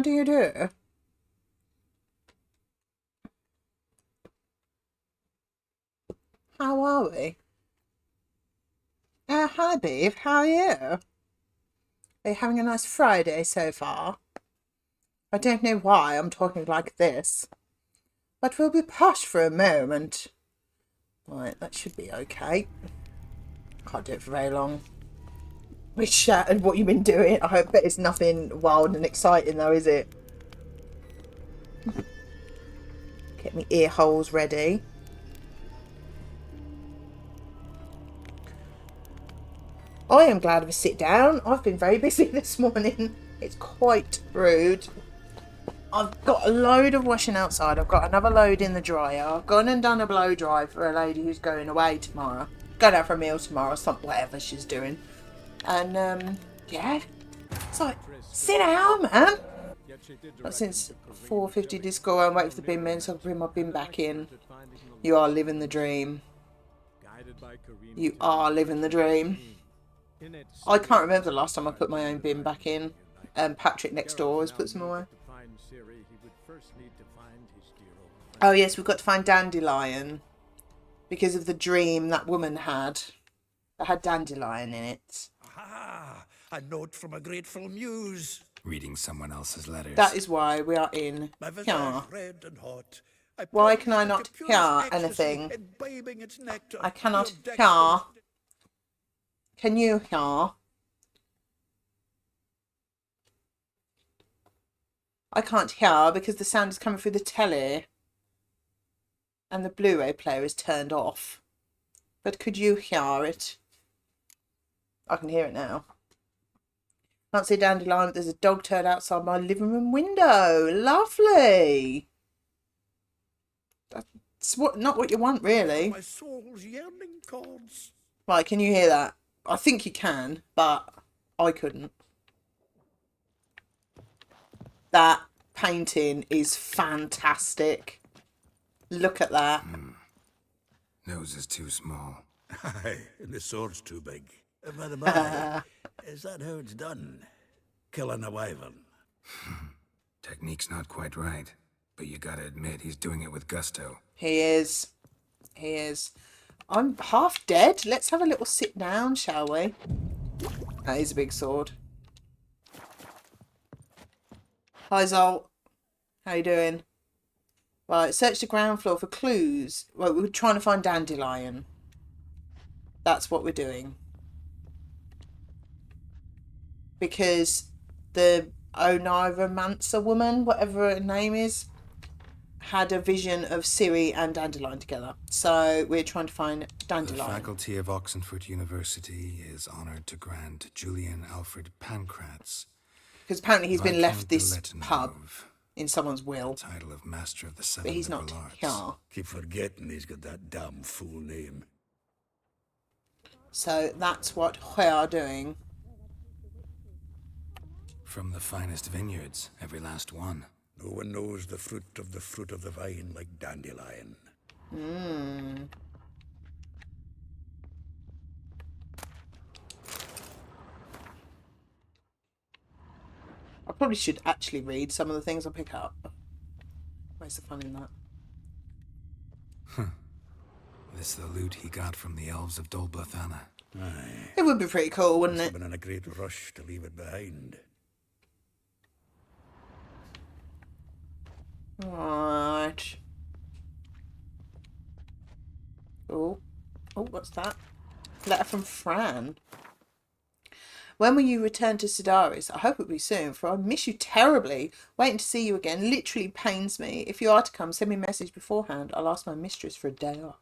do you do? How are we? Hi, Beeve. How are you? Are you having a nice Friday so far? I don't know why I'm talking like this, but we'll be posh for a moment. Right, that should be okay. Can't do it for very long. We chatted what you've been doing. I bet it's nothing wild and exciting though, is it? Get me ear holes ready. I am glad of a sit down. I've been very busy this morning. It's quite rude. I've got a load of washing outside. I've got another load in the dryer. I've gone and done a blow dry for a lady who's going away tomorrow. Going out for a meal tomorrow, something, whatever she's doing. And, yeah. It's like, sit down, man. But since 4:50 disco, I'm waiting for the bin men, so I'll bring my bin back in. You are living the dream. You are living the dream. I can't remember the last time I put my own bin back in. Patrick next door has put some away. Oh yes, we've got to find Dandelion. Because of the dream that woman had. That had Dandelion in it. Ah, a note from a grateful muse. Reading someone else's letters. That is why we are in My visage here. red and hot. Why can I not hear anything? I cannot hear. Can you hear? I can't hear because the sound is coming through the telly. And the Blu-ray player is turned off. But could you hear it? I can hear it now. Can't see Dandelion, but there's a dog turd outside my living room window. Lovely. That's not what you want, really. My soul's yearning chords. Right, can you hear that? I think you can, but I couldn't. That painting is fantastic. Look at that. Nose is too small. Aye, and the sword's too big. By the by, is that how it's done? Killing a wyvern? Technique's not quite right, but you gotta admit he's doing it with gusto. He is. He is. I'm half dead. Let's have a little sit down, shall we? That is a big sword. Hi, Zolt. How you doing? Right, search the ground floor for clues. Right, we're trying to find Dandelion. That's what we're doing. Because the Oneiromancer woman, whatever her name is, had a vision of Ciri and Dandelion together. So we're trying to find Dandelion. The faculty of Oxenford University is honoured to grant Julian Alfred Pancratz. Because apparently he's been left this Viscount de pub Lettenhove, in someone's will. title of Master of the Seven But he's not Liberal Arts. here. Keep forgetting he's got that damn fool name. So that's what we're doing. From the finest vineyards, every last one. No one knows the fruit of the vine like Dandelion. I probably should actually read some of the things I pick up. Where's the fun in that? This the loot he got from the elves of Dol Blathanna. Aye. It would be pretty cool, wouldn't Must it? have been in a great rush to leave it behind. Right. Oh. Oh, what's that? Letter from Fran. When will you return to Sidaris? I hope it'll be soon, for I miss you terribly. Waiting to see you again literally pains me. If you are to come, send me a message beforehand. I'll ask my mistress for a day off.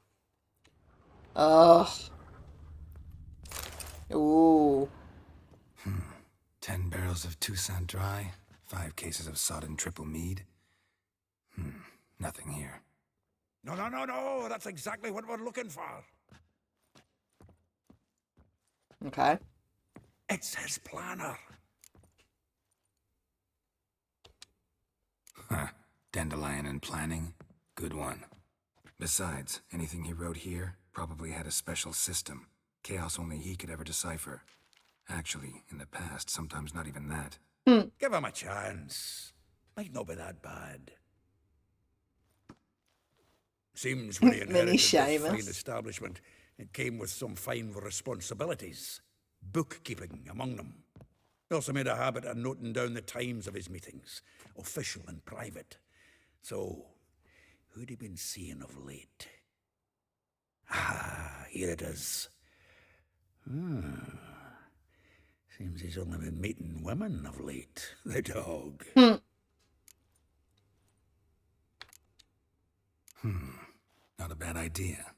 Oh. Ooh. 10 barrels of Toussaint Dry, 5 cases of sodden triple mead. Nothing here. No, that's exactly what we're looking for. Okay. It's his planner. Dandelion and planning? Good one. Besides, anything he wrote here probably had a special system. Chaos only he could ever decipher. Actually, in the past, sometimes not even that. Give him a chance. Might not be that bad. Seems when he Mini inherited this Seamus. fine establishment, it came with some fine responsibilities. Bookkeeping among them. He also made a habit of noting down the times of his meetings, official and private. So, who'd he been seeing of late? Ah, here it is. Seems he's only been meeting women of late, the dog. Not a bad idea.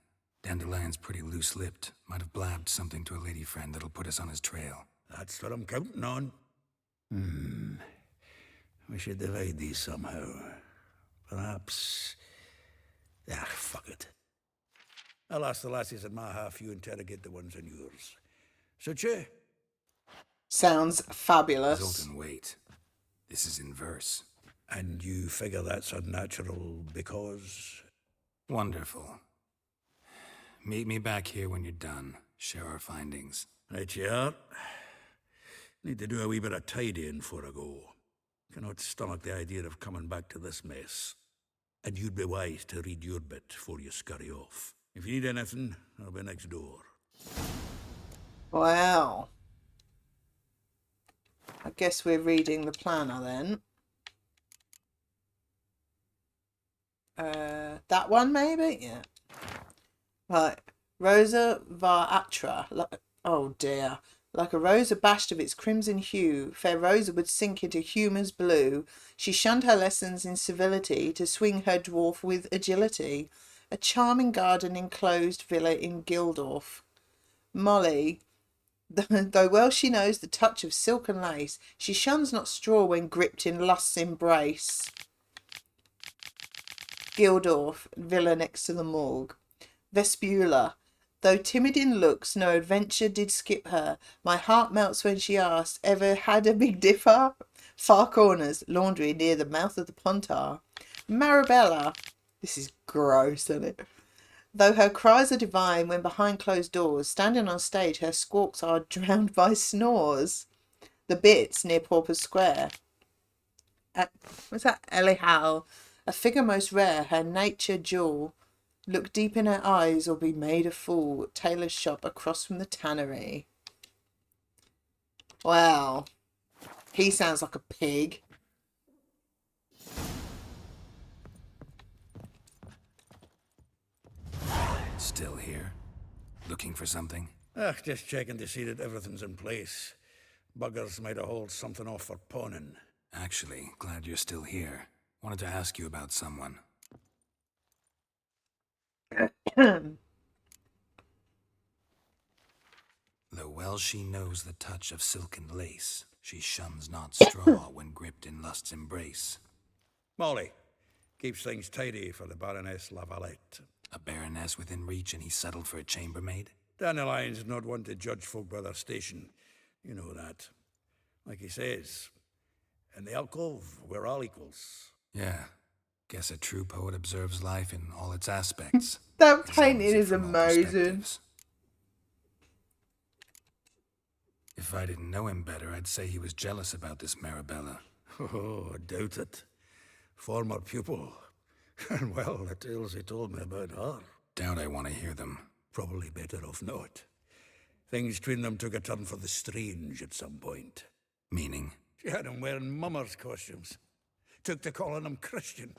Dandelion's pretty loose-lipped. Might have blabbed something to a lady friend that'll put us on his trail. That's what I'm counting on. We should divide these somehow. Perhaps... Ah, fuck it. I'll ask the lassies in my half, you interrogate the ones in yours. Suit you? Sounds fabulous. Zoltan, wait. This is in verse. And you figure that's unnatural because... Wonderful. Meet me back here when you're done. Share our findings. Right you are. Need to do a wee bit of tidying before I go. Cannot stomach the idea of coming back to this mess. And you'd be wise to read your bit before you scurry off. If you need anything, I'll be next door. Wow. I guess we're reading the planner then. That one maybe? Yeah. Right. Rosa var Atra. Oh dear. Like a rose abashed of its crimson hue, fair Rosa would sink into humour's blue. She shunned her lessons in civility to swing her dwarf with agility. A charming garden enclosed villa in Gildorf. Molly, though well she knows the touch of silk and lace, she shuns not straw when gripped in lust's embrace. Gildorf, villa next to the morgue. Vespula, though timid in looks, no adventure did skip her. My heart melts when she asks, ever had a big dipper? Far corners, laundry near the mouth of the Pontar. Marabella, this is gross, isn't it? Though her cries are divine when behind closed doors, standing on stage her squawks are drowned by snores. The Bits near Pauper's Square. What's that? Elihal, a figure most rare, her nature jewel. Look deep in her eyes or be made a fool. Tailor's shop across from the tannery. Wow. He sounds like a pig. Still here? Looking for something? Just checking to see that everything's in place. Buggers might have hauled something off for pawning. Actually, glad you're still here. Wanted to ask you about someone. Though well she knows the touch of silken lace, she shuns not straw when gripped in lust's embrace. Molly, keeps things tidy for the Baroness Lavalette. A baroness within reach and he's settled for a chambermaid? Dandelion's not one to judge folk by their station. You know that. Like he says, in the alcove, we're all equals. Yeah. Guess a true poet observes life in all its aspects. That painting Examines it is from all amazing. perspectives. If I didn't know him better, I'd say he was jealous about this Marabella. Oh, I doubt it. Former pupil. And well, the tales he told me about her. Doubt I want to hear them. Probably better off not. Things between them took a turn for the strange at some point. Meaning? She had him wearing mummers' costumes. Took to calling him Christian,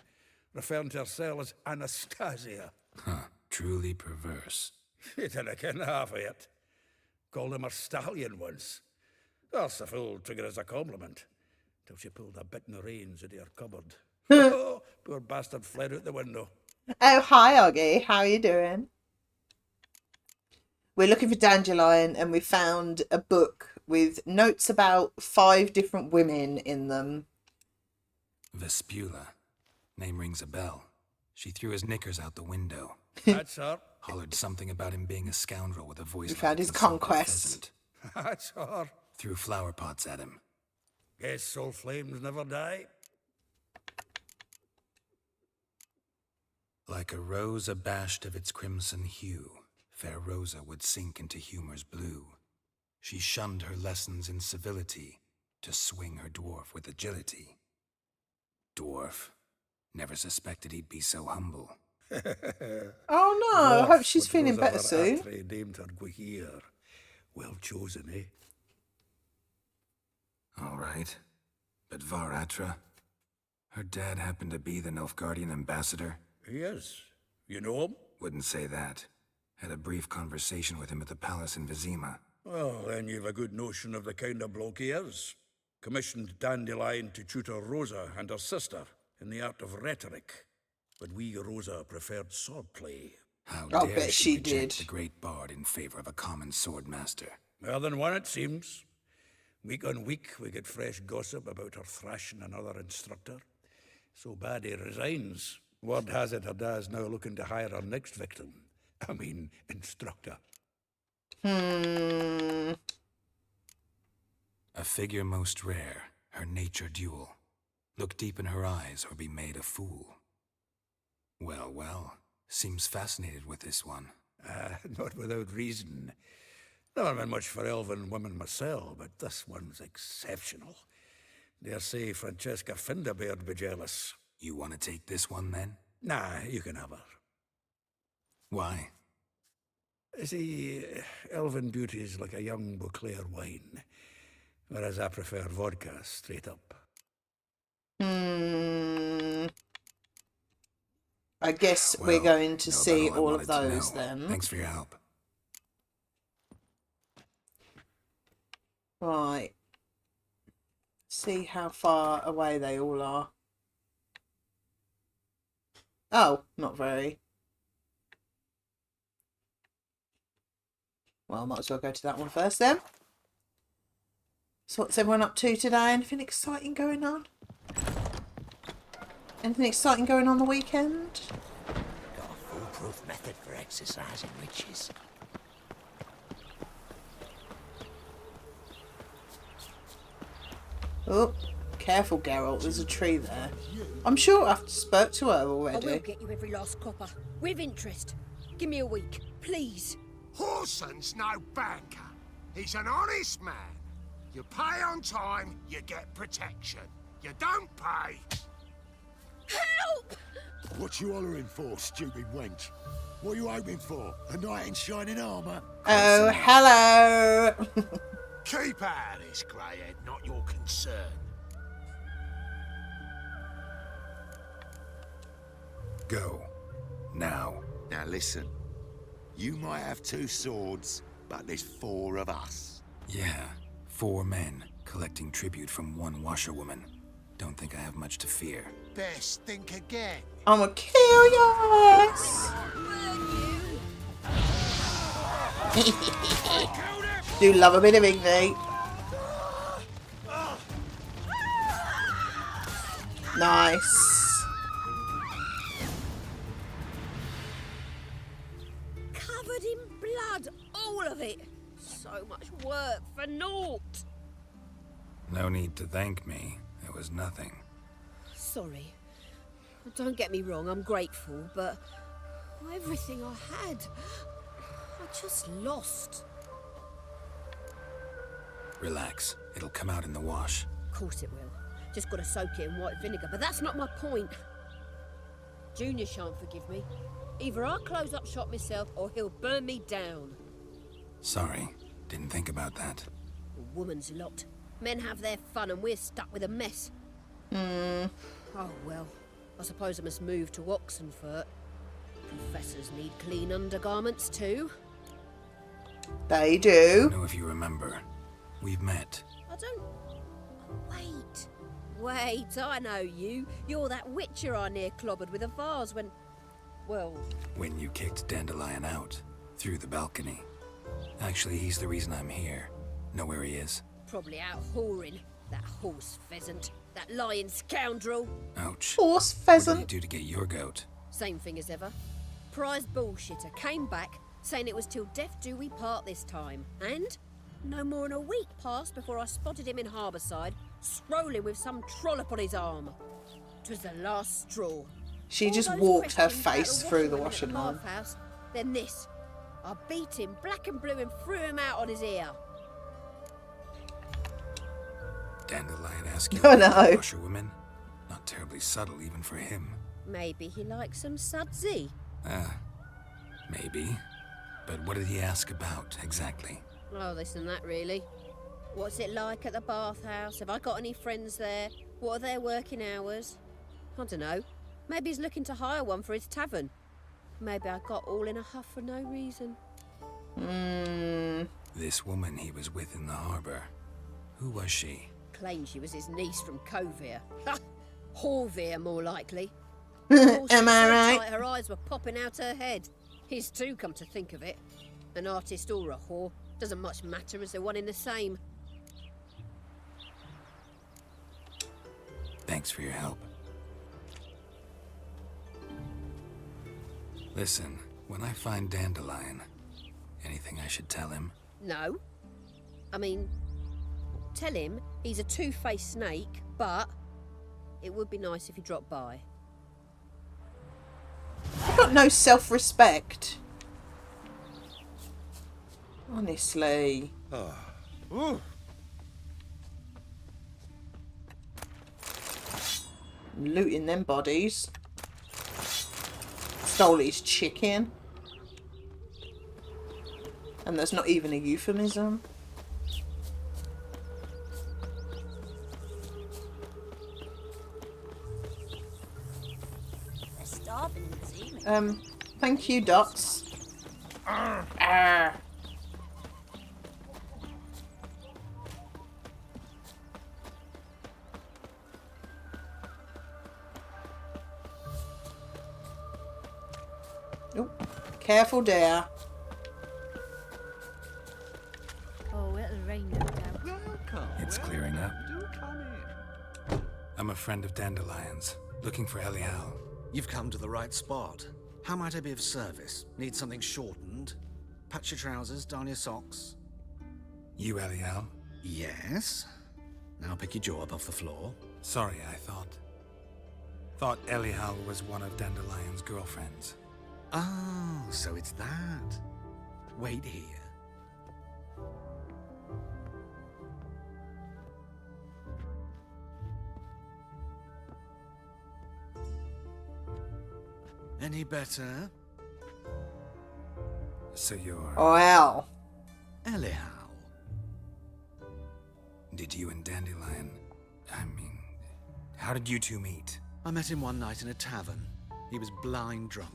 referring to herself as Anastasia. Huh. Truly perverse. She didn't ken half of it. Called him her stallion once. That's the fool took it as a compliment. Till she pulled a bit in the reins into her cupboard. Oh, poor bastard fled out the window. Oh, hi, Oggy. How are you doing? We're looking for Dandelion and we found a book with notes about 5 different women in them. Vespula. Name rings a bell. She threw his knickers out the window. That's her. Hollered something about him being a scoundrel with a voice We like found a his consumptive conquest. pheasant. That's her. Threw flower pots at him. Guess soul flames never die. Like a rose abashed of its crimson hue, fair Rosa would sink into humor's blue. She shunned her lessons in civility to swing her dwarf with agility. Dwarf. Never suspected he'd be so humble. Oh no, I hope she's feeling better soon. Well chosen, eh? All right. But Var Attre? Her dad happened to be the Nilfgaardian ambassador? Yes. You know him? Wouldn't say that. Had a brief conversation with him at the palace in Vizima. Well, then you've a good notion of the kind of bloke he is. Commissioned Dandelion to tutor Rosa and her sister in the art of rhetoric. But we Rosa preferred swordplay. How I'll dare bet she reject did. the great bard in favor of a common swordmaster? More than one, it seems. Week on week, we get fresh gossip about her thrashing another instructor. So bad he resigns. Word has it her dad's now looking to hire her next victim. I mean, instructor. A figure most rare, her nature dual. Look deep in her eyes or be made a fool. Well, well, seems fascinated with this one. Not without reason. Never been much for elven women myself, but this one's exceptional. Dare say Francesca Finderbeard be jealous. You want to take this one, then? Nah, you can have her. Why? See, elven beauty is like a young Beauclair wine, whereas I prefer vodka straight up. I guess Well, we're going to know see about I all of wanted to those know. then. Thanks for your help. Right. See how far away they all are. Oh, not very. Well, I might as well go to that one first then. So what's everyone up to today? Anything exciting going on? Anything exciting going on the weekend? Got a foolproof method for exercising riches. Oh, careful, Geralt. There's a tree there. I'm sure I've spoke to her I will already. get you every last copper. With interest. Give me a week, please. Horson's no banker. He's an honest man. You pay on time, you get protection. You don't pay. Help! What you hollering for, stupid wench? What are you hoping for? A knight in shining armour? Oh, hello. Keep out of this, greyhead, not your concern. Go. Now. Now listen, you might have two swords, but there's four of us. Yeah, 4 men collecting tribute from one washerwoman. Don't think I have much to fear. Best think again. I'm gonna kill your ass. Do love a bit of Igni. Nice. Covered in blood, all of it. So much work for naught. No need to thank me. It was nothing. Sorry. Don't get me wrong, I'm grateful, but everything I had, I just lost. Relax. It'll come out in the wash. Of course it will. Just gotta soak it in white vinegar, but that's not my point. Junior shan't forgive me. Either I'll close up shop myself or he'll burn me down. Sorry. Didn't think about that. A woman's lot. Men have their fun and we're stuck with a mess. Oh well. I suppose I must move to Oxenfurt. Professors need clean undergarments too. They I do. know if you remember. We've met. I don't... Wait. Wait, I know you. You're that witcher I near clobbered with a vase when... Well... When you kicked Dandelion out. Through the balcony. Actually, he's the reason I'm here. Know where he is? Probably out whoring. That horse pheasant. That lying scoundrel. Ouch. Horse What did pheasant. he do to get your goat? Same thing as ever. Prize bullshitter came back saying it was till death do we part this time. And no more than a week passed before I spotted him in Harbourside, strolling with some trollop on his arm. 'Twas the last straw. She All just those walked her questions about face the through the washerwomen washing at line. Half-House, then this. I beat him black and blue and threw him out on his ear. Dandelion asked you I about know. the washerwoman? Not terribly subtle even for him. Maybe he likes some sudsy. Maybe. But what did he ask about, exactly? Oh, this and that, really. What's it like at the bathhouse? Have I got any friends there? What are their working hours? I don't know. Maybe he's looking to hire one for his tavern. Maybe I got all in a huff for no reason. This woman he was with in the harbor. Who was she? Claimed she was his niece from Kovir. Ha! Horvir, more likely. Am I right? Tight, her eyes were popping out her head. His too, come to think of it. An artist or a whore. Doesn't much matter as they're one in the same. Thanks for your help. Listen, when I find Dandelion, anything I should tell him? No. I mean, tell him he's a two-faced snake, but it would be nice if he dropped by. I've got no self-respect. Honestly. Looting them bodies. Stole his chicken. And that's not even a euphemism. They're starving this evening. Thank you, Dots. Oh, careful there. Oh, it'll rain no doubt. It's clearing up. I'm a friend of Dandelion's, looking for Elial. You've come to the right spot. How might I be of service? Need something shortened? Patch your trousers, darn your socks. You, Elial? Yes? Now pick your jaw up off the floor. Sorry, I thought Elial was one of Dandelion's girlfriends. Oh, so it's that. Wait here. Any better? So you're... Wow. Elial. Did you and Dandelion... how did you two meet? I met him one night in a tavern. He was blind drunk.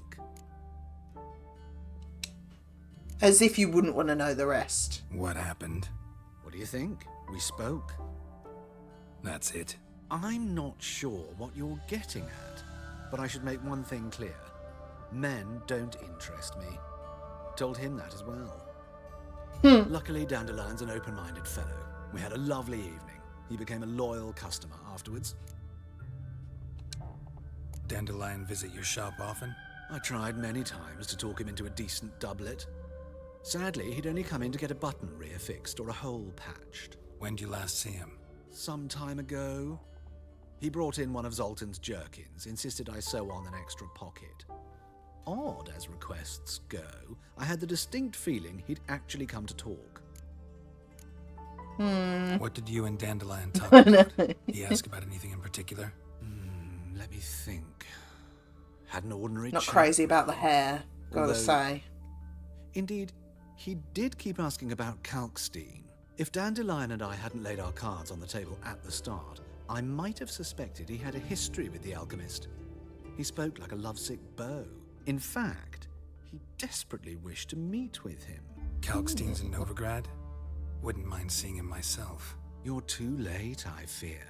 As if you wouldn't want to know the rest. What happened? What do you think? We spoke. That's it. I'm not sure what you're getting at, but I should make one thing clear. Men don't interest me. Told him that as well. Luckily, Dandelion's an open-minded fellow. We had a lovely evening. He became a loyal customer afterwards. Dandelion visit your shop often? I tried many times to talk him into a decent doublet. Sadly, he'd only come in to get a button rear fixed or a hole patched. When did you last see him? Some time ago. He brought in one of Zoltan's jerkins, insisted I sew on an extra pocket. Odd as requests go, I had the distinct feeling he'd actually come to talk. What did you and Dandelion talk about? He asked about anything in particular? Let me think. Had an ordinary Not chat. crazy about the hair, gotta Although- say. Indeed, he did keep asking about Kalkstein. If Dandelion and I hadn't laid our cards on the table at the start, I might have suspected he had a history with the alchemist. He spoke like a lovesick beau. In fact, he desperately wished to meet with him. Kalkstein's in Novigrad? Wouldn't mind seeing him myself. You're too late, I fear.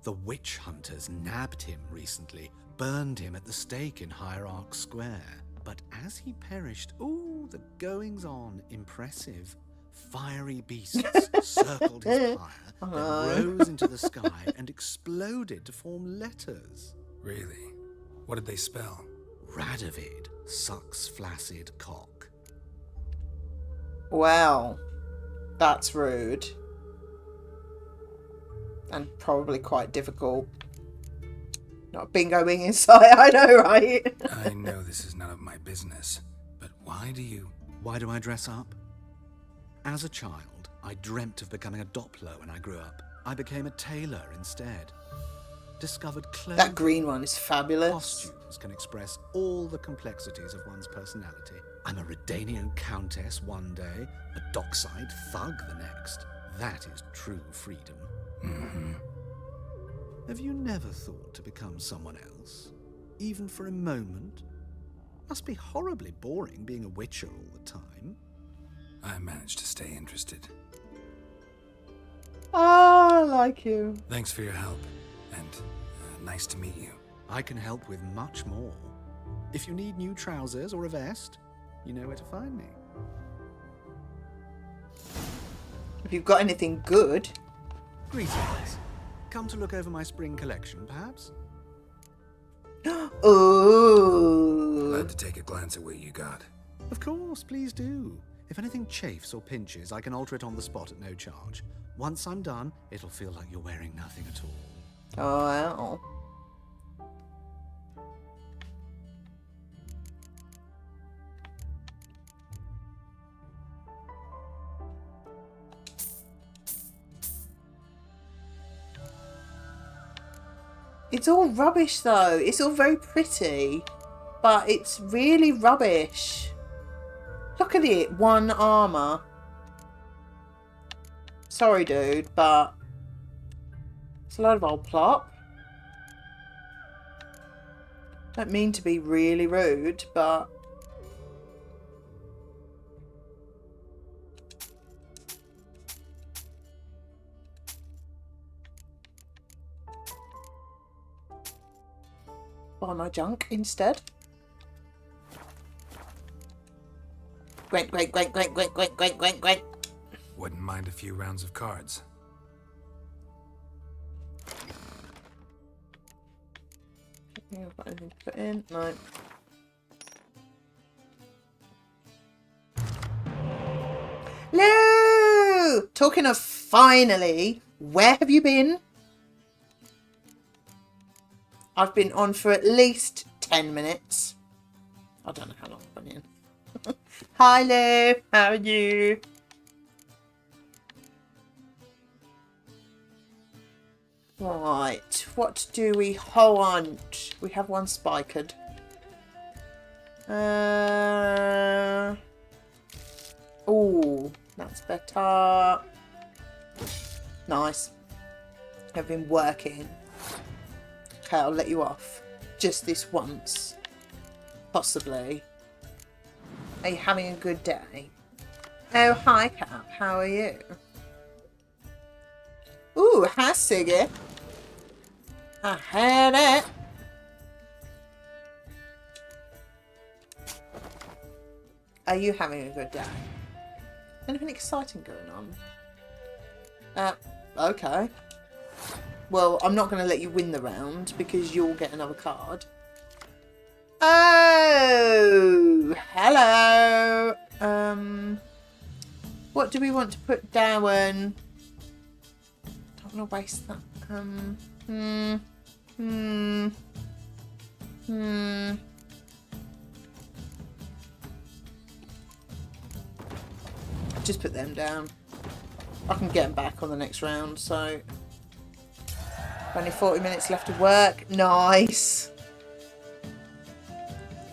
The witch hunters nabbed him recently, burned him at the stake in Hierarch Square. But as he perished, ooh, the goings-on, impressive. Fiery beasts circled his pyre, then rose into the sky and exploded to form letters. Really? What did they spell? Radovid sucks flaccid cock. Wow. That's rude. And probably quite difficult. Not bingoing inside, I know, right? I know this is none of my business, but why do you... Why do I dress up? As a child, I dreamt of becoming a Doppler when I grew up. I became a tailor instead. discovered clothes. That green one is fabulous. Costumes can express all the complexities of one's personality. I'm a Redanian countess one day, a dockside thug the next. That is true freedom. Mm-hmm. Have you never thought to become someone else? Even for a moment? Must be horribly boring being a witcher all the time. I managed to stay interested. Oh, I like you. Thanks for your help, and nice to meet you. I can help with much more. If you need new trousers or a vest, you know where to find me. If you've got anything good. Greetings. Come to look over my spring collection, perhaps? Ooh. Glad to take a glance at what you got. Of course, please do. If anything chafes or pinches, I can alter it on the spot at no charge. Once I'm done, it'll feel like you're wearing nothing at all. Oh, wow. It's all rubbish though. It's all very pretty, but it's really rubbish. Look at it, one armor. Sorry, dude, but it's a lot of old plot. Don't mean to be really rude, but buy my junk instead. Gwent, gwent, gwent, gwent, gwent, gwent, gwent, gwent, gwent. Wouldn't mind a few rounds of cards. Think I've got anything to put in? No. Lou! Talking of finally, where have you been? I've been on for at least 10 minutes. I don't know how long I've been in. Hi Lou, how are you? Right, what do we want? We have one spikered. Oh, that's better. Nice. I've been working. Okay, I'll let you off. Just this once. Possibly. Are you having a good day? Oh, hi Cap, how are you? Ooh, hi Siggy. I had it. Are you having a good day? Anything exciting going on? Okay. Well, I'm not going to let you win the round because you'll get another card. Oh, hello. What do we want to put down? Don't want to waste that. Just put them down. I can get them back on the next round, so. Only 40 minutes left of work. Nice.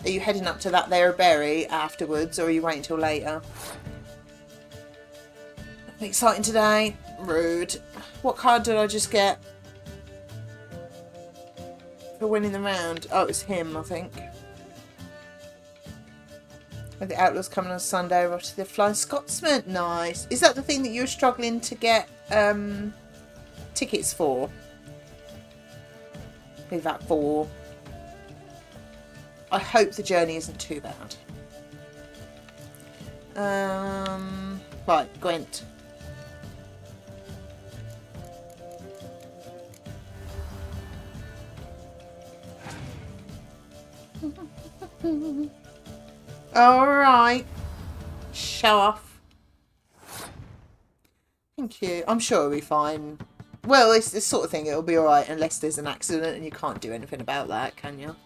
Are you heading up to that there berry afterwards, or are you waiting till later? Nothing exciting today. Rude. What card did I just get? For winning the round. Oh, it was him, I think. The Outlaws coming on Sunday. We're off to the Flying Scotsman. Nice. Is that the thing that you were struggling to get tickets for? Who's that for? I hope the journey isn't too bad. Right, Gwent. Alright. Show off. Thank you. I'm sure it'll be fine. Well, it's the sort of thing, it'll be alright unless there's an accident and you can't do anything about that, can you?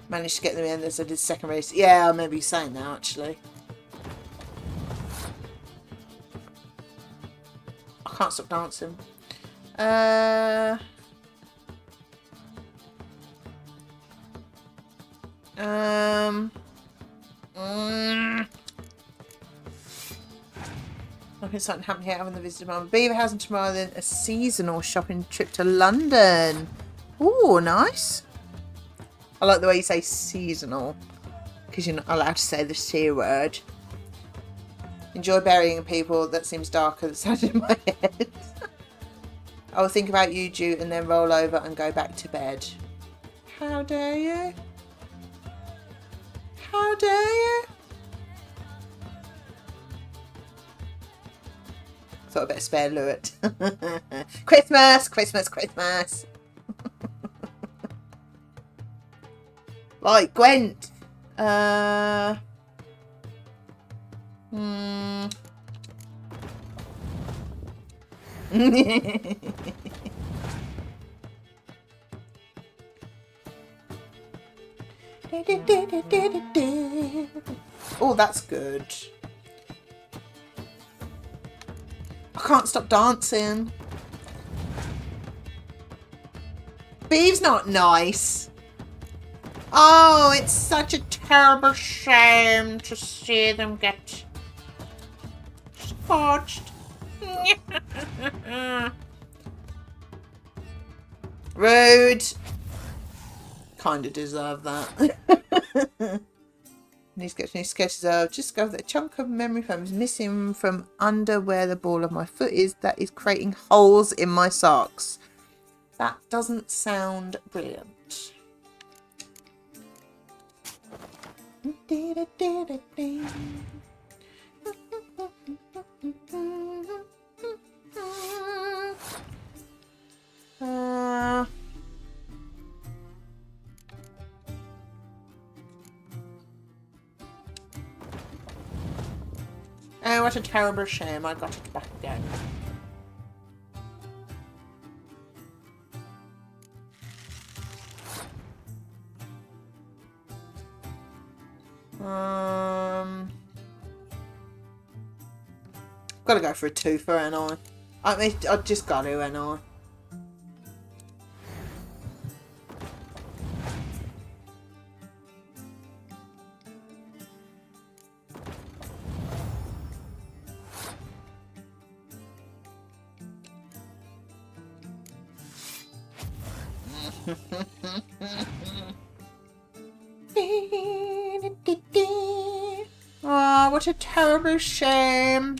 Managed to get them in as I did second race. Yeah, I remember you saying that, actually. I can't stop dancing. Nothing something happening here having the visitor mum. Beaverhouse and tomorrow, then a seasonal shopping trip to London. Ooh, nice. I like the way you say seasonal, because you're not allowed to say the C word. Enjoy burying people. That seems darker than sounded in my head. I will think about you, Jude, and then roll over and go back to bed. How dare you? How dare you? Thought I'd better spare Lewis. Christmas, Christmas, Christmas. Right, Gwent. Oh, that's good. I can't stop dancing. Beeve's not nice. Oh, it's such a terrible shame to see them get scorched. Rude. Kind of deserve that. New sketches of just discovered that a chunk of memory foam is missing from under where the ball of my foot is. That is creating holes in my socks. That doesn't sound brilliant. Oh, what a terrible shame. I got it back again. Gotta go for a twofer, ain't I mean, I just got to, ain't I? Oh, what a terrible shame.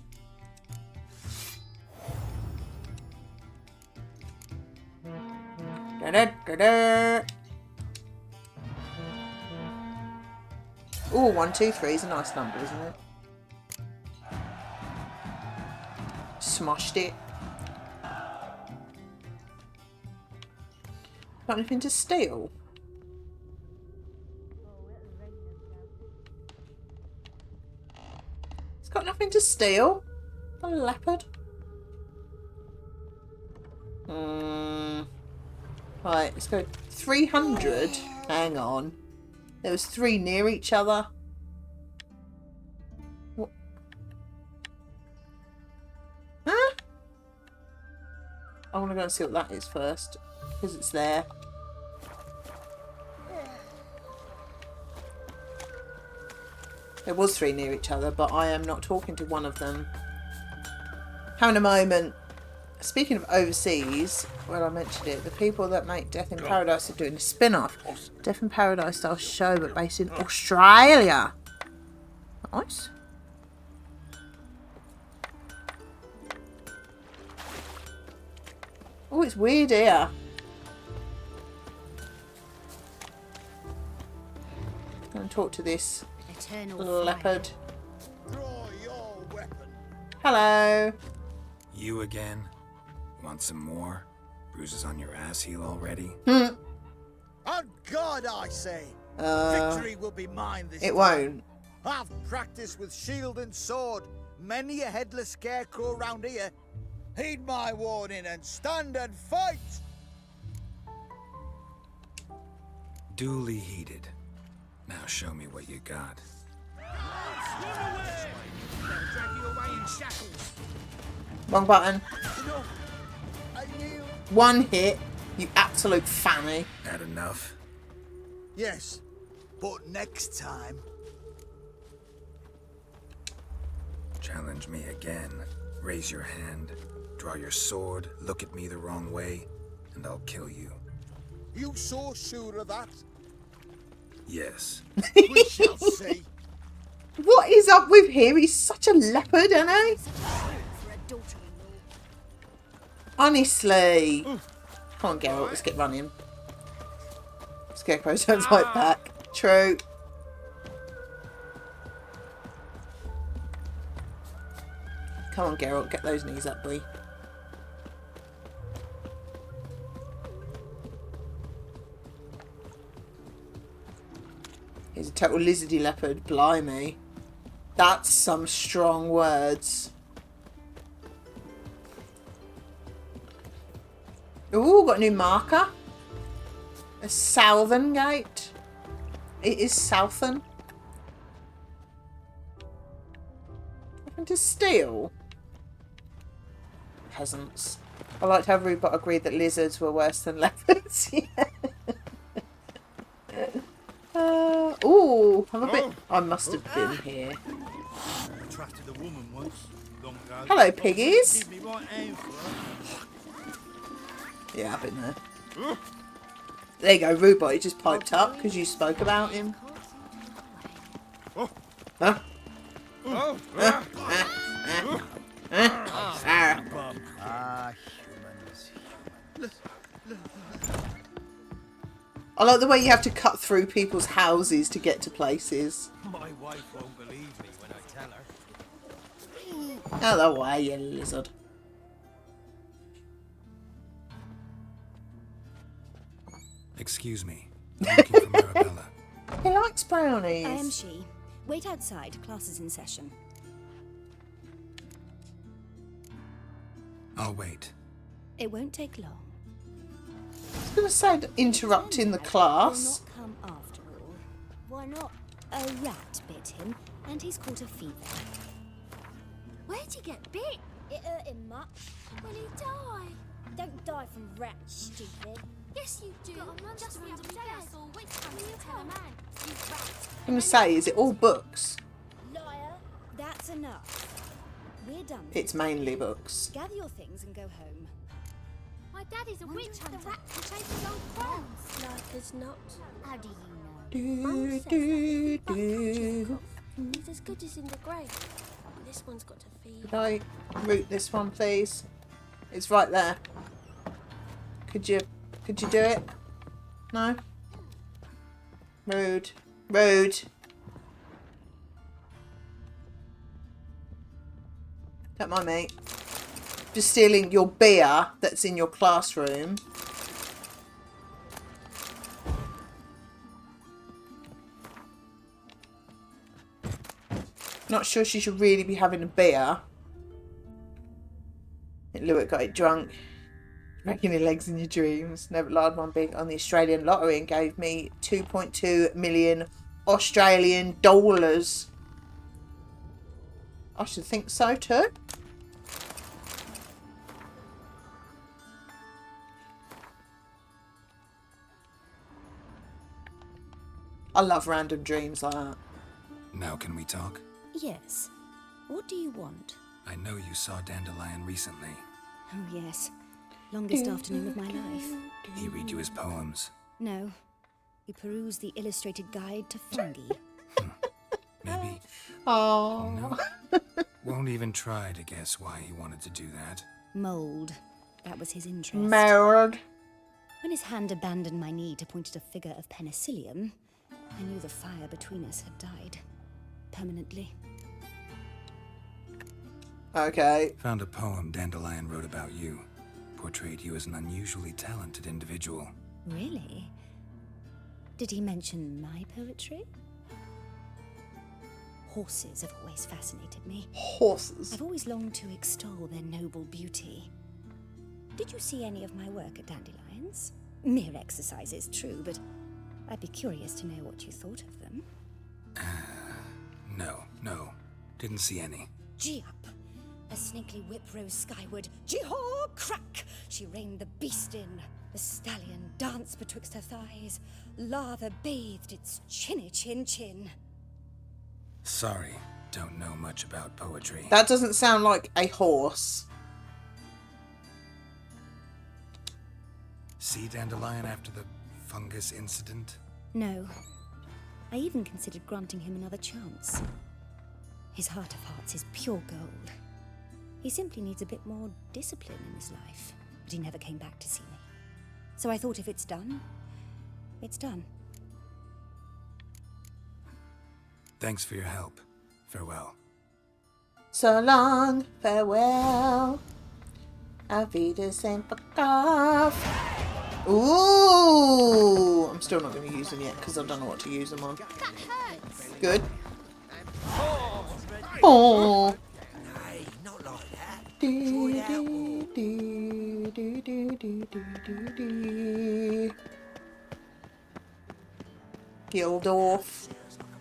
Oh, 1, 2, 3 is a nice number, isn't it? Smashed it. Got anything to steal? It's got nothing to steal. A leopard. Right, let's go 300. Hang on. There was 3 near each other. What? Huh? I want to go and see what that is first. Because it's there. There was 3 near each other, but I am not talking to one of them. Having a moment. Speaking of overseas, well, I mentioned it. The people that make Death in Paradise are doing a spin-off. Death in Paradise style show, but based in Australia. Nice. Oh, it's weird here. I'm going to talk to this leopard. Hello. You again? Want some more? Bruises on your ass heel already? On God, I say. Victory will be mine this time. It won't. I've practiced with shield and sword. Many a headless scarecrow round here. Heed my warning and stand and fight. Duly heeded. Now show me what you got. Wrong button. One hit, you absolute fanny. Had enough? Yes, but next time. Challenge me again. Raise your hand. Draw your sword. Look at me the wrong way. And I'll kill you. You so sure of that? Yes. We shall see. What is up with him? He's such a leopard, isn't he? For a daughter-in-law. Honestly. Come on, Geralt, let's get running. Scarecrow turns right back. True. Come on, Geralt, get those knees up, boy. He's a total lizardy leopard. Blimey. That's some strong words. Ooh, got a new marker. A Southern Gate. It is Southern. Nothing to steal. Peasants. I liked how Rupert agreed that lizards were worse than leopards. Yeah. Ooh, I'm a bit. I must have been here. Attracted a woman once, long ago. Hello, piggies. Give me right aim for her. Yeah, I've been there. There you go, Rupert. He just piped up because you spoke about him. Huh? I like the way you have to cut through people's houses to get to places. My wife won't believe me when I tell her. Out of the way, you lizard. Excuse me. I'm looking for Marabella. He likes brownies. I am she. Wait outside. Class is in session. I'll wait. It won't take long. I was going to say interrupting the class. Will not come after all. Why not? A rat bit him, and he's caught a fever. Where'd he get bit? It hurt him much. Will he die? Don't die from rats, stupid. Yes, you do. Just the other day I saw a witch come to tell a man, you rat. I'm going to say, is it all books? Liar. That's enough. We're done. It's mainly books. Gather your things and go home. My dad is a witch hunter. The rat can chase his old friends. Like as not. How do you know? Mum says that if you butt Chekhov, he's as good as in the grave. This one's got to feed. Could I root this one, please? It's right there. Could you do it? No? Rude. Rude. Don't mind me. Just stealing your beer that's in your classroom. Not sure she should really be having a beer. Lewitt got it drunk. Breaking your legs in your dreams. Never lied one big on the Australian lottery and gave me 2.2 million Australian dollars. I should think so too. I love random dreams like that. Now can we talk? Yes. What do you want? I know you saw Dandelion recently. Oh, yes. Longest afternoon of my life. He read you his poems. No. He perused the illustrated guide to fungi. Maybe. Oh. No. Won't even try to guess why he wanted to do that. Mold. That was his interest. Married. When his hand abandoned my knee to point at a figure of penicillium, I knew the fire between us had died. Permanently. Okay. Found a poem Dandelion wrote about you. Portrayed you as an unusually talented individual. Really? Did he mention my poetry? Horses have always fascinated me. Horses? I've always longed to extol their noble beauty. Did you see any of my work at Dandelions? Mere exercises, true, but I'd be curious to know what you thought of them. No. Didn't see any. Gee up. A snaky whip rose skyward. Jehor crack! She reined the beast in. The stallion danced betwixt her thighs. Lather bathed its chinny chin chin. Sorry, don't know much about poetry. That doesn't sound like a horse. See Dandelion after the fungus incident? No. I even considered granting him another chance. His heart of hearts is pure gold. He simply needs a bit more discipline in his life. But he never came back to see me. So I thought if it's done, it's done. Thanks for your help. Farewell. So long, farewell. Auf Wiedersehen, fuck off. Ooh! I'm still not going to use them yet because I don't know what to use them on. That hurts. Good. Oh. Nay, not like that. Do, do, do, do, do, do, do, do. Gildorf.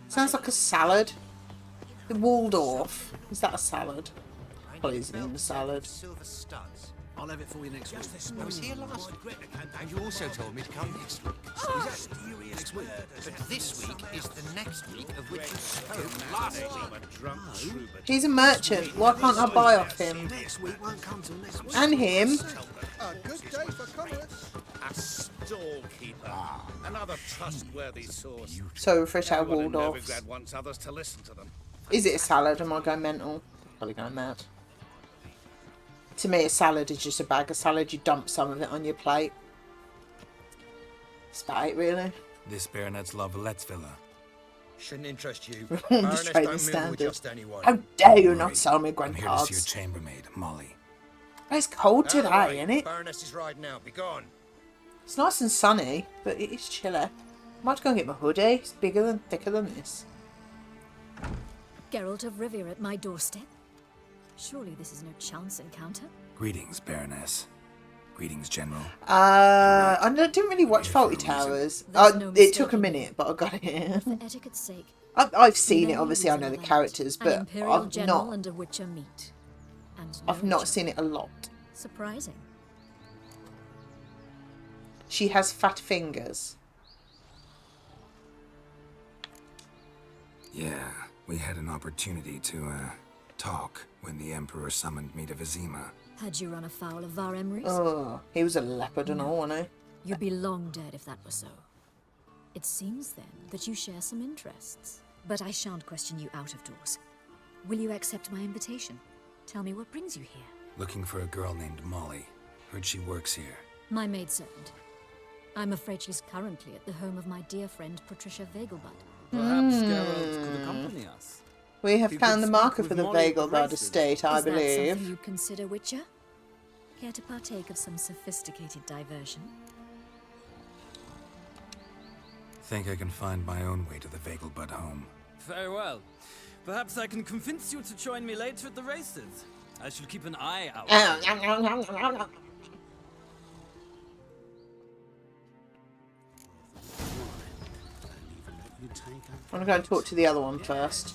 Sounds like a salad. The Waldorf. Is that a salad? Probably isn't even a salad. Silver studs. I'll have it for you next week. I was here last week, and you also told me to come next week. Is that next week? But this week is the next week of which you spoke last week. He's a merchant. Why can't I buy off him? Next week won't come till next week. And him. A good day for commerce. A storekeeper. Another trustworthy source. So fresh out Everyone in Waldorf's. Novigrad wants others to listen to them. Is it a salad? Am I going mental? Probably going mad. To me, a salad is just a bag of salad. You dump some of it on your plate. That's about it, really. This baronet's La Vallette's villa. Shouldn't interest you. Just Baroness trading don't mingle with standard. just anyone. How dare you Right. not sell me I'm here to see your grandpas? chambermaid, Molly. It's cold Out of the today, way. isn't it? Baroness is riding out. Be gone. It's nice and sunny, but it is chilly. I might have to go and get my hoodie. It's bigger than, thicker than this. Geralt of Rivia at my doorstep? Surely this is no chance encounter? Greetings, Baroness. Greetings, General. I didn't really watch Here Faulty for a reason. Towers. There's no It took a mistaking minute, but I got it. For etiquette's sake. I've seen it, no obviously. I know the reason characters, An but Imperial I've General not. and a Witcher meet. And no I've not Witcher. seen it a lot. Surprising. She has fat fingers. Yeah, we had an opportunity to, talk when the Emperor summoned me to Vizima. Had you run afoul of Var Emrys? Oh, he was a leopard and all, wasn't he? You'd be long dead if that were so. It seems then that you share some interests. But I shan't question you out of doors. Will you accept my invitation? Tell me what brings you here. Looking for a girl named Molly. Heard she works here. My maidservant. I'm afraid she's currently at the home of my dear friend Patricia Vegelbud. Perhaps Geralt could accompany us. We have You found could the marker speak for with the Molly at the Vegelbud races. estate, I Is that something believe. you'd consider, Witcher? Care to partake of some sophisticated diversion? Think I can find my own way to the Vegelbud home. Very well. Perhaps I can convince you to join me later at the races. I shall keep an eye out. I'm going to go and talk to the other one first.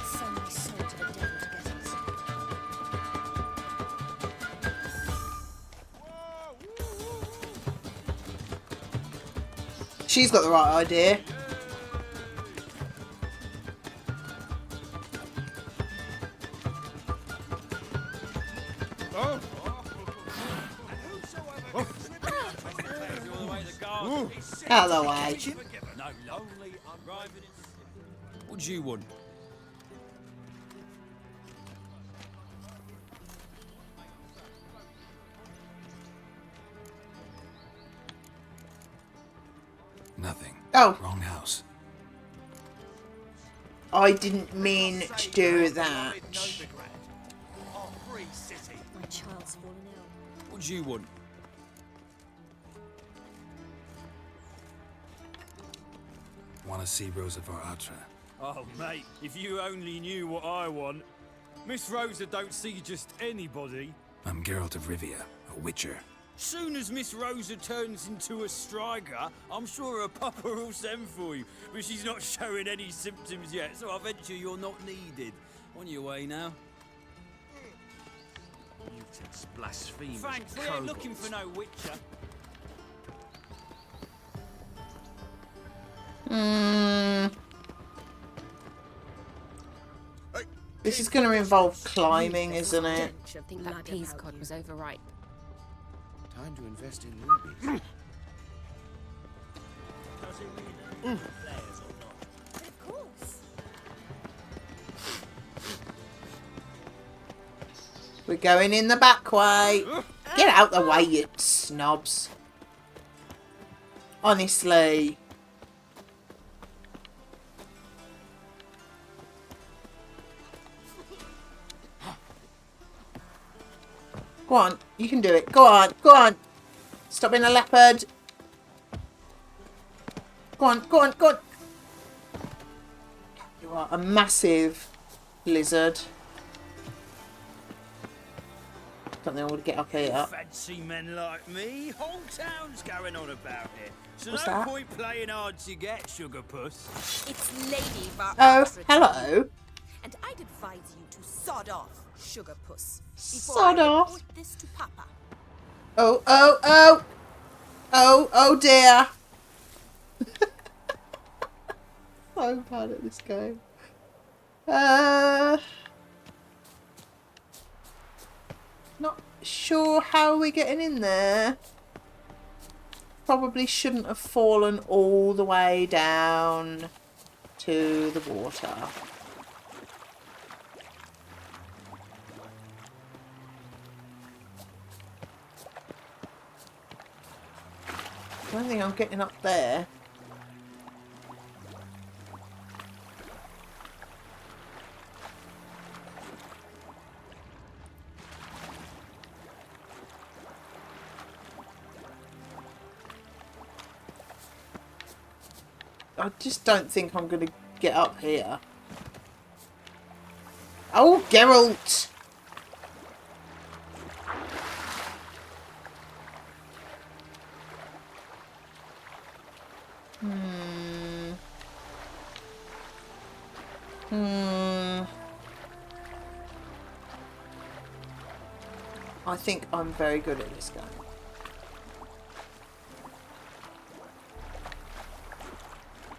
Sell my soul to the devil to get it. She's got the right idea. Out of the way. What do you want? Nothing. Oh, Wrong house. I didn't mean to do that. My child's fallen ill. What do you want? Want to see Rosa var Atra? Oh, mate, if you only knew what I want. Miss Rosa don't see just anybody. I'm Geralt of Rivia, a witcher. Soon as Miss Rosa turns into a striker, I'm sure her papa will send for you. But she's not showing any symptoms yet, so I venture you're not needed. On your way now. Mutants, blasphemers, Thanks, we ain't kobolds. looking for no witcher. This is going to involve climbing, isn't it? I think that peas cod was overripe. Time to invest in rubies. Of course. We're going in the back way. Get out the way, you snobs. Honestly. Go on, you can do it. Go on, go on. Stop being a leopard. Go on, go on, go on. You are a massive lizard. Don't think I would get up here. Fancy men like me, whole town's going on about it. So What's no that? point playing hard to get, sugar puss. It's Lady Bar. Oh, hello. And I'd advise you to sod off, sugar puss. Before Sod I off? report this to Papa. Oh, oh, oh. Oh, oh dear. So bad at this game. Not sure how we're getting in there. Probably shouldn't have fallen all the way down to the water. I don't think I'm getting up there. I just don't think I'm going to get up here. Oh, Geralt! I think I'm very good at this game.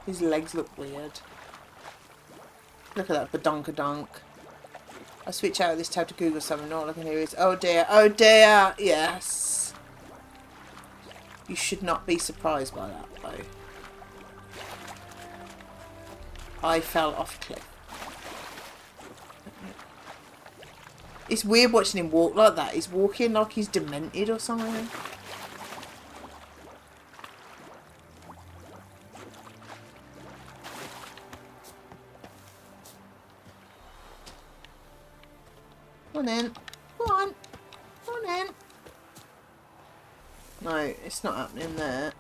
His legs look weird. Look at that badonkadonk. I switch out of this tab to Google something, all I can hear is, oh dear, yes. You should not be surprised by that, though. I fell off a cliff. It's weird watching him walk like that. He's walking like he's demented or something. Go on then. Go on. Go on then. No, it's not happening there.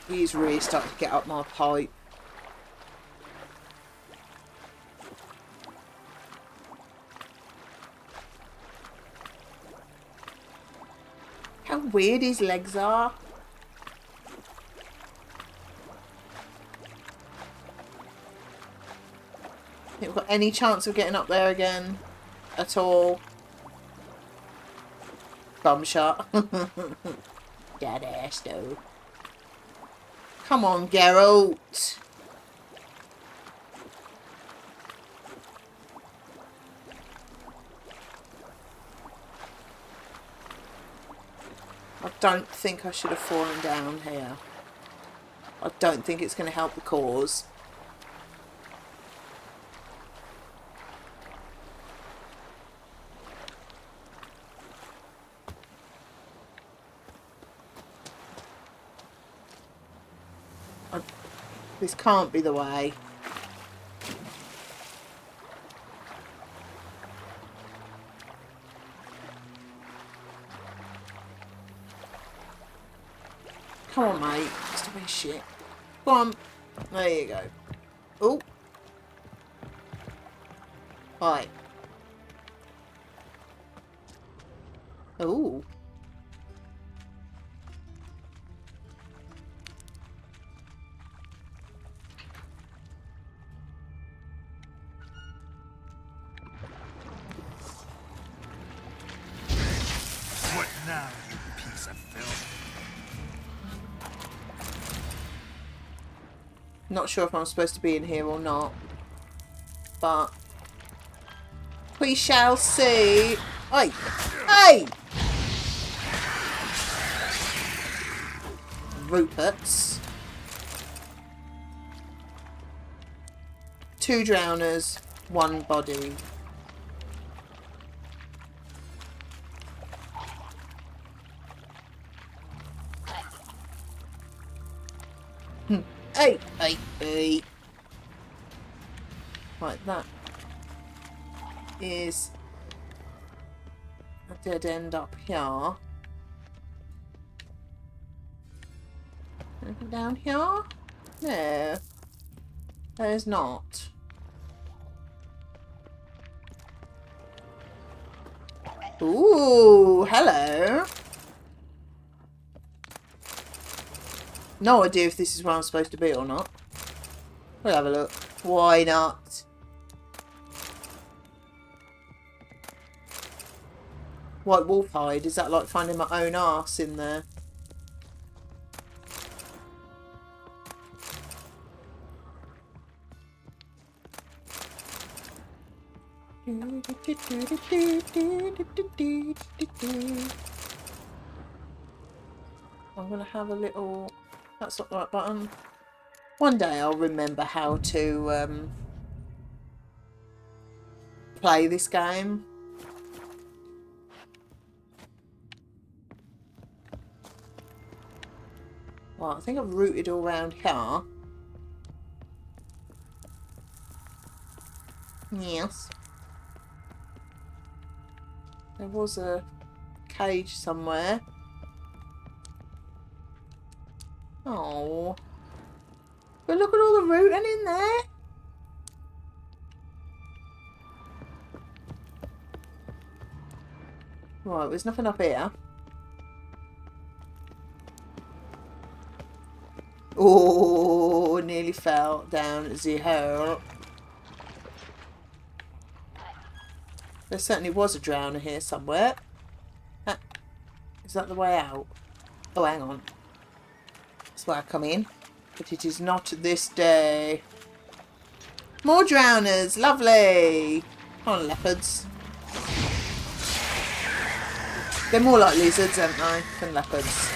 He's really starting to get up my pipe. How weird his legs are. Think we've got any chance of getting up there again at all? Bum shot. Dead ass though. Come on, Geralt. I don't think I should have fallen down here. I don't think it's going to help the cause. This can't be the way. Come on, mate. Stop being shit. Go on. There you go. Oh. Right. Ooh. What now, you piece of filth? Not sure if I'm supposed to be in here or not, but we shall see. Hey! Hey! Ruperts. 2 drowners, 1 body. Hey, hey, hey. Right, that is a dead end up here. Anything down here? No. There's not. Ooh, hello. No idea if this is where I'm supposed to be or not. We'll have a look. Why not? White wolf hide. Is that like finding my own arse in there? I'm gonna have a little. That's not the right button. One day I'll remember how to play this game. Well, I think I've routed all around here. Yes. There was a cage somewhere. Oh. But look at all the rooting in there. Right, there's nothing up here. Oh, nearly fell down the hole. There certainly was a drowner here somewhere. Is that the way out? Oh, hang on. That's where I come in. But it is not this day. More drowners. Lovely. Come on, leopards. They're more like lizards, aren't they, than leopards.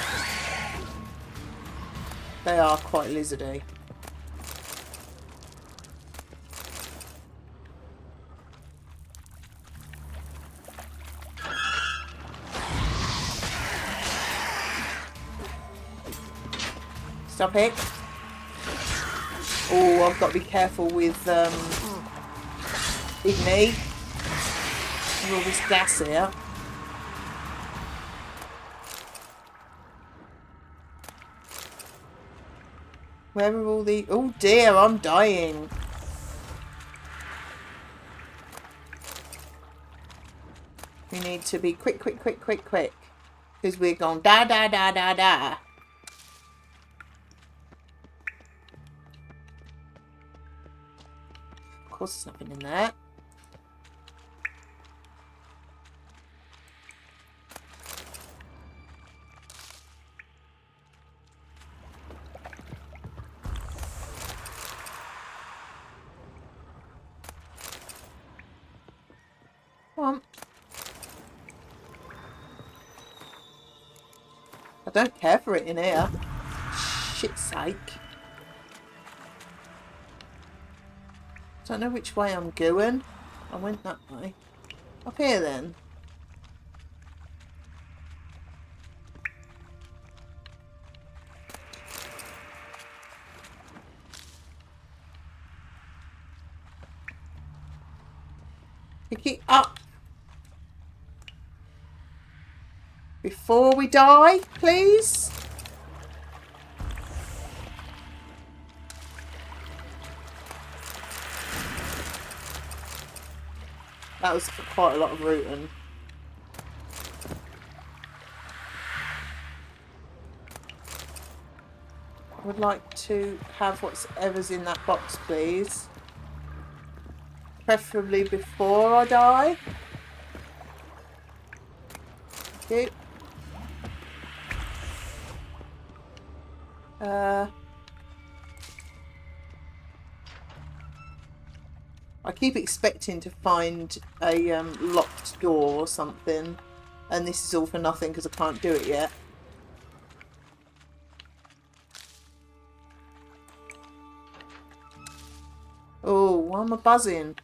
They are quite lizardy. Stop it. Oh, I've got to be careful with Igni. There's all this gas here. Where are all the... Oh dear, I'm dying. We need to be quick. Because we're going da. Of course there's nothing in there. Come on. I don't care for it in here. Shit's sake. Don't know which way I'm going. I went that way. Up here then. Pick it up. Before we die, please. That was quite a lot of rooting. I would like to have whatever's in that box, please. Preferably before I die. Thank you. I keep expecting to find a locked door or something, and this is all for nothing because I can't do it yet. Oh, why am I buzzing?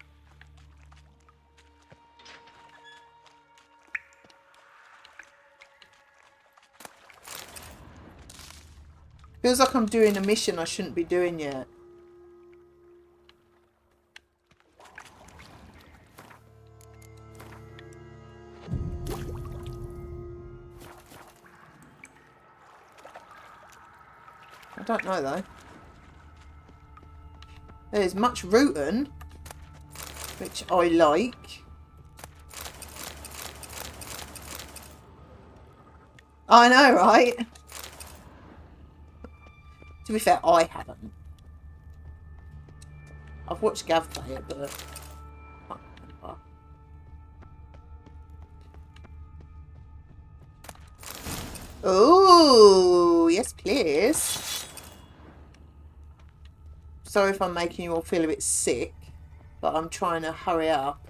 Feels like I'm doing a mission I shouldn't be doing yet. I don't know though. There's much rootin', which I like. I know, right? To be fair, I haven't. I've watched Gav play it, but I can't remember. Oh, yes, please. Sorry if I'm making you all feel a bit sick, but I'm trying to hurry up.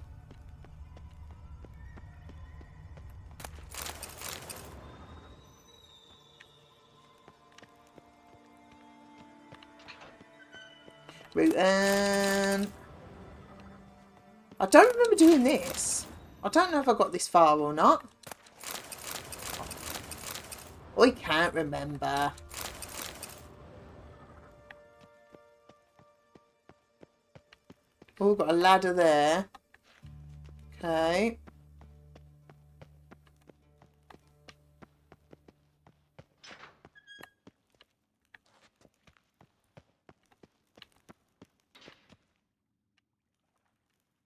Rutan. I don't remember doing this. I don't know if I got this far or not. I can't remember. Oh, got a ladder there. Okay.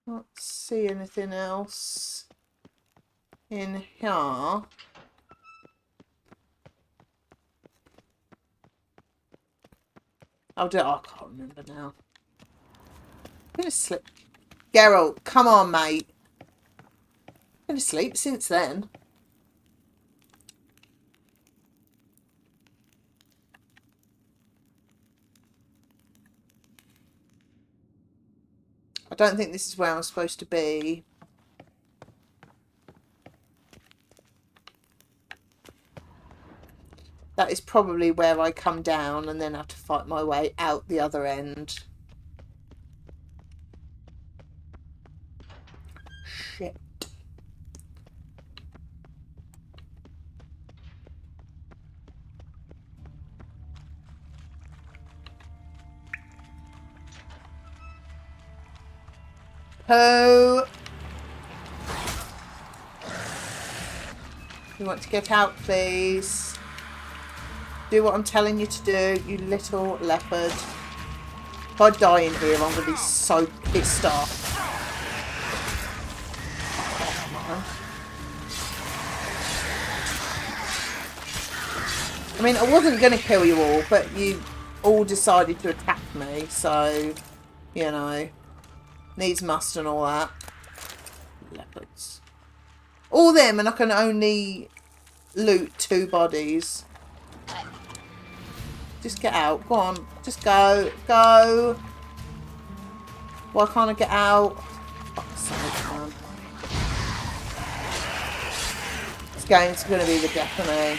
Can't see anything else in here. I can't remember now. I'm gonna sleep. Geralt, come on, mate. I'm gonna sleep since then. I don't think this is where I'm supposed to be. That is probably where I come down and then have to fight my way out the other end. Shit. Poe. You want to get out, please? Do what I'm telling you to do, you little leopard. If I die in here, I'm going to be so pissed off. I mean, I wasn't going to kill you all, but you all decided to attack me, so, you know, needs must and all that. Leopards. All them, and I can only loot 2 bodies. Just get out. Go on. Just go. Go. Why can't I get out? Fuck's sake, man. This game's going to be the death of me.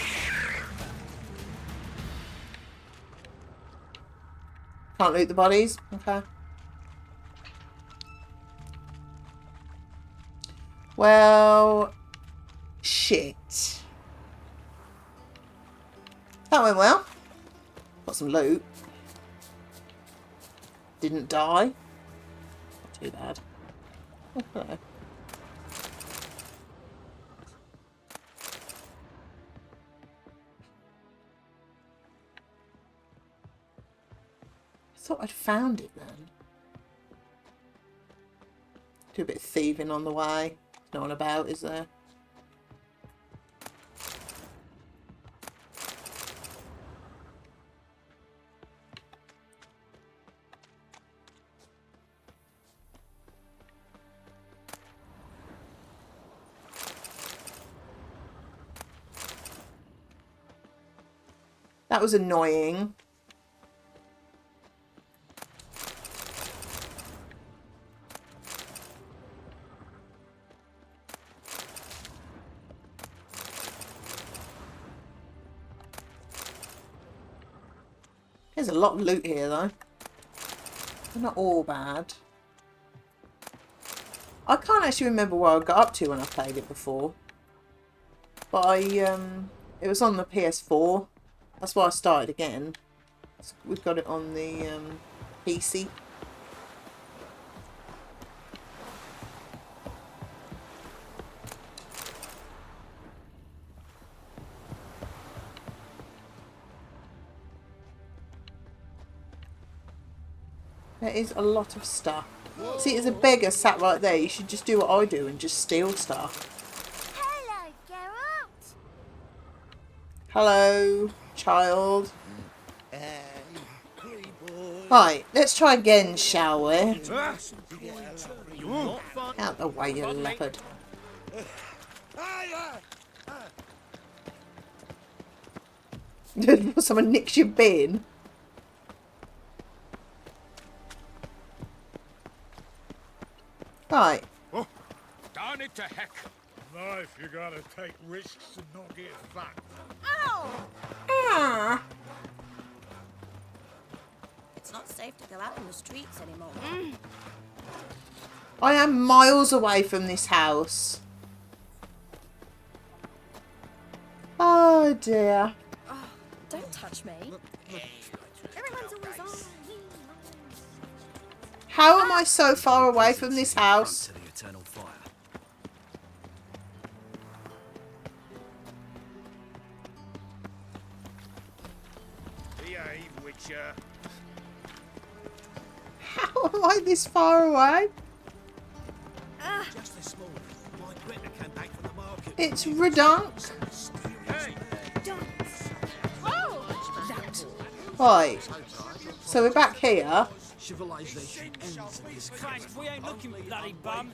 Can't loot the bodies? Okay. Well, shit. That went well. Got some loot. Didn't die. Not too bad. Oh, hello. I thought I'd found it then. Do a bit of thieving on the way. No one about, is there? That was annoying. There's a lot of loot here, though. They're not all bad. I can't actually remember what I got up to when I played it before. But it was on the PS4. That's why I started again. We've got it on the PC. There is a lot of stuff. See, as a beggar sat right there, you should just do what I do and just steal stuff. Hello, Geralt. Hello, child. Right, let's try again, shall we? Out the way, you leopard. Someone nicks your bin. Right. Oh, darn it to heck. Life, you gotta take risks and not get fucked. Ow! It's not safe to go out in the streets anymore. I am miles away from this house. Oh dear. Oh, don't touch me. Everyone's always on me. How am I so far away from this house? To the eternal fire. Behave, Witcher. How am I this far away? Just this morning, my Gretna came back from the market. It's redunk. Hey! Right. So we're back here. Civilization ends in this Thanks, we ain't looking bloody bum.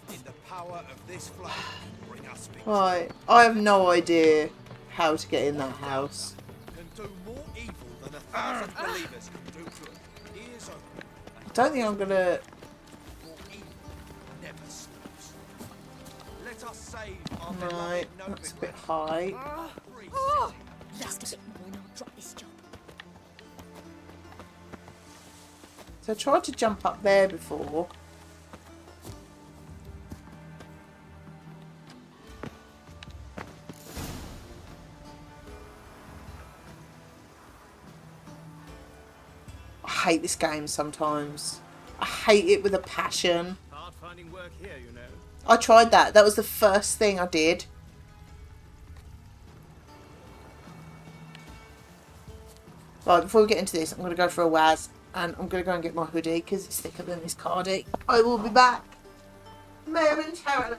In the power of this flame, bring us victory. Right. I have no idea how to get in that house. Can do more evil than 1,000 believers can do good. Ears open. I don't think I'm gonna. More evil never stops. Let us save our Right. beloved That's a Novigrad. bit high. Just a bit more and I'll drop this job. So I tried to jump up there before. I hate this game sometimes. I hate it with a passion. Hard finding work here, you know. I tried that. That was the first thing I did. Right, before we get into this, I'm going to go for a Waz. And I'm going to go and get my hoodie because it's thicker than this cardi. I will be back momentarily.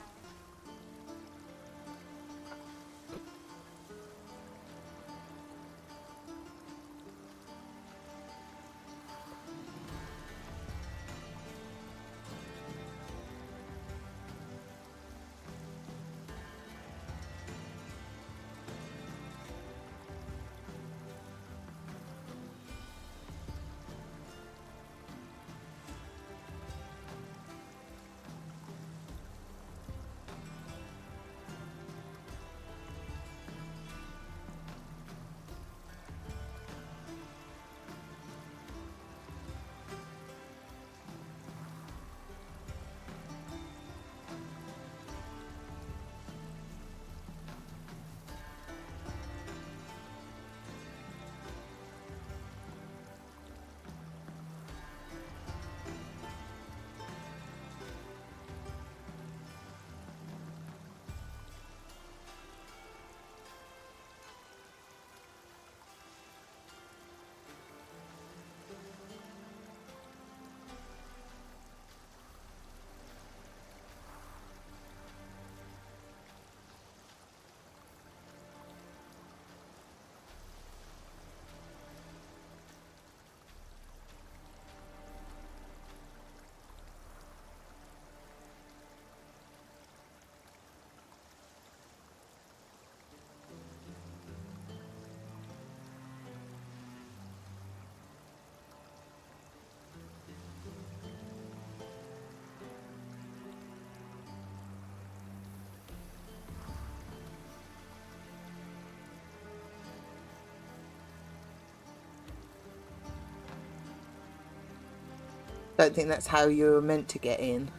Don't think that's how you were meant to get in.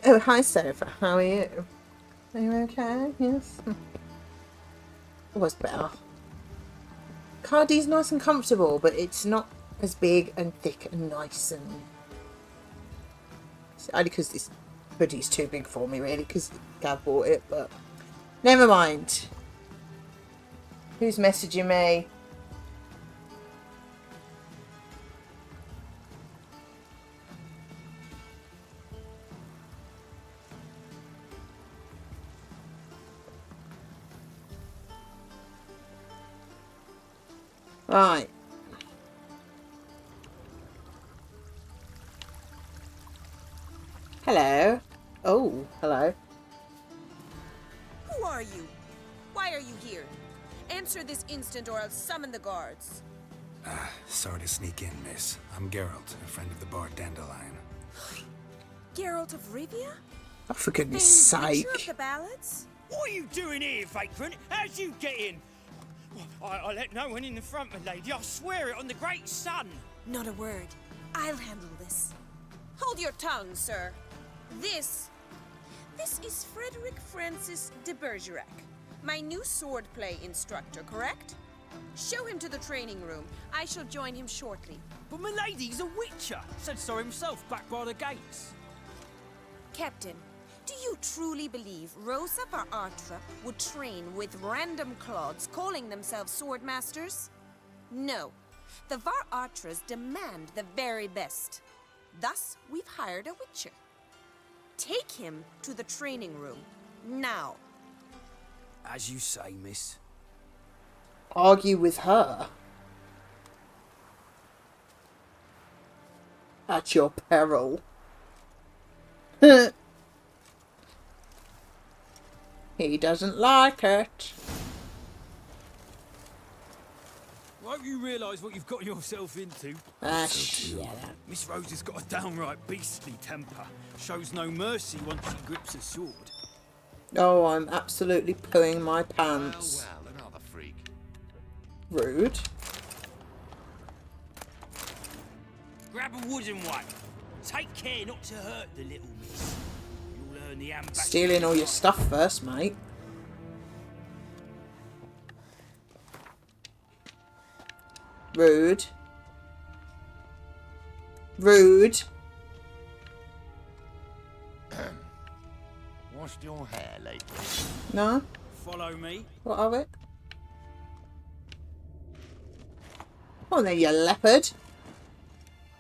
Oh, hi, Sofa. How are you? Are you okay? Yes. Was better. Cardi's nice and comfortable, but it's not as big and thick and nice and... It's only because this hoodie's too big for me, really, because Gav bought it, but... Never mind. Who's messaging me? Right. Hello. Oh, hello. Who are you? Why are you here? Answer this instant or I'll summon the guards. Sorry to sneak in, miss. I'm Geralt, a friend of the bard Dandelion. Geralt of Rivia? Oh, for goodness sake. Of the ballads? What are you doing here, vagrant? How'd you get in? I let no one in the front, my lady. I swear it on the great sun. Not a word. I'll handle this. Hold your tongue, sir. This is Frederick Francis de Bergerac, my new swordplay instructor, correct? Show him to the training room. I shall join him shortly. But my lady's a witcher. Said so himself back by the gates. Captain, do you truly believe Rosa var Artra would train with random clods calling themselves swordmasters? No. The var Artras demand the very best. Thus, we've hired a witcher. Take him to the training room, now. As you say, miss. Argue with her. At your peril. He doesn't like it. Won't you realise what you've got yourself into? Shut up. Miss Rose has got a downright beastly temper. Shows no mercy once she grips a sword. Oh, I'm absolutely pooing my pants. Well, another freak. Rude. Grab a wooden one. Take care not to hurt the little miss. You'll learn the ambition. Stealing all your stuff first, mate. Rude. Rude. Washed your hair lately? No? Follow me. What of it? Oh, there, you leopard.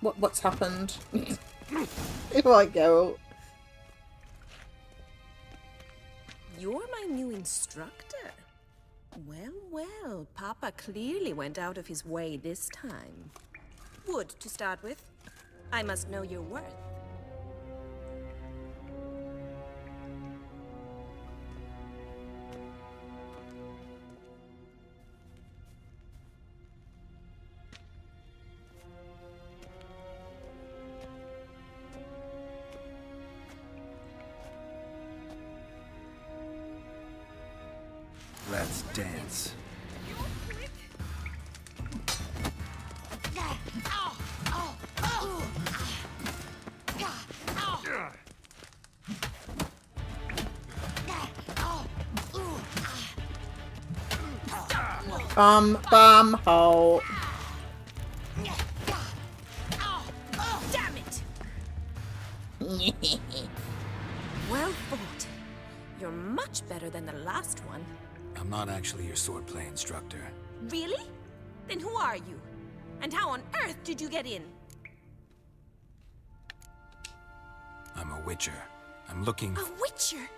What's happened? If I go. You're my new instructor. Well, well, Papa clearly went out of his way this time. Wood, to start with. I must know your worth. Let's dance. Bum hole. Damn it! Well fought. You're much better than the last one. I'm not actually your swordplay instructor. Really? Then who are you? And how on earth did you get in? I'm a witcher. I'm looking A witcher?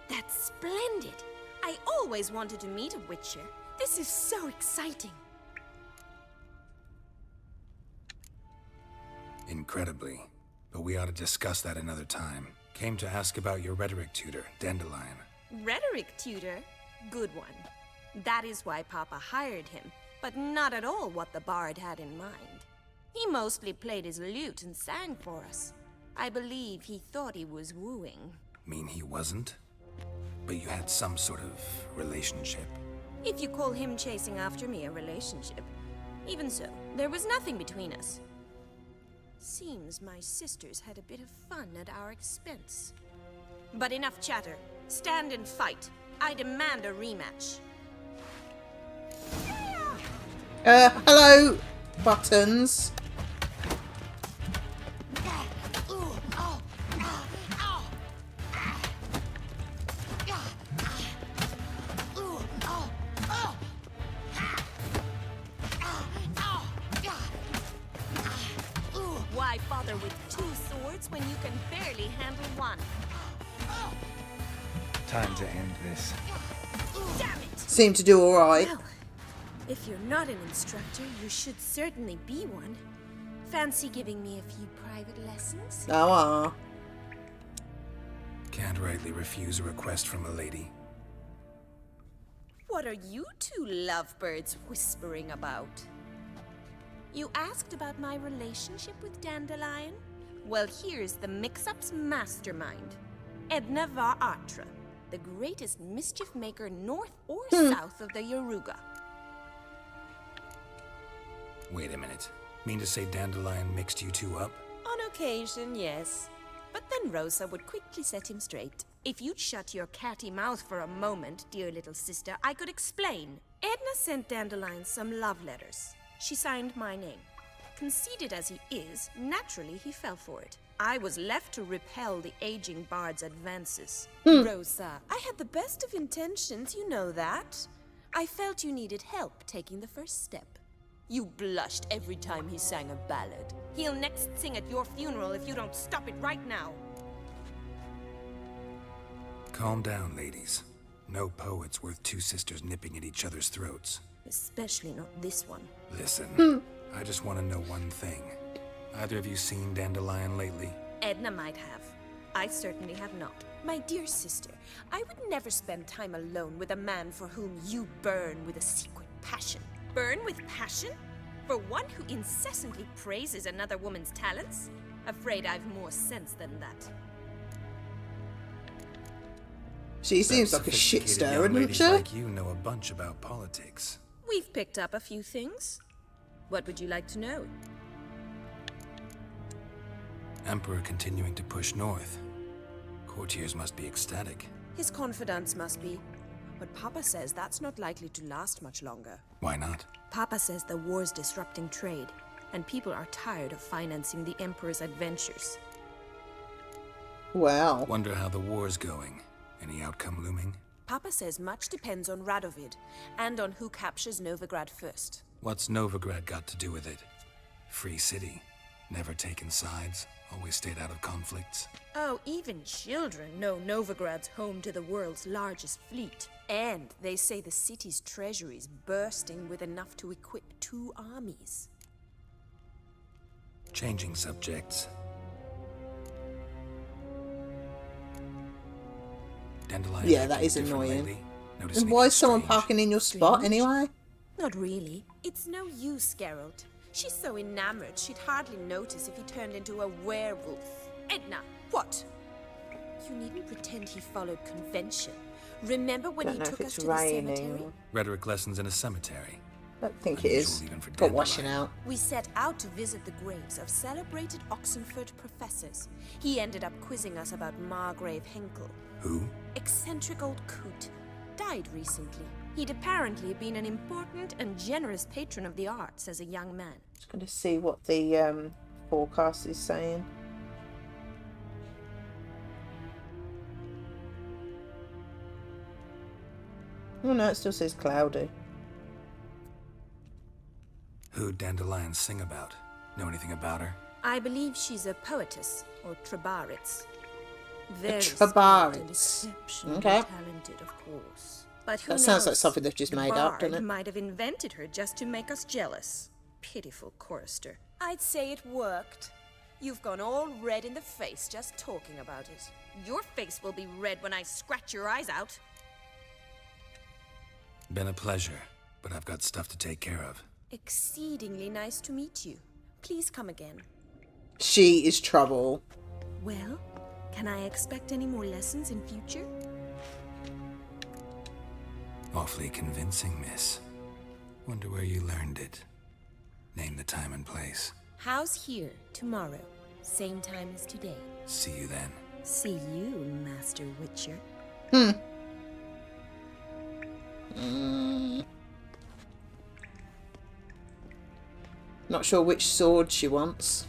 That's splendid. I always wanted to meet a witcher. This is so exciting. Incredibly. But we ought to discuss that another time. Came to ask about your rhetoric tutor, Dandelion. Rhetoric tutor? Good one. That is why Papa hired him, but not at all what the bard had in mind. He mostly played his lute and sang for us. I believe he thought he was wooing. Mean he wasn't? But you had some sort of relationship. If you call him chasing after me a relationship, Even so, there was nothing between us. Seems my sisters had a bit of fun at our expense. But enough chatter. Stand and fight. I demand a rematch. Hello, buttons. Why bother with two swords when you can barely handle one? Time to end this. Damn it! Seem to do all right. Well, if you're not an instructor, you should certainly be one. Fancy giving me a few private lessons? Oh, Can't rightly refuse a request from a lady. What are you two lovebirds whispering about? You asked about my relationship with Dandelion? Well, here's the mix-up's mastermind. Edna var Atra, the greatest mischief maker north or south of the Yaruga. Wait a minute. Mean to say Dandelion mixed you two up? On occasion, yes. But then Rosa would quickly set him straight. If you'd shut your catty mouth for a moment, dear little sister, I could explain. Edna sent Dandelion some love letters. She signed my name. Conceited as he is, naturally he fell for it. I was left to repel the aging bard's advances. Rosa, I had the best of intentions, you know that. I felt you needed help taking the first step. You blushed every time he sang a ballad. He'll next sing at your funeral if you don't stop it right now. Calm down, ladies. No poet's worth two sisters nipping at each other's throats. Especially not this one. Listen, I just want to know one thing. Either of you seen Dandelion lately? Edna might have. I certainly have not. My dear sister, I would never spend time alone with a man for whom you burn with a secret passion. Burn with passion? For one who incessantly praises another woman's talents? Afraid I've more sense than that. she seems like a shit stirrer, doesn't ladies she? like you know a bunch about politics. We've picked up a few things. What would you like to know? Emperor continuing to push north. Courtiers must be ecstatic. His confidants must be. But Papa says that's not likely to last much longer. Why not? Papa says the war's disrupting trade, and people are tired of financing the Emperor's adventures. Wow. Wonder how the war's going. Any outcome looming? Papa says much depends on Radovid, and on who captures Novigrad first. What's Novigrad got to do with it? Free city. Never taken sides. Always stayed out of conflicts. Oh, even children know Novigrad's home to the world's largest fleet. And they say the city's treasury's bursting with enough to equip 2 armies. Changing subjects. Dandelion Yeah, that acting is different annoying. lately? Notice And anything why is someone strange? parking in your spot anyway? Not really. It's no use, Geralt. She's so enamored she'd hardly notice if he turned into a werewolf. Edna, what? You needn't pretend he followed convention. Remember when Don't he know if took us it's to the cemetery? raining. Rhetoric lessons in a cemetery. Don't think it is. Unusual even for Got Dandelion. washing out. We set out to visit the graves of celebrated Oxenford professors. He ended up quizzing us about Margrave Henkel. Who? Eccentric old coot. Died recently. He'd apparently been an important and generous patron of the arts as a young man. Just going to see what the forecast is saying. Oh no, it still says cloudy. Who'd Dandelion sing about? Know anything about her? I believe she's a poetess, or Trebaritz. Very Trebaritz. skilled and exceptionally Okay. talented, of course. But who That sounds like knows? something they've just The made up, doesn't bard it? might have invented her just to make us jealous. Pitiful chorister. I'd say it worked. You've gone all red in the face just talking about it. Your face will be red when I scratch your eyes out. Been a pleasure, but I've got stuff to take care of. Exceedingly nice to meet you. Please come again. She is trouble. Well, can I expect any more lessons in future? Awfully convincing, miss. Wonder where you learned it. Name the time and place. House here, tomorrow. Same time as today. See you then. See you, Master Witcher. Not sure which sword she wants.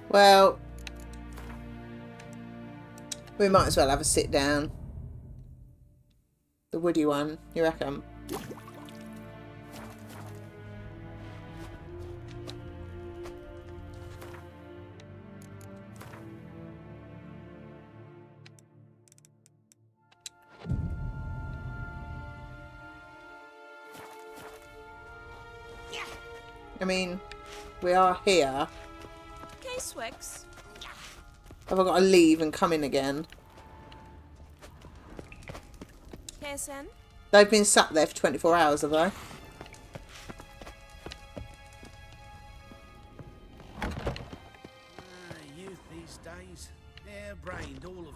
Well, we might as well have a sit down. The woody one, you reckon? I mean, we are here. Okay, Swix. Have I got to leave and come in again? KSN? They've been sat there for 24 hours, have they? Youth these days. Hair-brained, all of them.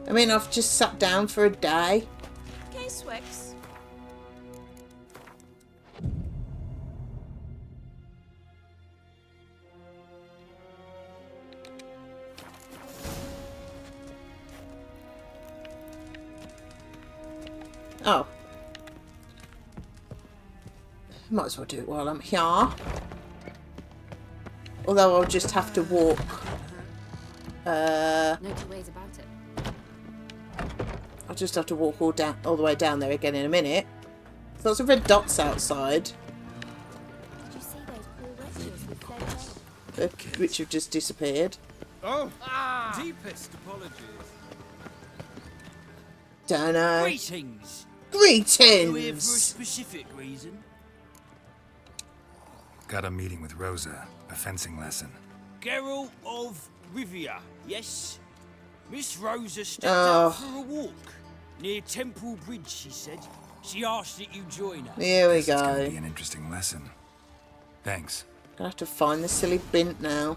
I mean, I've just sat down for a day. Okay, Swix. Oh. Might as well do it while I'm here. Although I'll just have to walk. No two ways about it. I'll just have to walk all the way down there again in a minute. There's lots of red dots outside. Did you see those poor rescuers we fled away? Which have just disappeared. Oh, deepest apologies. Don't know. Greetings. Greetings. You here for a specific reason? Got a meeting with Rosa. A fencing lesson. Geralt of Rivia, yes? Miss Rosa stepped out for a walk. Near Temple Bridge, she said. She asked that you join her. Here we It's gonna go. be an interesting lesson. Thanks. Gonna have to find the silly bint now.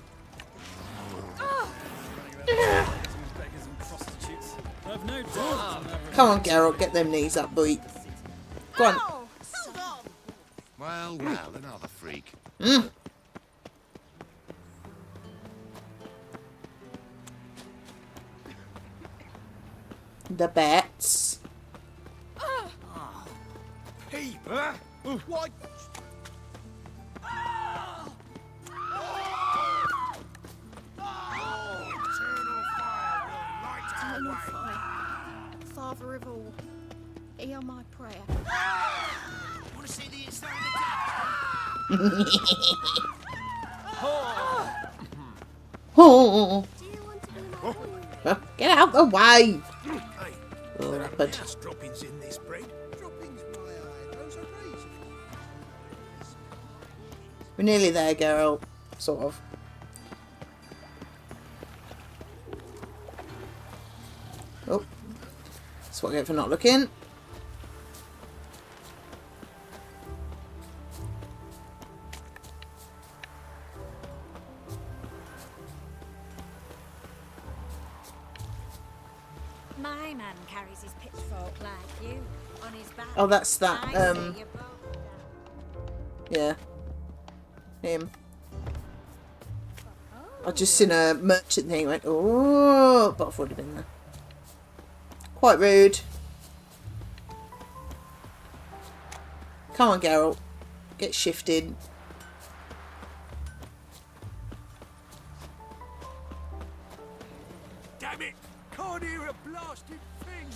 I've no doubt. Come on, Geralt, get them knees up, boy. Go on. Well, well, another freak. The bats. Peeper? What? Eternal fire. Father of all, hear my prayer. Want to see the inside Oh. Do you want to be my queen? Get out the way. Hey, Leopard. house droppings in this bread. Droppings, my eye. Those are easy. We're nearly there, Geralt. Sort of. Oh. That's what I get for not looking. My man carries his pitchfork like you on his back. Oh, that's that, I say you're both Yeah. Him. I just seen a merchant thing, went, oh, but I've already been there. Quite rude. Come on, Geralt. Get shifted. Damn it! Can't hear a blasted thing.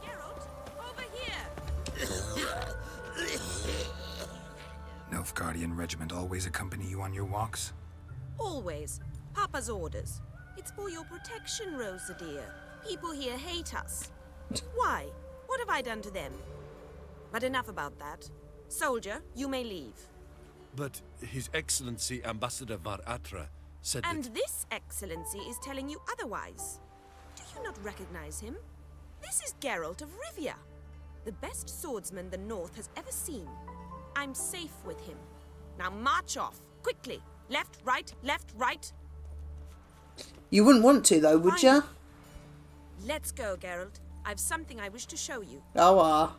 Geralt, over here. Nilfgaardian regiment always accompany you on your walks? Always. Papa's orders. It's for your protection, Rosa dear. People here hate us. Why? What have I done to them? But enough about that. Soldier, you may leave. But His Excellency Ambassador Var Atra said And that... this Excellency is telling you otherwise. Do you not recognize him? This is Geralt of Rivia, the best swordsman the North has ever seen. I'm safe with him. Now march off, quickly. Left, right, left, right. You wouldn't want to, though, would you? Let's go, Geralt. I've something I wish to show you. Oh,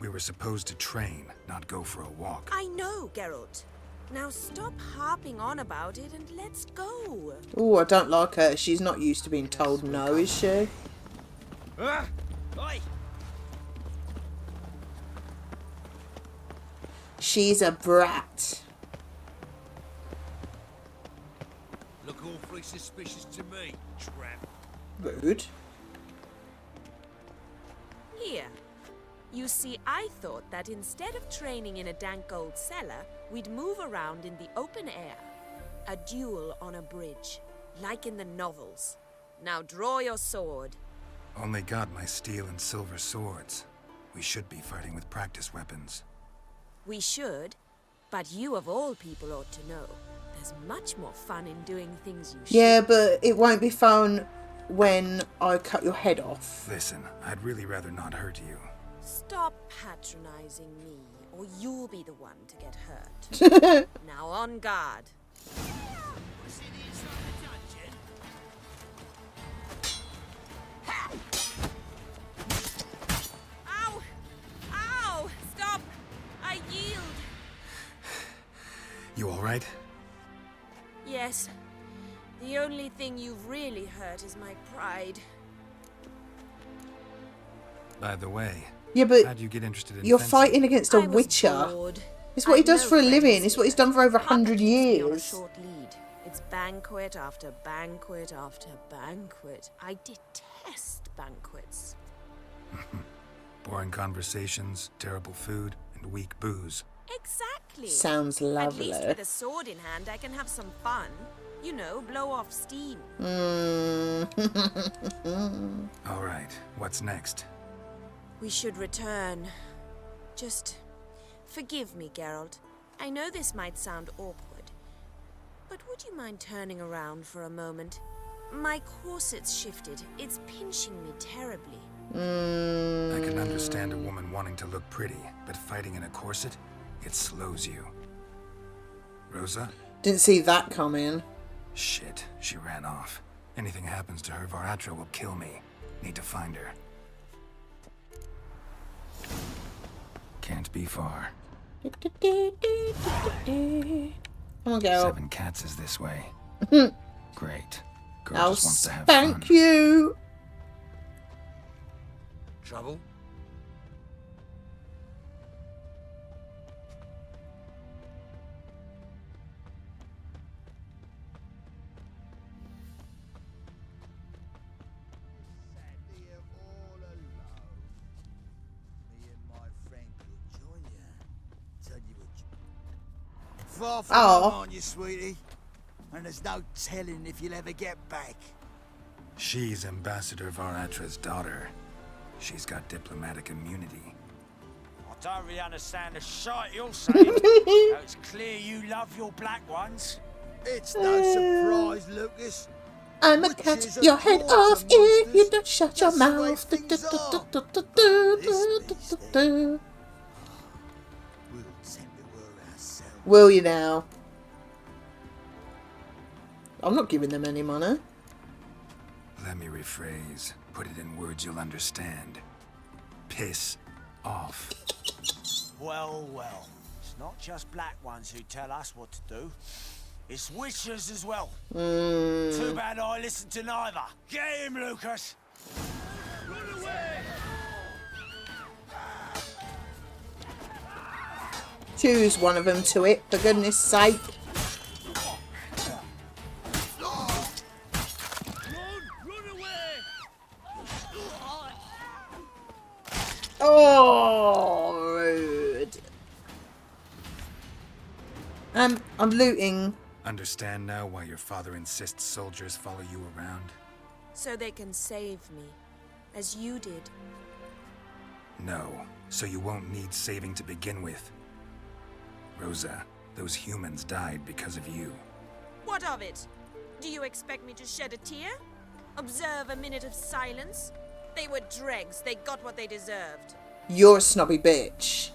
We were supposed to train, not go for a walk. I know, Geralt. Now stop harping on about it and let's go. Oh, I don't like her. She's not used to being told no, is she? She's a brat. Look awfully suspicious to me, tramp. Rude. Here. You see, I thought that instead of training in a dank old cellar, we'd move around in the open air. A duel on a bridge, like in the novels. Now draw your sword. Only got my steel and silver swords. We should be fighting with practice weapons. We should, but you of all people ought to know. There's much more fun in doing things you should. Yeah, but it won't be fun when I cut your head off. Listen, I'd really rather not hurt you. Stop patronizing me, or you'll be the one to get hurt. Now on guard. Ow! Ow! Stop! I yield! You alright? Yes. The only thing you've really hurt is my pride. By the way, Yeah, but how'd you get interested in you're fencing? fighting against a I was witcher. bored. It's what he I'd does no for a friends living. It's what he's done for over Papa 100 keeps me on a years. short lead. It's banquet after banquet after banquet. I detest banquets. Boring conversations, terrible food, and weak booze. Exactly. Sounds At lovely. least with a sword in hand, I can have some fun. You know, blow off steam. Alright, what's next? We should return. Just forgive me, Geralt. I know this might sound awkward, but would you mind turning around for a moment? My corset's shifted. It's pinching me terribly. I can understand a woman wanting to look pretty, but fighting in a corset, it slows you. Rosa? Didn't see that coming. Shit, she ran off. Anything happens to her, Var Atra will kill me. Need to find her. Can't be far. Come on, girl. 7 Cats is this way. Great. Girl I'll just wants to have spank fun. you. Trouble? Far from Oh. home, aren't you, sweetie? And there's no telling if you'll ever get back. She's Ambassador Var Atra's daughter. She's got diplomatic immunity. I don't really understand the shite you're saying. Though it's clear you love your black ones. It's no surprise, Lucas. I'ma cut your head off if you don't shut your mouth. Will you now? I'm not giving them any money. Let me rephrase. Put it in words you'll understand. Piss off. Well, well. It's not just black ones who tell us what to do. It's witchers as well. Too bad I listen to neither. Get him, Lucas! Run away! Choose one of them to it, for goodness sake. Oh, rude. I'm looting. Understand now why your father insists soldiers follow you around? So they can save me, as you did. No. so you won't need saving to begin with. Rosa, those humans died because of you. What of it? Do you expect me to shed a tear? Observe a minute of silence? They were dregs. They got what they deserved. You're a snobby bitch.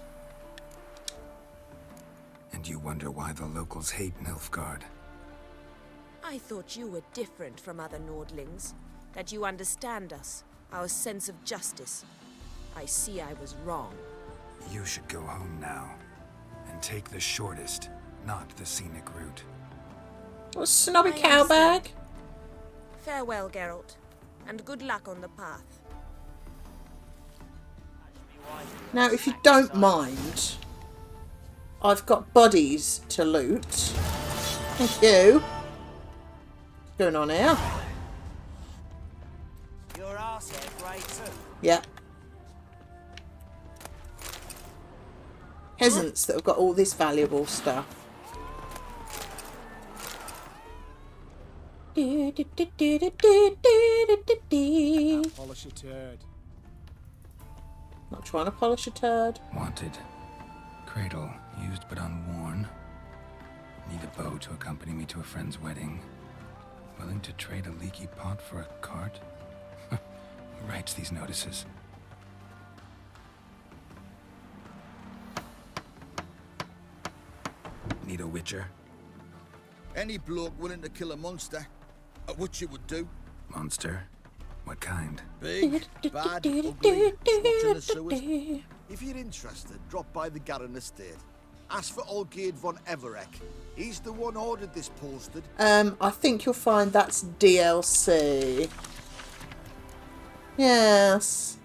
And you wonder why the locals hate Nilfgaard. I thought you were different from other Nordlings. That you understand us, our sense of justice. I see I was wrong. You should go home now. And take the shortest, not the scenic route. What a snobby I cowbag. understand. Farewell, Geralt. And good luck on the path. Now, if you don't mind, I've got bodies to loot. Thank you. What's going on here? Your ass hair grey too. Yeah. Peasants that have got all this valuable stuff. Polish a turd. Not trying to polish a turd. Wanted. Cradle, used but unworn. Need a bow to accompany me to a friend's wedding. Willing to trade a leaky pot for a cart? Who writes these notices? Need a witcher? Any bloke willing to kill a monster, a witcher would do. Monster? What kind? Big, bad, ugly, squat in the sewers. If you're interested, drop by the Garren estate. Ask for Olgierd von Everek. He's the one ordered this posted. I think you'll find that's DLC. Yes.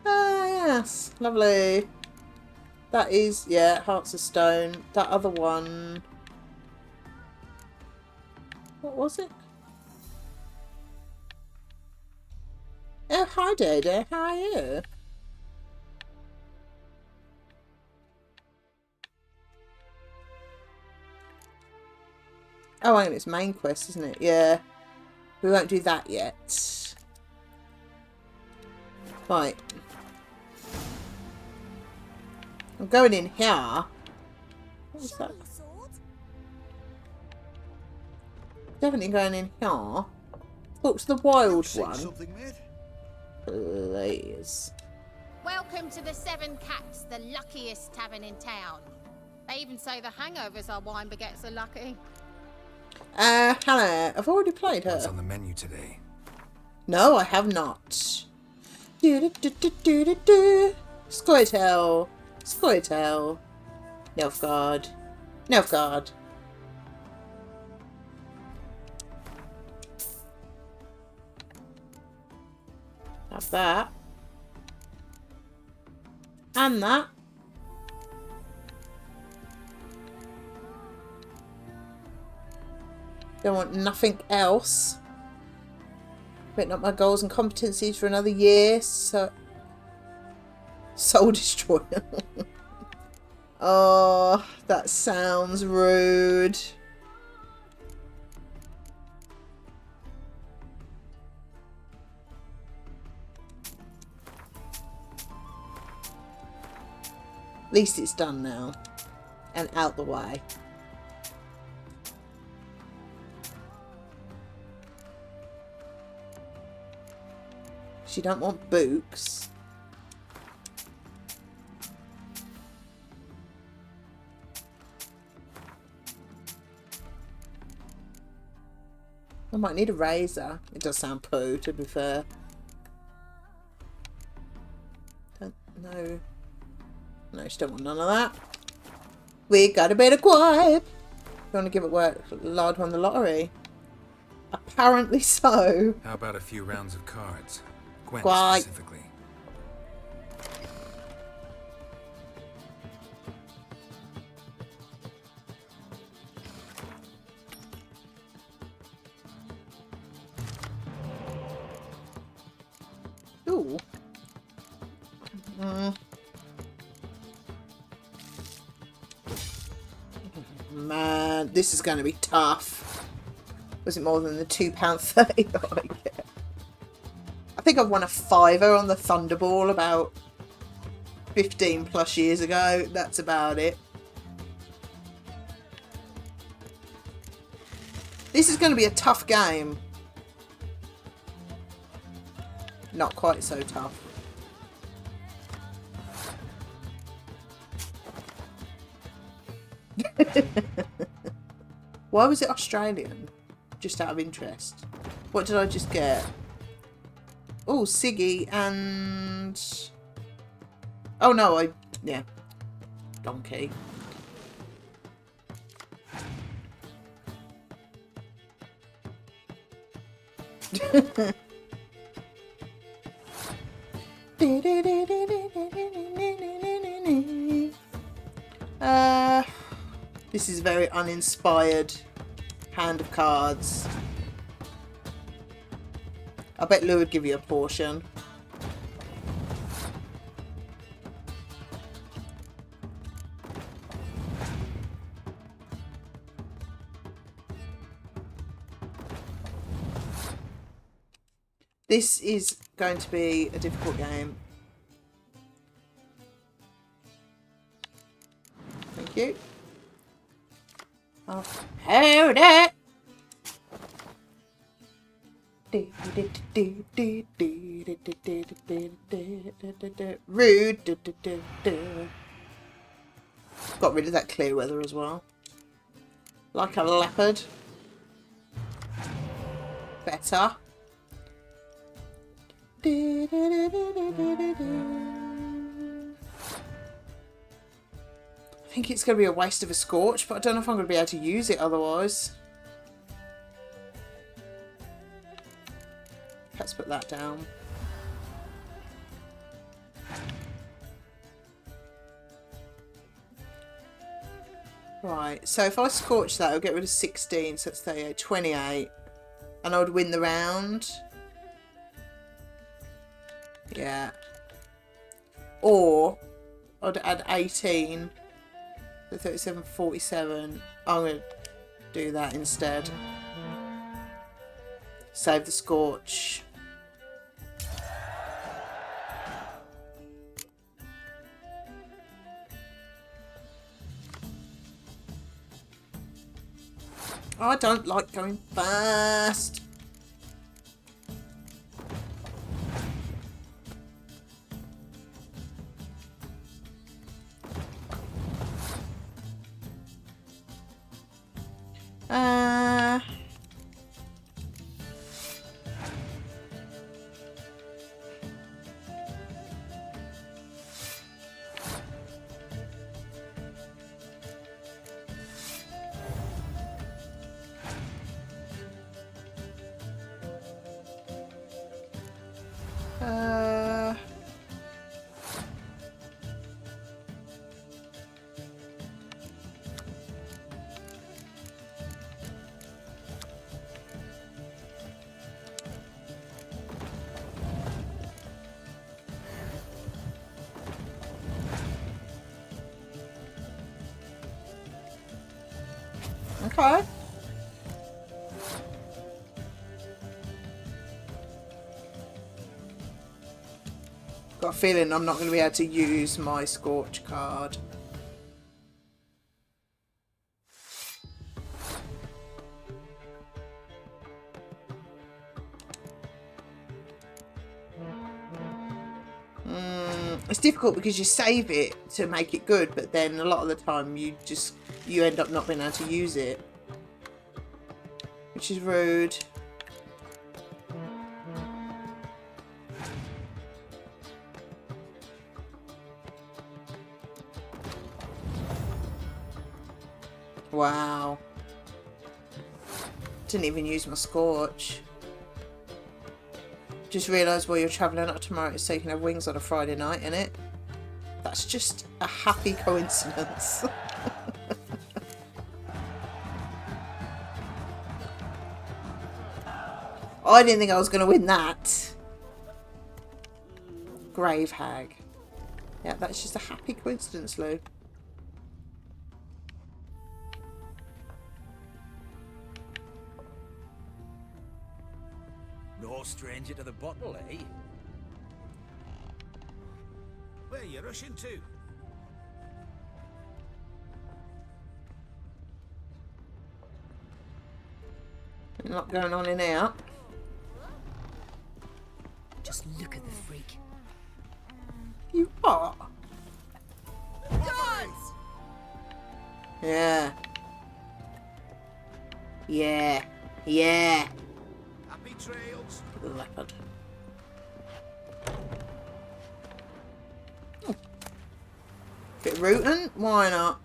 Yes, lovely. That is, yeah, Hearts of Stone. That other one, what was it? Oh, hi, Dada. How are you? Oh, and it's main quest, isn't it? Yeah. We won't do that yet. Right. I'm going in here. What was that? Definitely going in here. What's the wild one? Please. Welcome to the Seven Cats, the luckiest tavern in town. They even say the hangovers our wine baguettes are lucky. Hannah, I've already played her. What's on the menu today? No, I have not. Do-do-do-do-do-do. Squirtle. Squirtle. Nilfgaard. Nilfgaard. Have that. And that. Don't want nothing else. Written up my goals and competencies for another year. So, Soul Destroyer. Oh, that sounds rude. At least it's done now and out the way. She don't want books. I might need a razor. It does sound poo, to be fair. Don't know. No, she don't want none of that. We got a bit of quiet. You want to give it work? Lard won the lottery. Apparently so. How about a few rounds of cards? Gwent Quite. specifically. Ooh. this is going to be tough. Was it more than the £2.30 that I get? I think I won a fiver on the Thunderball about 15 plus years ago. That's about it. This is going to be a tough game. Not quite so tough. Why was it Australian? Just out of interest. What did I just get? Oh, Siggy and... Oh no, yeah. Donkey. This is very uninspired hand of cards. I bet Lou would give you a portion. This is going to be a difficult game. Thank you. I've heard it. Rude. Got rid of that clear weather as well. Like a leopard. Better. I think it's going to be a waste of a Scorch, but I don't know if I'm going to be able to use it otherwise. Let's put that down. Right, so if I Scorch that, I'll get rid of 16, so it's 38, 28. And I would win the round. Yeah. Or I'd add 18. So 37, 47. I'm going to do that instead. Save the Scorch. I don't like going fast. Okay. Got a feeling I'm not going to be able to use my Scorch card. It's difficult because you save it to make it good, but then a lot of the time you end up not being able to use it, which is rude. Wow. Didn't even use my Scorch. Just realised while you're travelling up tomorrow so you can have wings on a Friday night, innit? That's just a happy coincidence. I didn't think I was going to win that. Grave Hag. Yeah, that's just a happy coincidence, Lou. No stranger to the bottle, eh? Where you rushing to? A lot going on in here. Just look at the freak. You are. Guns! Yeah. Yeah. Yeah. Happy trails. The leopard. Oh. Bit rootin'? Why not?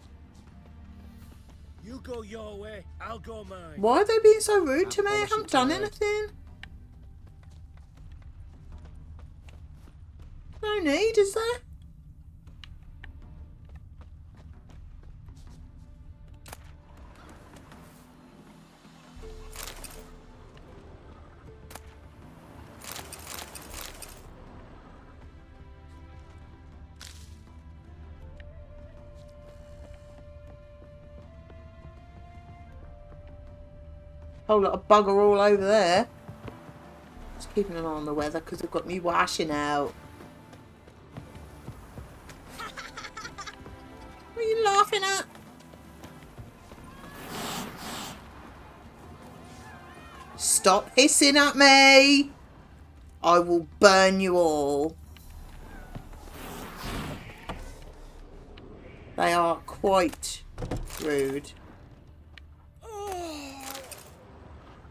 You go your way, I'll go mine. Why are they being so rude to me? I haven't done anything. No need, is there? Whole lot of bugger all over there. Just keeping an eye on the weather because I've got me washing out. What are you laughing at? Stop hissing at me. I will burn you all. They are quite rude.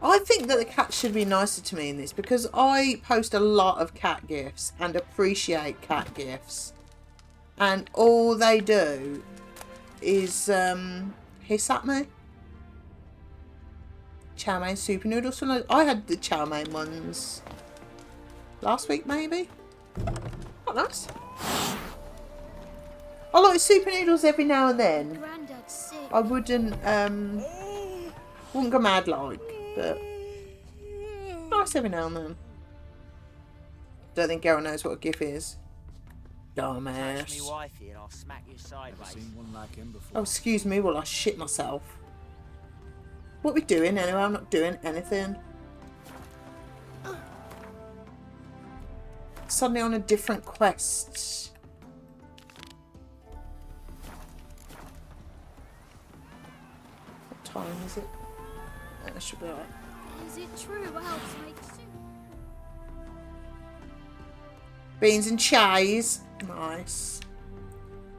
I think that the cats should be nicer to me in this because I post a lot of cat gifs and appreciate cat gifs. And all they do is hiss at me. Chow mein super noodles. I had the chow mein ones last week maybe. Quite nice. I like super noodles every now and then. Grandad's sick. I wouldn't go mad like. But nice every now and then. Don't think Geralt knows what a GIF is. Touch me Dumbass. wifey and I'll smack you sideways. Seen one like him before. Oh, excuse me while I shit myself. What we doing anyway? I'm not doing anything. Suddenly on a different quest. What time is it? That should be alright. Is it true? I'll take soup. Beans and cheese. Nice.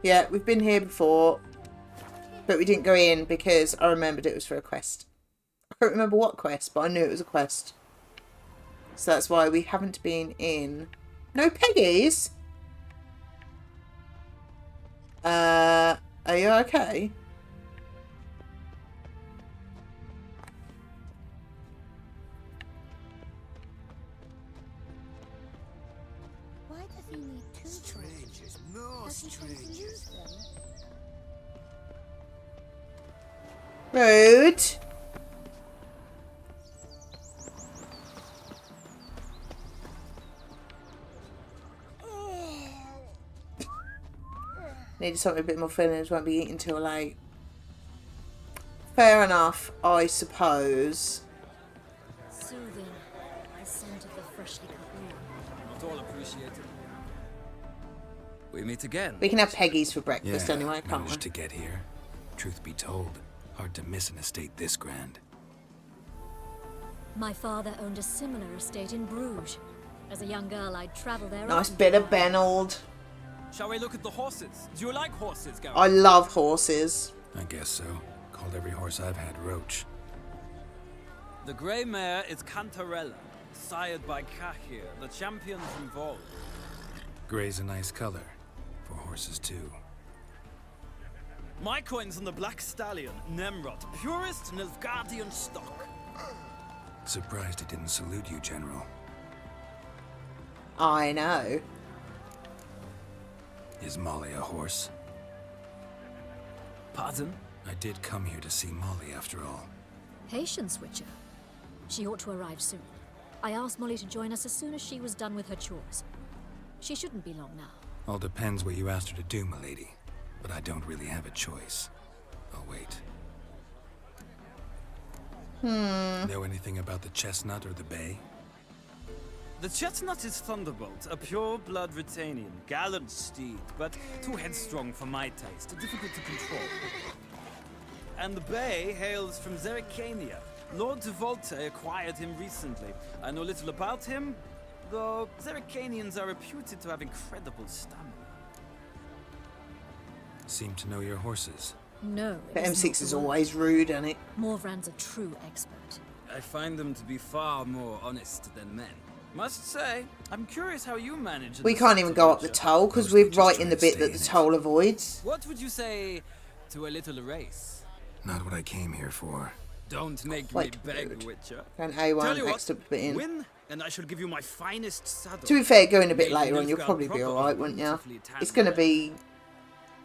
Yeah, we've been here before. But we didn't go in because I remembered it was for a quest. I can't remember what quest, but I knew it was a quest. So that's why we haven't been in. No Peggies? Are you okay? Why does he need two Strangers, no Does he think to strangers. use them? Rude. Needed something a bit more filling, won't be eating till late. Fair enough, I suppose. Soothing. The scent of the freshly cut wood. Not all appreciated. We meet again. We can have Peggies for breakfast Yeah, anyway, can't we? managed to get here. Truth be told, hard to miss an estate this grand. My father owned a similar estate in Bruges. As a young girl, I'd travel there. Nice often. bit of Benold. Shall we look at the horses? Do you like horses, Gareth? I love horses. I guess so. Called every horse I've had Roach. The grey mare is Cantarella, sired by Cahir, the champion from Vol. Grey's a nice color. For horses, too. My coin's on the black stallion, Nemrod, purest Nilfgaardian stock. Surprised it didn't salute you, General. I know. Is Molly a horse? Pardon? I did come here to see Molly, after all. Haitian switcher. She ought to arrive soon. I asked Molly to join us as soon as she was done with her chores. She shouldn't be long now. All depends what you asked her to do, milady. But I don't really have a choice. I'll wait. Know anything about the chestnut or the bay? The Chestnut is Thunderbolt, a pure-blood Britannian, gallant steed, but too headstrong for my taste, difficult to control. And the Bay hails from Zerrikania. Lord de Volte acquired him recently. I know little about him, though Zerrikanians are reputed to have incredible stamina. Seem to know your horses. No. The M6 is always rude, isn't it? Morvran's a true expert. I find them to be far more honest than men. Must say, I'm curious how you manage. We can't even go up the toll because we're right in the bit that the toll avoids. What would you say to a little race? Not what I came here for. Don't make Quite me beg, rude. Witcher. And Tell you A1 what, next up bit in. win, and I shall give you my finest saddle. To be fair, going a bit Maybe later on, you'll Nilfgaard probably be proper alright, wouldn't you? beautifully It's going to be,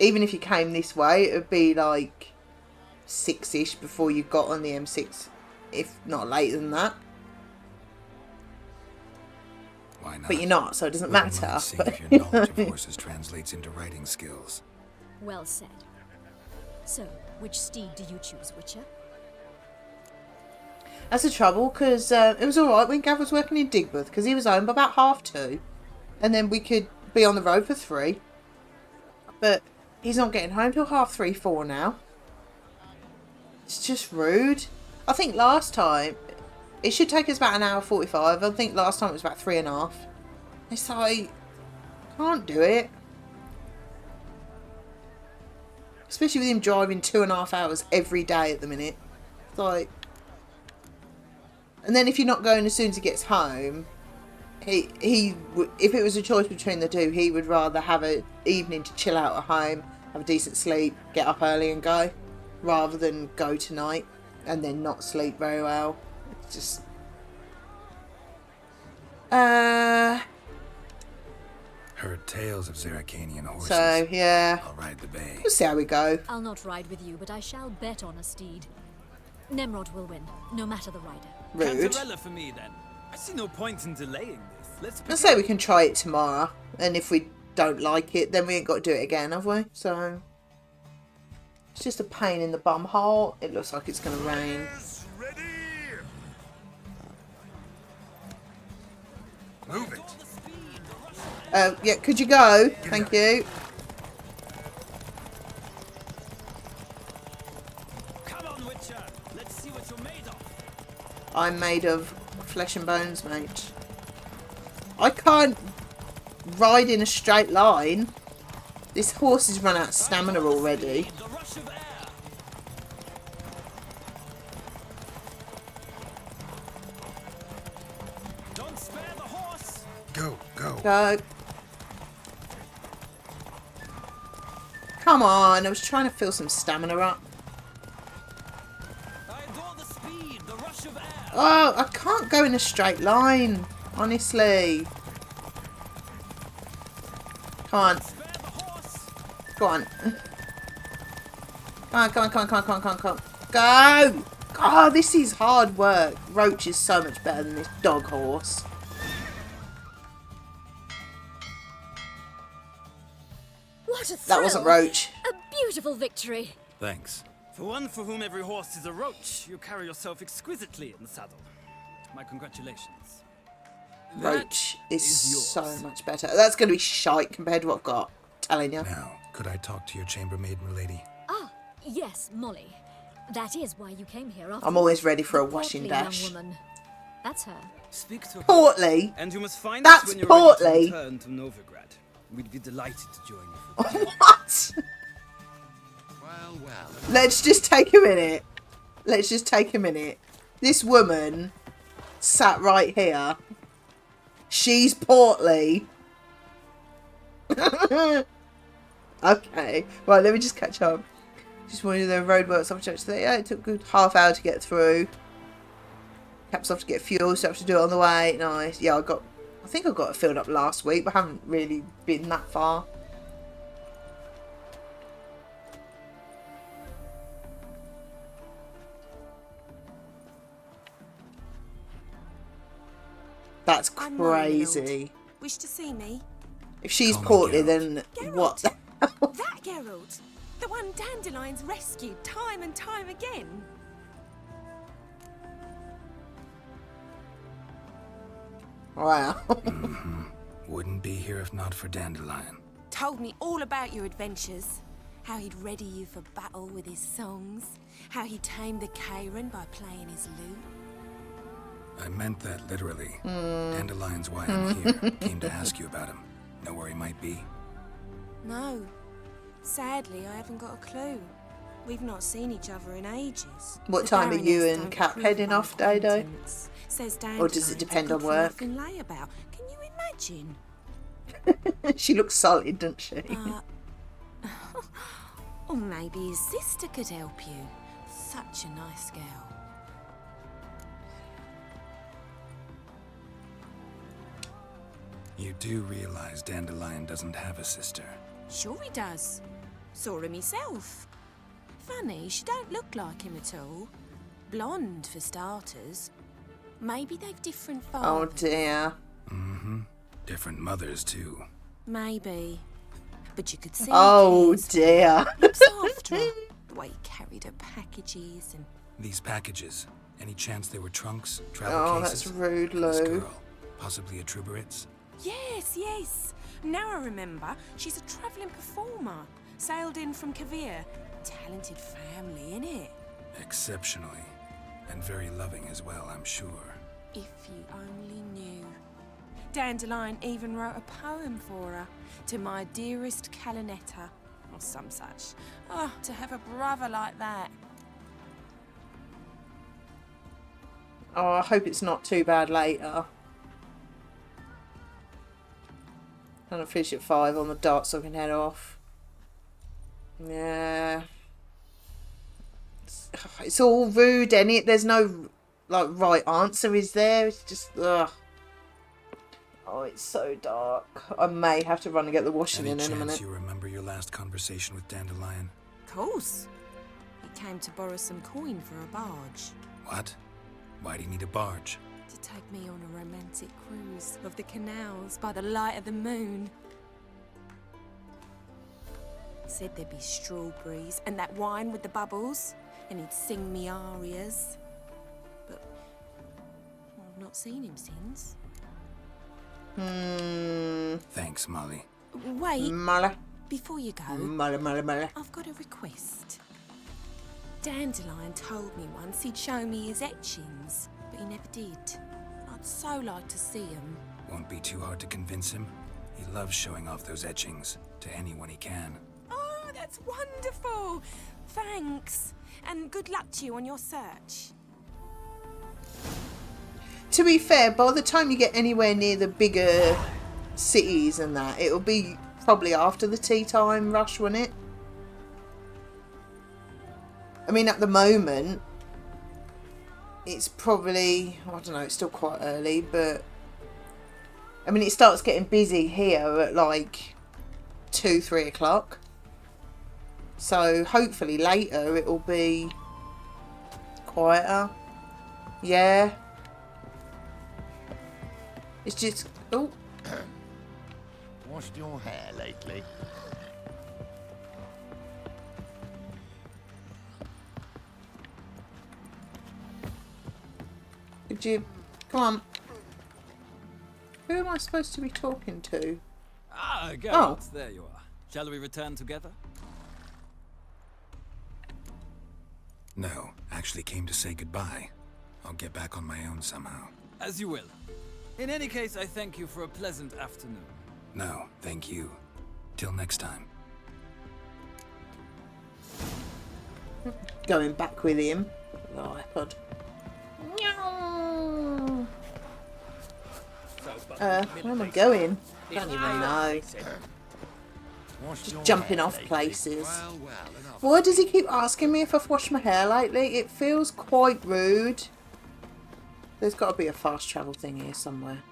even if you came this way, it would be like 6-ish before you got on the M6, if not later than that. Why not? But you're not, so it doesn't Wouldn't matter. mind seeing But if your knowledge of horses translates into riding skills. Well said. So, which steed do you choose, Witcher? That's the trouble, because it was alright when Gav was working in Digbeth, because he was home by about 2:30. And then we could be on the road for 3. But he's not getting home till 3:30, 4 now. It's just rude. I think last time, it should take us about 1:45. I think last time it was about 3.5. It's like, can't do it. Especially with him driving 2.5 hours every day at the minute. It's like... And then if you're not going as soon as he gets home, if it was a choice between the two, he would rather have an evening to chill out at home, have a decent sleep, get up early and go, rather than go tonight and then not sleep very well. It's just... Heard tales of Zerrikanian horses. So, yeah. I'll ride the bay. We'll see how we go. I'll not ride with you, but I shall bet on a steed. Nemrod will win, no matter the rider. Rude. Cantarella for me, then. I see no point in delaying this. Let's say we can try it tomorrow, and if we don't like it, then we ain't got to do it again, have we? So it's just a pain in the bum hole. It looks like it's going to rain. Move it. Yeah, could you go? Thank you. Come on, Witcher. Let's see what you're made of. I'm made of flesh and bones, mate. I can't ride in a straight line. This horse has run out of stamina already. Don't spare the horse. Go. Go. Come on, I was trying to fill some stamina up. Oh, I can't go in a straight line, honestly. Come on. Go on. Come on. Go! Oh, this is hard work. Roach is so much better than this dog horse. What a thrill! That wasn't Roach. A beautiful victory. Thanks. For one for whom every horse is a roach, you carry yourself exquisitely in the saddle. My congratulations. Roach is yours. so much better. That's going to be shite compared to what I've got. I'm telling you. Now, could I talk to your chambermaid, milady? Ah, yes, Molly. That is why you came here after I'm always ready for a the washing portly dash. young woman. That's her. Speak to her. Portly? And you must find That's us when you're portly. ready to return to Novigrad. We'd be delighted to join you. For What? Well. Let's just take a minute. This woman sat right here. She's portly. Okay. Right, let me just catch up. Just wanted the roadworks off church today. Yeah, it took a good half hour to get through. Caps off to get fuel, so I have to do it on the way. Nice. Yeah, I think I got it filled up last week, but I haven't really been that far. That's I'm crazy. Wish to see me? If she's Call me portly, Geralt. then what the hell? That Geralt! The one Dandelion's rescued time and time again. Wow. Wouldn't be here if not for Dandelion. Told me all about your adventures. How he'd ready you for battle with his songs. How he tamed the Karen by playing his lute. I meant that literally. Dandelion's why I'm here. Came to ask you about him. Know where he might be? No. Sadly, I haven't got a clue. We've not seen each other in ages. What The time are you Baroness and don't Cap approve heading of off, Dodo? acquaintance. Says Or does it Dandelion's depend a on good work? for nothing layabout. Can you imagine? She looks solid, doesn't she? Or maybe his sister could help you. Such a nice girl. You do realize Dandelion doesn't have a sister. Sure he does. Saw him himself. Funny, she don't look like him at all. Blonde, for starters. Maybe they've different Oh fathers. dear. Different mothers, too. Maybe. But you could see Oh he cares for dear. her. Looks after her. The way he carried her packages and... These packages, any chance they were trunks, travel Oh, cases? that's rude, This Lou. girl, possibly a Truberitz? Yes, yes. Now I remember. She's a travelling performer. Sailed in from Kavir. Talented family, innit? Exceptionally. And very loving as well, I'm sure. If you only knew. Dandelion even wrote a poem for her. To my dearest Calinetta. Or some such. Oh, to have a brother like that. Oh, I hope it's not too bad later. And I finish at 5 on the dot so I can head off. Yeah. It's all rude, ain't it? There's no like right answer, is there? It's just ugh. Oh, it's so dark. I may have to run and get the washing Any in a chance minute. you remember your last conversation with Dandelion? Of course. He came to borrow some coin for a barge. What? Why do you need a barge? To take me on a romantic cruise of the canals by the light of the moon. Said there'd be strawberries and that wine with the bubbles, and he'd sing me arias. But I've not seen him since. Thanks, Molly. Wait, Molly. before you go, Molly. I've got a request. Dandelion told me once he'd show me his etchings, but he never did. I'd so like to see them. Won't be too hard to convince him. He loves showing off those etchings to anyone he can. Oh, that's wonderful! Thanks. And good luck to you on your search. To be fair, by the time you get anywhere near the bigger cities and that, it'll be probably after the tea time rush, won't it? I mean, at the moment, it's probably, I don't know, it's still quite early, but I mean, it starts getting busy here at like 2-3 o'clock. So hopefully later it'll be quieter. Yeah. It's just, oh. Washed your hair lately? Could you, come on. Who am I supposed to be talking to? Ah, Geralt, there you are. Shall we return together? No, actually came to say goodbye. I'll get back on my own somehow. As you will. In any case, I thank you for a pleasant afternoon. No, thank you. Till next time. Going back with him. Oh, iPod. Where am I going? I don't even know. Just jumping off places. Why does he keep asking me if I've washed my hair lately? It feels quite rude. There's got to be a fast travel thing here somewhere.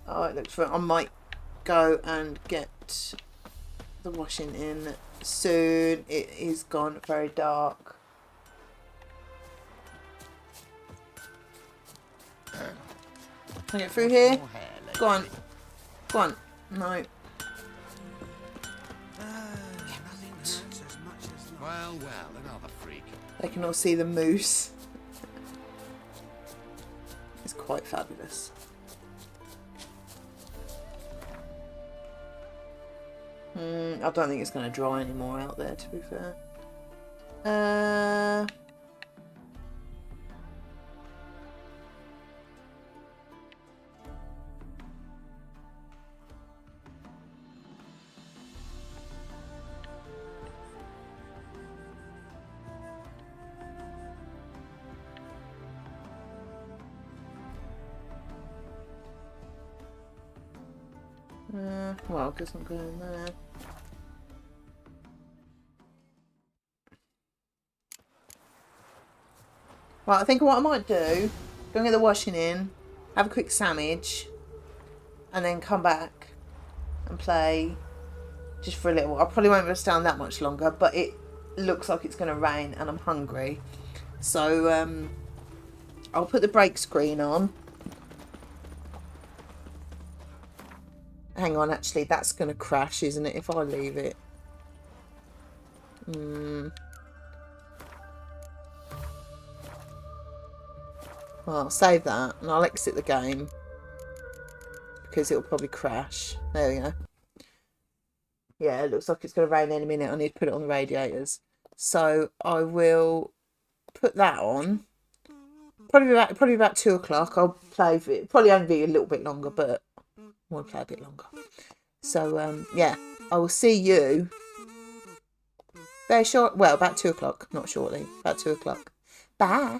Oh, it looks right. I might go and get the washing in soon. It is gone very dark. Can I get through here? Go on. Go on. No. Well, another freak. They can all see the moose. It's quite fabulous. I don't think it's going to dry anymore out there, to be fair. Well, it doesn't go in there. Right, I think what I might do, go and get the washing in, have a quick sandwich, and then come back and play just for a little while. I probably won't be able to stay on that much longer, but it looks like it's going to rain and I'm hungry. So, I'll put the break screen on. Hang on, actually, that's going to crash, isn't it, if I leave it? Well, I'll save that and I'll exit the game because it'll probably crash. There we go. Yeah, it looks like it's going to rain any minute. I need to put it on the radiators. So I will put that on. Probably about 2 o'clock. I'll play for it. Probably only be a little bit longer, but we'll play a bit longer. So yeah, I will see you very short. Well, about 2 o'clock. Not shortly. About 2 o'clock. Bye.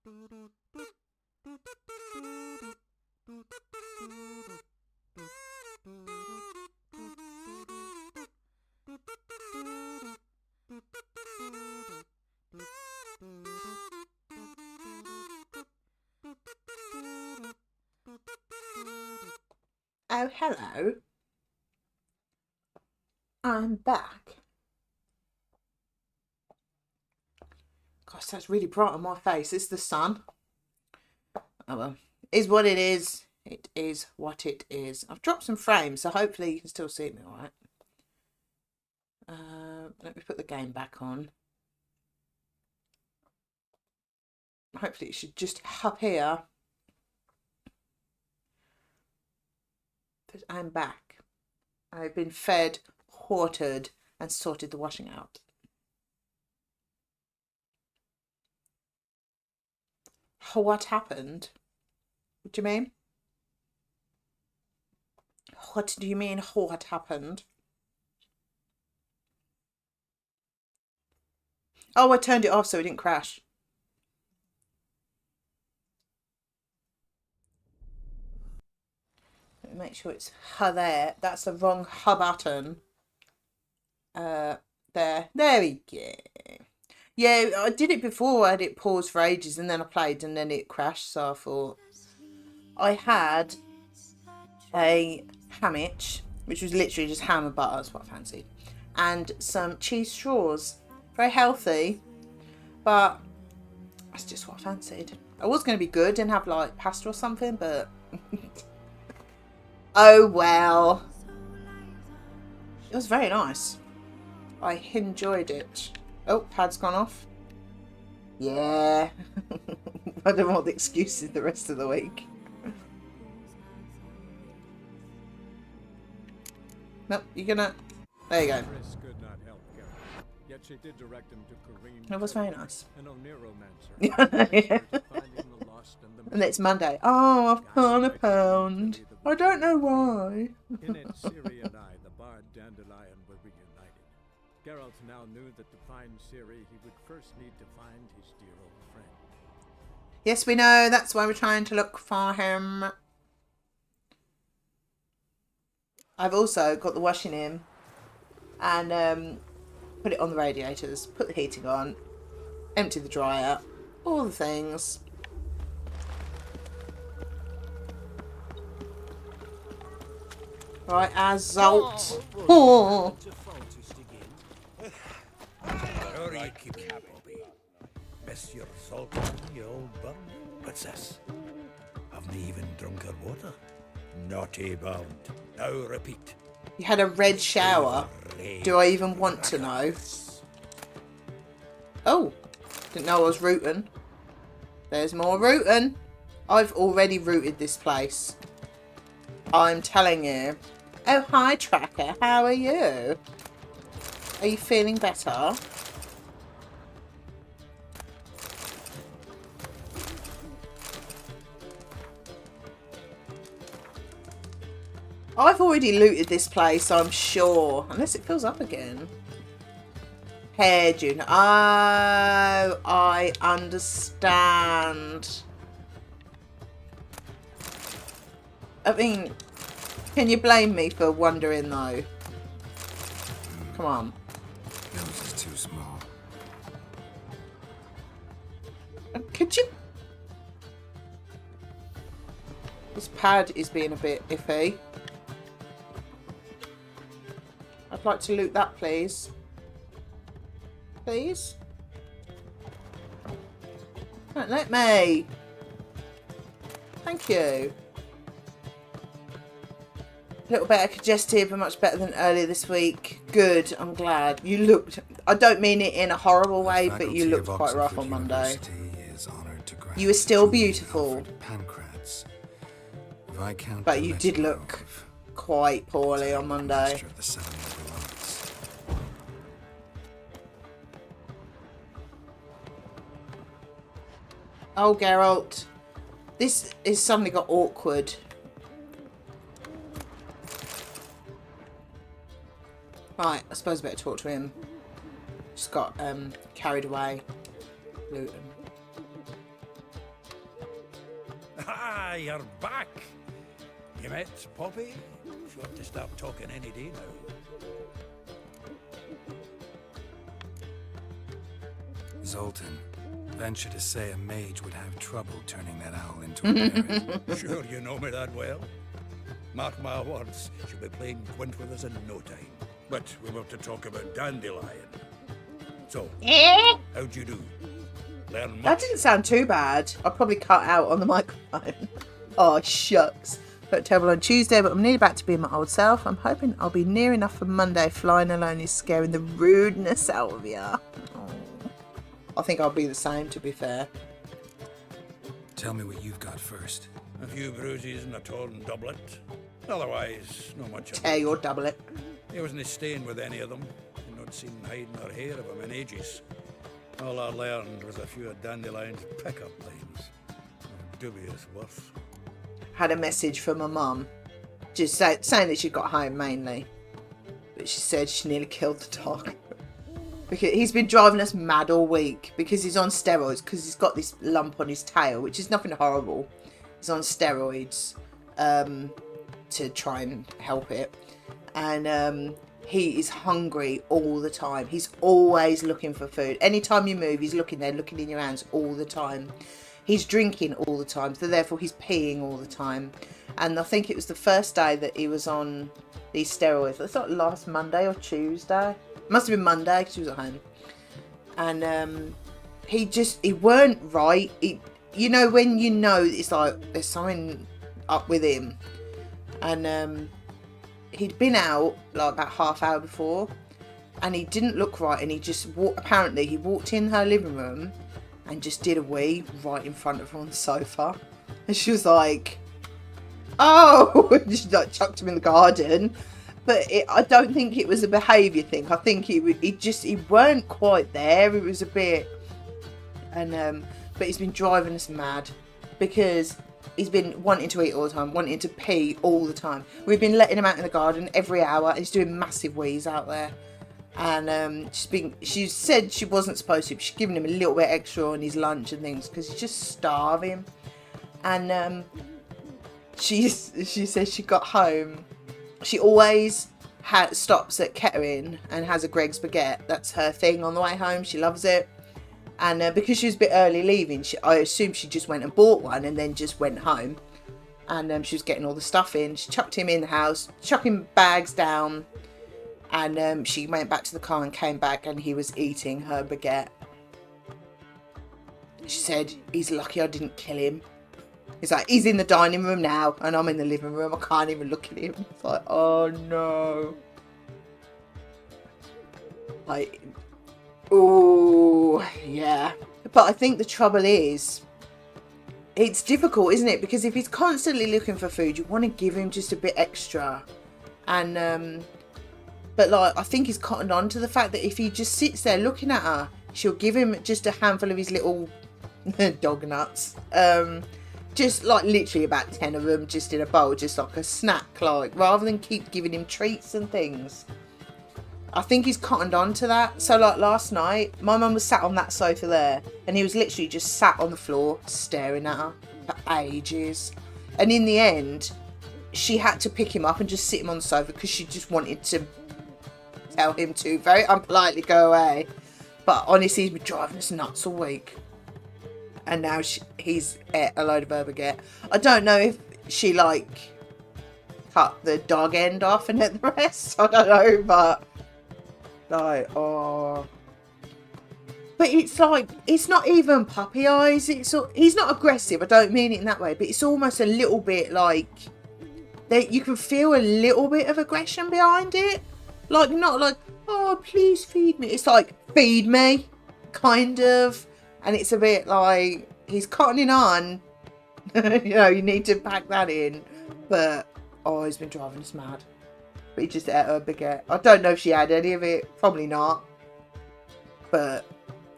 Oh, hello. I'm back. Gosh, that's really bright on my face. It's the sun. Oh well. Is what it is. It is what it is. I've dropped some frames, so hopefully you can still see me all right. Let me put the game back on. Hopefully it should just appear. I'm back. I've been fed, watered, and sorted the washing out. What happened? What do you mean? What do you mean, what happened? Oh, I turned it off so it didn't crash. Let me make sure it's there. That's the wrong button. There we go. Yeah, I did it before. I had it paused for ages and then I played and then it crashed. So I thought I had a hamich, which was literally just ham and butter. That's what I fancied. And some cheese straws. Very healthy, but that's just what I fancied. I was going to be good and have like pasta or something, but oh well. It was very nice. I enjoyed it. Oh, pad's gone off. Yeah. I don't want the excuses the rest of the week. Nope, you're gonna... There you go. Yet she did direct him to Kareem. It was very nice. An Oneiromancer. Yeah. And it's Monday. Oh, I've gone a pound. I don't know why. In it, Ciri and I, the bard Dandelion, were reunited. Geralt now knew that to find Ciri, he would first need to find his dear old friend. Yes, we know. That's why we're trying to look for him. I've also got the washing in and put it on the radiators, put the heating on, empty the dryer, all the things. Right, Azalt. Oh. Right, keep it, Bobby. Miss your salt, you old bird. What's this? Haven't even drunk her water. Naughty bound. Now repeat. You had a red shower. Do I even want to know? Oh, didn't know I was rooting. There's more rooting. I've already rooted this place. I'm telling you. Oh, hi, Tracker. How are you? Are you feeling better? I've already looted this place, I'm sure. Unless it fills up again. Hair June. Oh, I understand. I mean, can you blame me for wondering though? Come on. Nose is too small. Could you? This pad is being a bit iffy. I'd like to loot that, please. Please? Don't let me. Thank you. A little better congested, but much better than earlier this week. Good, I'm glad. You looked... I don't mean it in a horrible way, but you looked quite rough on Monday. You were still beautiful. But you did look quite poorly on Monday. Oh, Geralt. This is suddenly got awkward. Right, I suppose I better talk to him. Just got carried away. Looting. Ah, you're back. You met Poppy? Sure to start talking any day now. Zoltan, venture to say a mage would have trouble turning that owl into a parrot. Sure you know me that well. Mark my words, she'll be playing quint with us in no time. But we were to talk about Dandelion. So, how'd you do? Learn much? That didn't sound too bad. I'll probably cut out on the microphone. Oh, shucks. Felt terrible on Tuesday, but I'm nearly back to being my old self. I'm hoping I'll be near enough for Monday. Flying alone is scaring the rudeness out of you. Oh. I think I'll be the same, to be fair. Tell me what you've got first. A few bruises and a torn doublet. Otherwise, not much. Tear your doublet. He wasn't staying with any of them. I'd not seen hide nor hair of him in ages. All I learned was a few of Dandelion's pickup lines. Of dubious worth. Had a message from my mum, just saying that she got home mainly. But she said she nearly killed the dog. Because he's been driving us mad all week because he's on steroids, because he's got this lump on his tail, which is nothing horrible. He's on steroids to try and help it. And he is hungry all the time. He's always looking for food. Anytime you move, he's looking there, looking in your hands all the time. He's drinking all the time, so therefore he's peeing all the time. And I think it was the first day that he was on these steroids. It's not last Monday or Tuesday. It must have been Monday because he was at home. And he weren't right. You know when you know it's like there's something up with him. And he'd been out like about half hour before, and he didn't look right. And he just apparently he walked in her living room and just did a wee right in front of her on the sofa. And she was like, oh, and she like chucked him in the garden. But I don't think it was a behaviour thing. I think he weren't quite there. It was a bit, and but he's been driving us mad because he's been wanting to eat all the time, wanting to pee all the time. We've been letting him out in the garden every hour, and he's doing massive wheeze out there. And she said she wasn't supposed to, but she's giving him a little bit extra on his lunch and things because he's just starving. And she says she got home. She always stops at Kettering and has a Greg's baguette. That's her thing on the way home. She loves it. And because she was a bit early leaving, I assumed she just went and bought one and then just went home. And she was getting all the stuff in. She chucked him in the house, chucking bags down. And she went back to the car and came back, and he was eating her baguette. She said, he's lucky I didn't kill him. He's like, he's in the dining room now, and I'm in the living room. I can't even look at him. It's like, oh no. Like, oh, yeah. But I think the trouble is, it's difficult, isn't it? Because if he's constantly looking for food, you want to give him just a bit extra. And, but like, I think he's cottoned on to the fact that if he just sits there looking at her, she'll give him just a handful of his little dog nuts. Just like literally about 10 of them just in a bowl, just like a snack, like, rather than keep giving him treats and things. I think he's cottoned on to that. So like last night, my mum was sat on that sofa there, and he was literally just sat on the floor staring at her for ages. And in the end, she had to pick him up and just sit him on the sofa because she just wanted to tell him to very unpolitely go away. But honestly, he's been driving us nuts all week. And now he's ate a load of her baguette. I don't know if she like cut the dog end off and ate the rest. I don't know, but like, oh. But it's like, it's not even puppy eyes. He's not aggressive. I don't mean it in that way, but it's almost a little bit like that. You can feel a little bit of aggression behind it. Like, not like, oh, please feed me. It's like, feed me, kind of. And it's a bit like, he's cottoning on. You know, you need to pack that in. But, oh, he's been driving us mad. But he just ate her baguette. I don't know if she had any of it. Probably not. But,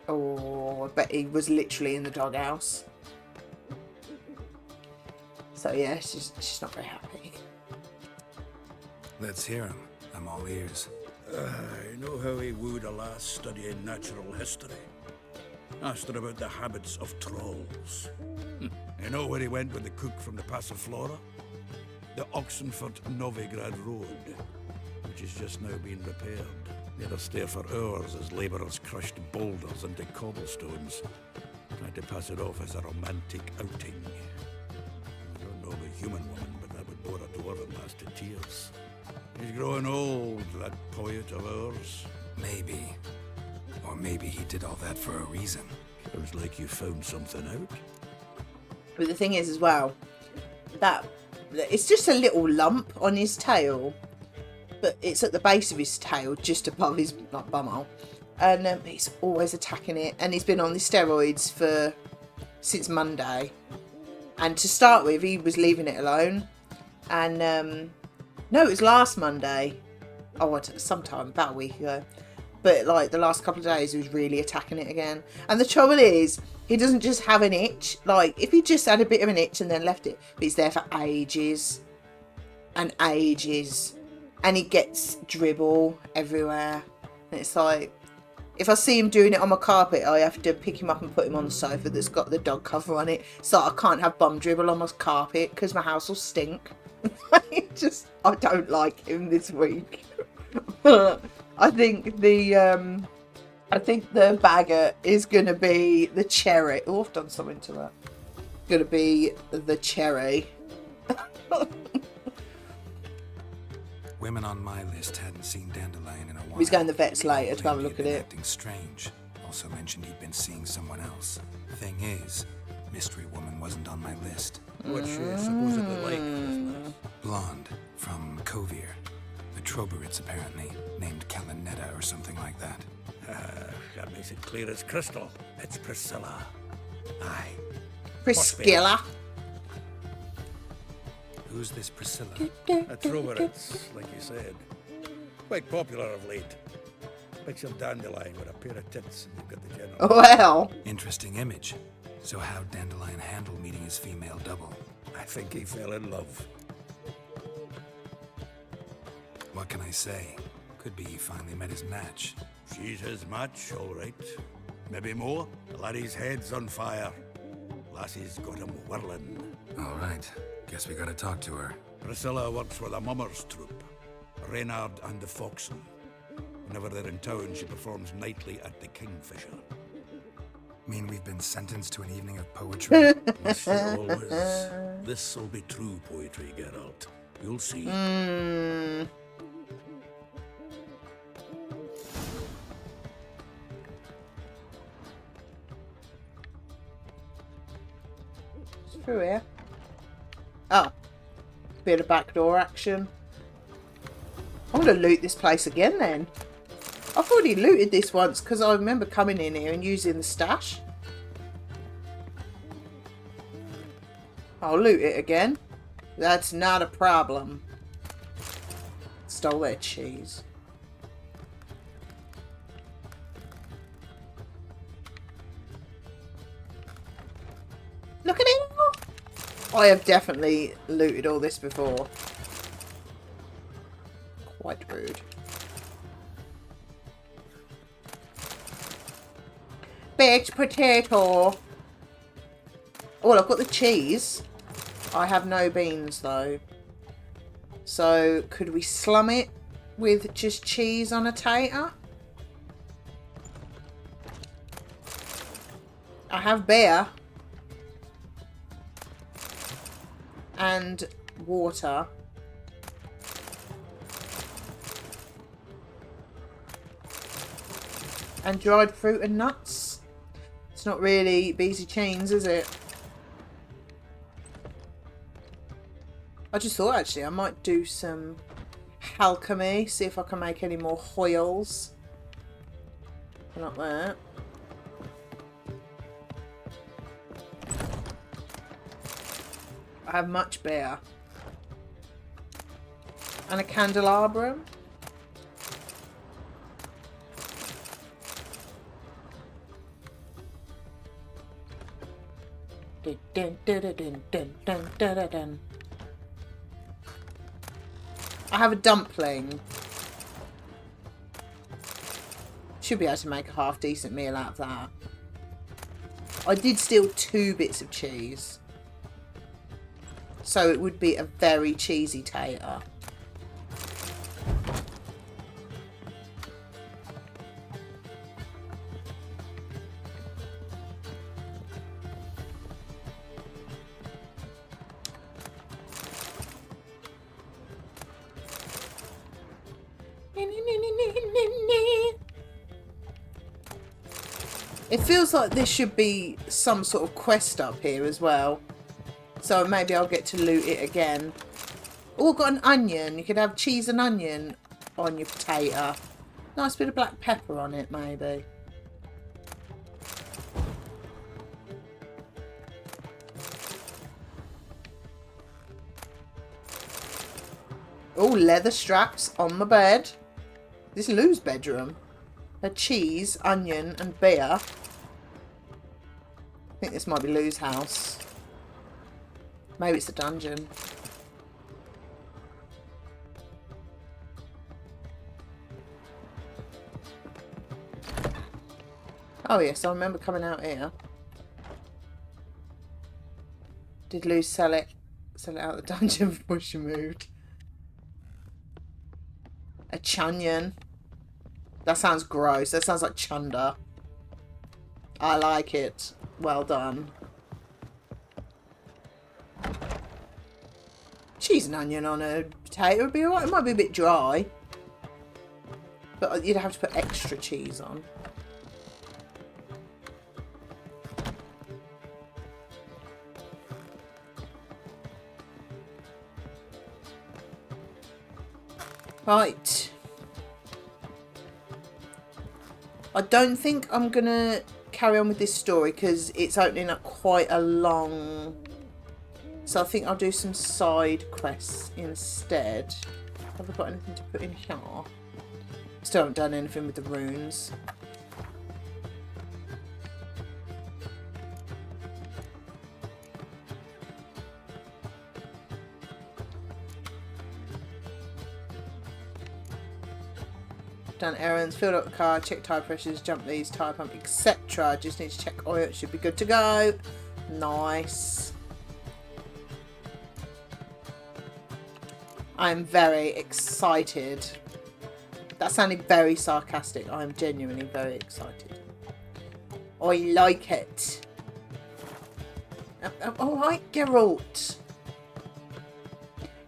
oh, I bet he was literally in the doghouse. So, yeah, she's not very happy. Let's hear him. I'm all ears. I know how he wooed a lass studying natural history. Asked her about the habits of trolls. You know where he went with the cook from the Passiflora? The Oxenford Novigrad Road, which is just now being repaired. They had to stare for hours as labourers crushed boulders into cobblestones, trying to pass it off as a romantic outing. I don't know of a human woman, but that would bore a dwarven lass to tears. He's growing old, that poet of ours. Maybe. Or maybe he did all that for a reason. Sounds like you found something out. But the thing is as well, that it's just a little lump on his tail, but it's at the base of his tail, just above his bumhole, and he's always attacking it. And he's been on the steroids since Monday. And to start with, he was leaving it alone. And no, it was last Monday. Oh, sometime about a week ago. But like the last couple of days, he was really attacking it again. And the trouble is, he doesn't just have an itch. Like, if he just had a bit of an itch and then left it, but he's there for ages and ages. And he gets dribble everywhere. And it's like, if I see him doing it on my carpet, I have to pick him up and put him on the sofa that's got the dog cover on it. So I can't have bum dribble on my carpet because my house will stink. I don't like him this week. I think the bagger is going to be the cherry. Oh, I've done something to that. Going to be the cherry. Women on my list hadn't seen Dandelion in a while. He's going to the vets later to have a look at it. Acting strange. Also mentioned he'd been seeing someone else. Thing is, Mystery Woman wasn't on my list. What's she supposedly like, this lass? Blonde, from Kovir. The Troberits, apparently, named Kalinetta or something like that. That makes it clear as crystal. It's Priscilla. Aye. Priscilla. Who's this Priscilla? A Troberits, like you said. Quite popular of late. Picture Dandelion with a pair of tits and you've got the general. Well. Interesting image. So how'd Dandelion handle meeting his female double? I think he fell in love. What can I say? Could be he finally met his match. She's his match, all right. Maybe more. The laddie's head's on fire. Lassie's got him whirling. All right. Guess we gotta talk to her. Priscilla works for the Mummers troupe. Reynard and the Foxen. Whenever they're in town, she performs nightly at the Kingfisher. Mean we've been sentenced to an evening of poetry? Yes, always. This'll be true poetry, Geralt. You'll see. Through here. Oh. Bit of backdoor action. I'm going to loot this place again then. I've already looted this once because I remember coming in here and using the stash. I'll loot it again. That's not a problem. Stole their cheese. Look at it! I have definitely looted all this before. Quite rude. Baked potato. Oh, well, I've got the cheese. I have no beans though. So could we slum it with just cheese on a tater? I have beer. And water. And dried fruit and nuts. It's not really Beezy Chains, is it? I just thought actually I might do some alchemy, see if I can make any more hoils. Like that. I have much beer. And a candelabrum. Dun, dun, dun, dun, dun, dun, dun, dun, dun. I have a dumpling. Should be able to make a half decent meal out of that. I did steal 2 bits of cheese. So it would be a very cheesy tater. It feels like this should be some sort of quest up here as well. So maybe I'll get to loot it again. Oh, I've got an onion. You could have cheese and onion on your potato. Nice bit of black pepper on it, maybe. Oh, leather straps on the bed. This is Lou's bedroom. A cheese, onion, and beer. I think this might be Lou's house. Maybe it's a dungeon. Oh yes, I remember coming out here. Did Lou sell it out of the dungeon before she moved? A chunyan. That sounds gross. That sounds like chunder. I like it. Well done. Cheese and onion on a potato would be alright. It might be a bit dry. But you'd have to put extra cheese on. Right. I don't think I'm going to carry on with this story because it's opening up quite a long... So I think I'll do some side quests instead. Have I got anything to put in here? Still haven't done anything with the runes. Done errands, filled up the car, check tyre pressures, jump leads, tyre pump, etc. Just need to check oil, it should be good to go. Nice. I'm very excited. That sounded very sarcastic. I'm genuinely very excited. I like it. Alright, Geralt.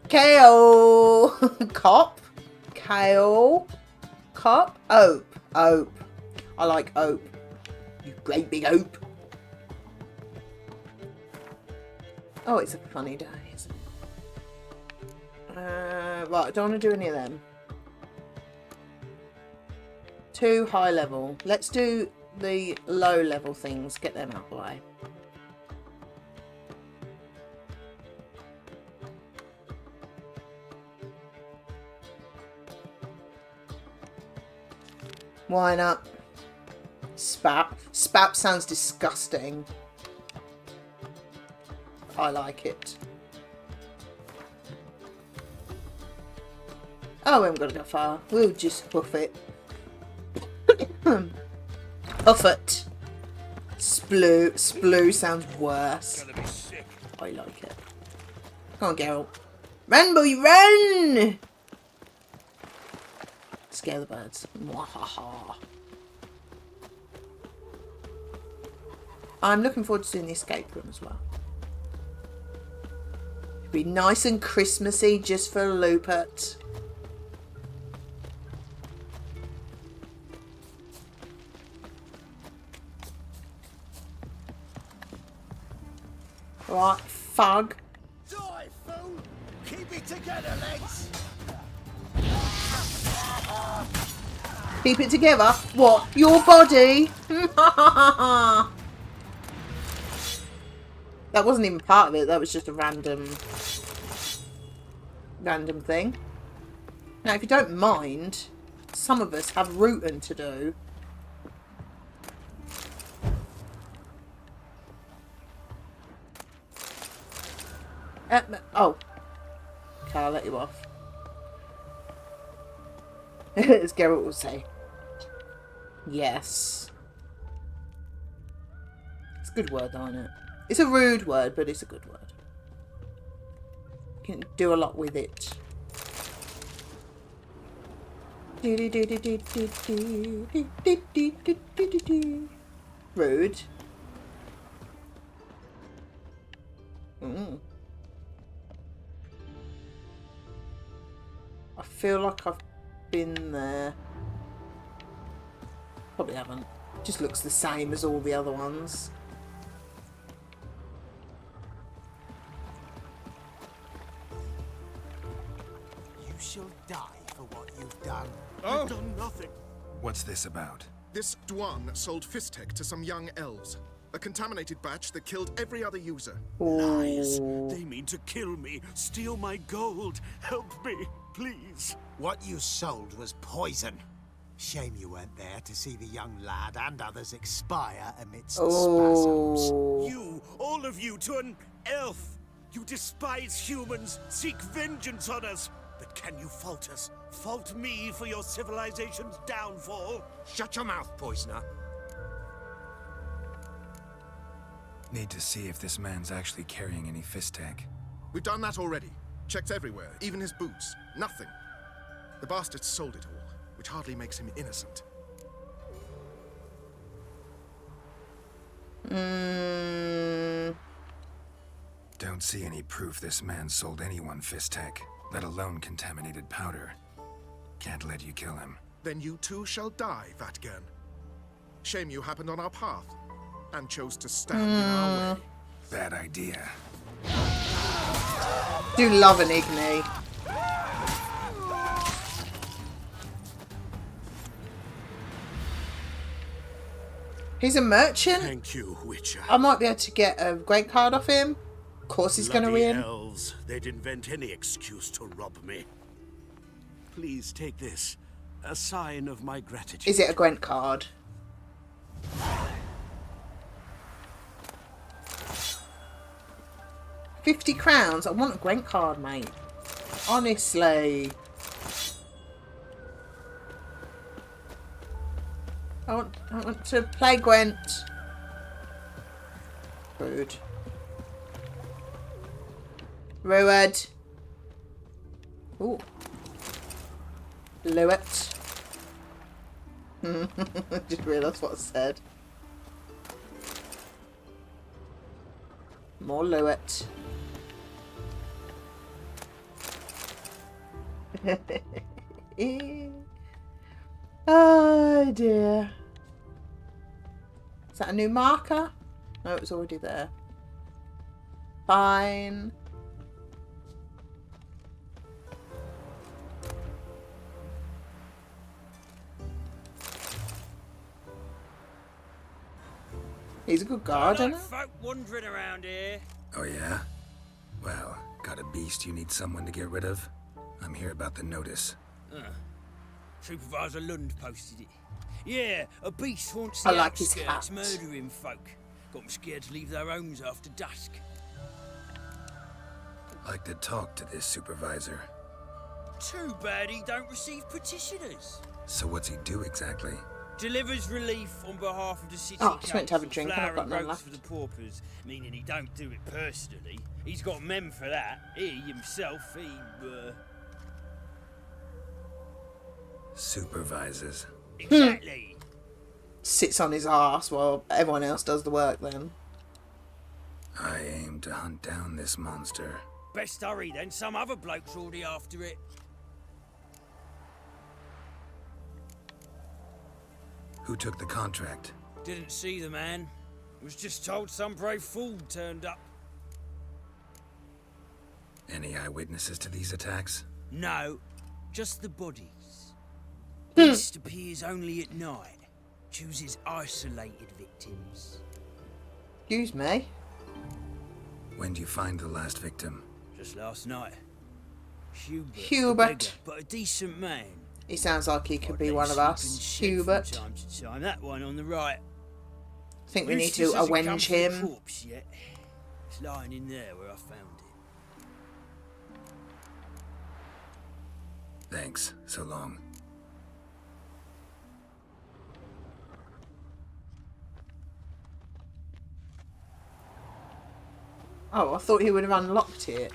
Kale. Cop. Kale. Cop. Ope. Ope. I like Ope. You great big Ope. Oh, it's a funny day, isn't it? Right, I don't want to do any of them. Too high level. Let's do the low level things. Get them out of the way. Why not? Spap. Spap sounds disgusting. I like it. Oh, we haven't got to go far. We'll just hoof it. Huff it. Sploo. Sploo sounds worse. I like it. Come on, Geralt. Run, boy, run! Scare the birds. Mwahaha. I'm looking forward to seeing the escape room as well. It'd be nice and Christmassy just for Lupert. Right, fug. Die, fool! Keep it together, legs! Keep it together? What? Your body? That wasn't even part of it. That was just a random thing. Now, if you don't mind, some of us have rooting to do. Oh. Okay, I'll let you off. As Geralt will say. Yes. It's a good word, isn't it? It's a rude word, but it's a good word. can do a lot with it. Rude. I feel like I've been there. Probably haven't. Just looks the same as all the other ones. You shall die for what you've done. I've done nothing. What's this about? This Dwan sold Fistek to some young elves. A contaminated batch that killed every other user. Lies. They mean to kill me, steal my gold. Help me, please. What you sold was poison. Shame you weren't there to see the young lad and others expire amidst spasms. You, all of you, to an elf. You despise humans, seek vengeance on us. But can you fault us? Fault me for your civilization's downfall? Shut your mouth, poisoner. Need to see if this man's actually carrying any Fistek. We've done that already. Checked everywhere, even his boots. Nothing. The bastard sold it all, which hardly makes him innocent. Don't see any proof this man sold anyone Fistek, let alone contaminated powder. Can't let you kill him. Then you too shall die, Vatgern. Shame you happened on our path, and chose to stand in our way. Bad idea. Do love an Igni. He's a merchant. Thank you, Witcher. I might be able to get a great card off him. Of course he's going to win. Elves, they'd invent any excuse to rob me. Please take this, a sign of my gratitude. Is it a Gwent card? £50. I want a Gwent card, mate. Honestly. I want to play Gwent. Rude. Rude. Ooh. Lewet. Just realised what I said. More Lewet. Oh dear. Is that a new marker? No, it was already there. Fine. He's a good guard, isn't he? Folk wandering around here. Oh yeah? Well, got a beast you need someone to get rid of? I'm here about the notice. Supervisor Lund posted it. Yeah, a beast haunts the I like his outskirts, hat. murdering folk. Got them scared to leave their homes after dusk. Like to talk to this supervisor. Too bad he don't receive petitioners. So what's he do exactly? Delivers relief on behalf of the city Oh, I just went to have a council, drink and I've flour got and none ropes left. for the paupers, meaning he don't do it personally. He's got men for that. He himself, Supervises. Exactly. Sits on his arse while everyone else does the work then. I aim to hunt down this monster. Best hurry then, some other bloke's already after it. Who took the contract? Didn't see the man. Was just told some brave fool turned up. Any eyewitnesses to these attacks? No, just the bodies. Beast appears only at night. Chooses isolated victims. Excuse me. When do you find the last victim? Just last night. Hubert. A beggar, but a decent man. He sounds like he could be one of Sleep in us. shed Hubert. From time to time. That one on the right. I think we need Eustace to hasn't come avenge for the him. corpse yet. It's lying in there where I found it. Thanks. So long. Oh, I thought he would have unlocked it.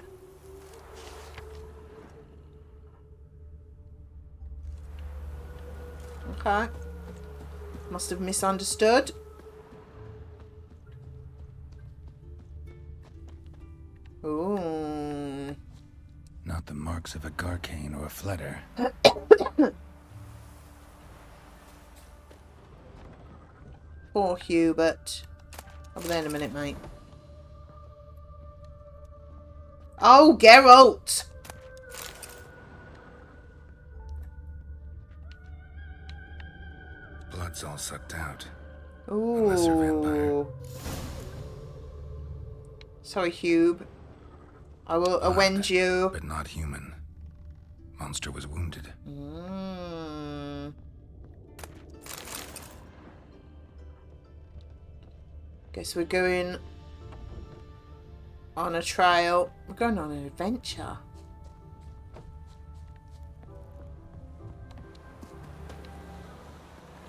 Okay. Must have misunderstood. Ooh. Not the marks of a Garcane or a Fletter. Poor Hubert. I'll be there in a minute, mate. Oh, Geralt! Blood's all sucked out. Ooh. Sorry, Hube. I will avenge you. But not human. Monster was wounded. Guess we're going on a trail. We're going on an adventure.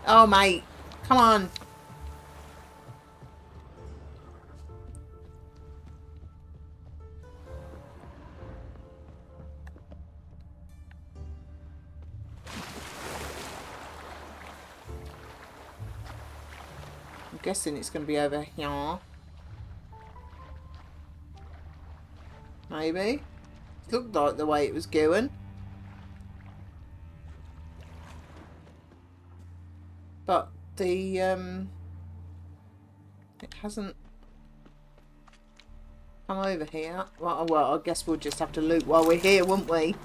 Oh, mate. Come on. I'm guessing it's going to be over here. Maybe. Looked like the way it was going. But the it hasn't come over here. Well, I guess we'll just have to loot while we're here, won't we?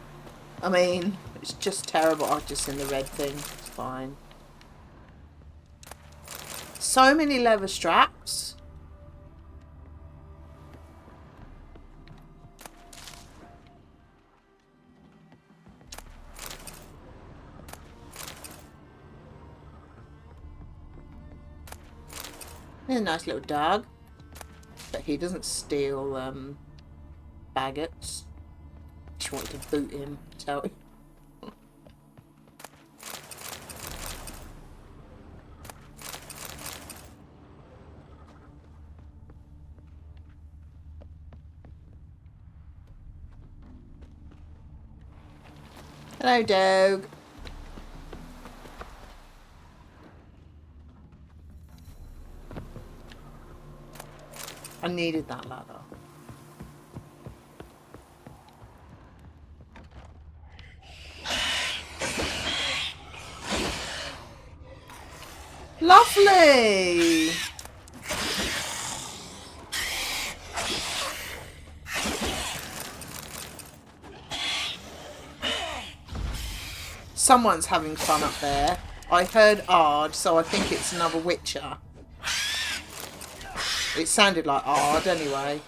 I mean, it's just terrible. I've just seen the red thing. It's fine. So many leather straps. He's a nice little dog. But he doesn't steal baguettes. Just wanted to boot him, tell you. Hello, dog. I needed that ladder. Lovely! Someone's having fun up there. I heard Ard, so I think it's another Witcher. It sounded like Ard anyway.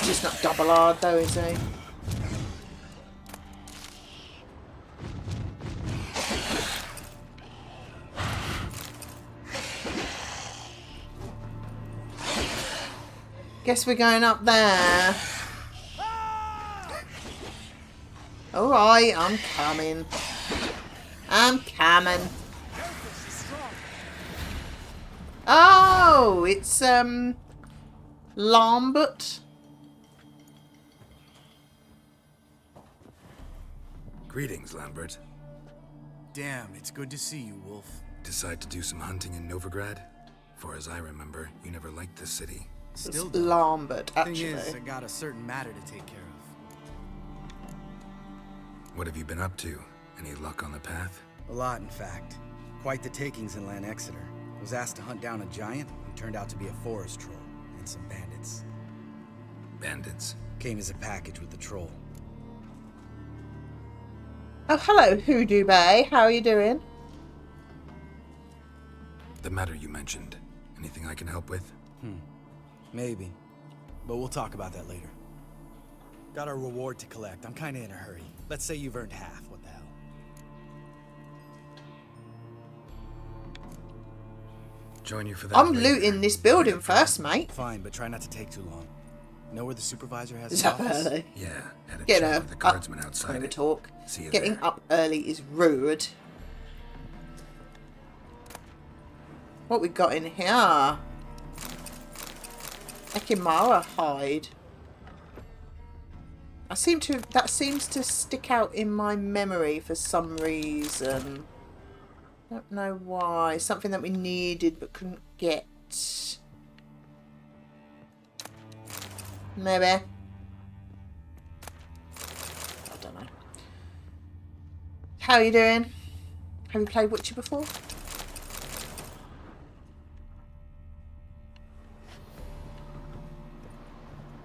Just not double Ard though, is he? Guess we're going up there. Alright, I'm coming. I'm coming. Oh, it's Lambert. Greetings, Lambert. Damn, it's good to see you, Wolf. Decide to do some hunting in Novigrad? For as I remember, you never liked this city. Still don't. Lambert, Thing actually. is, I got a certain matter to take care of. What have you been up to? Any luck on the path? A lot, in fact. Quite the takings in Lan Exeter. Was asked to hunt down a giant who turned out to be a forest troll and some bandits. Bandits? Came as a package with the troll. Oh, hello, Hoodoo Bay. How are you doing? The matter you mentioned. Anything I can help with? Maybe. But we'll talk about that later. Got a reward to collect. I'm kinda in a hurry. Let's say you've earned half. What the hell? Join you for that. I'm later. looting this building first, mate. Fine, but try not to take too long. Know where the supervisor has Is his that office? early? Yeah, had a Get chat up. with the guardsman outside. Kind of a talk. See you Getting there. up early is rude. What we got in here? Ekimara hide. That seems to stick out in my memory for some reason. Don't know why. Something that we needed but couldn't get. Maybe. I don't know. How are you doing? Have you played Witcher before?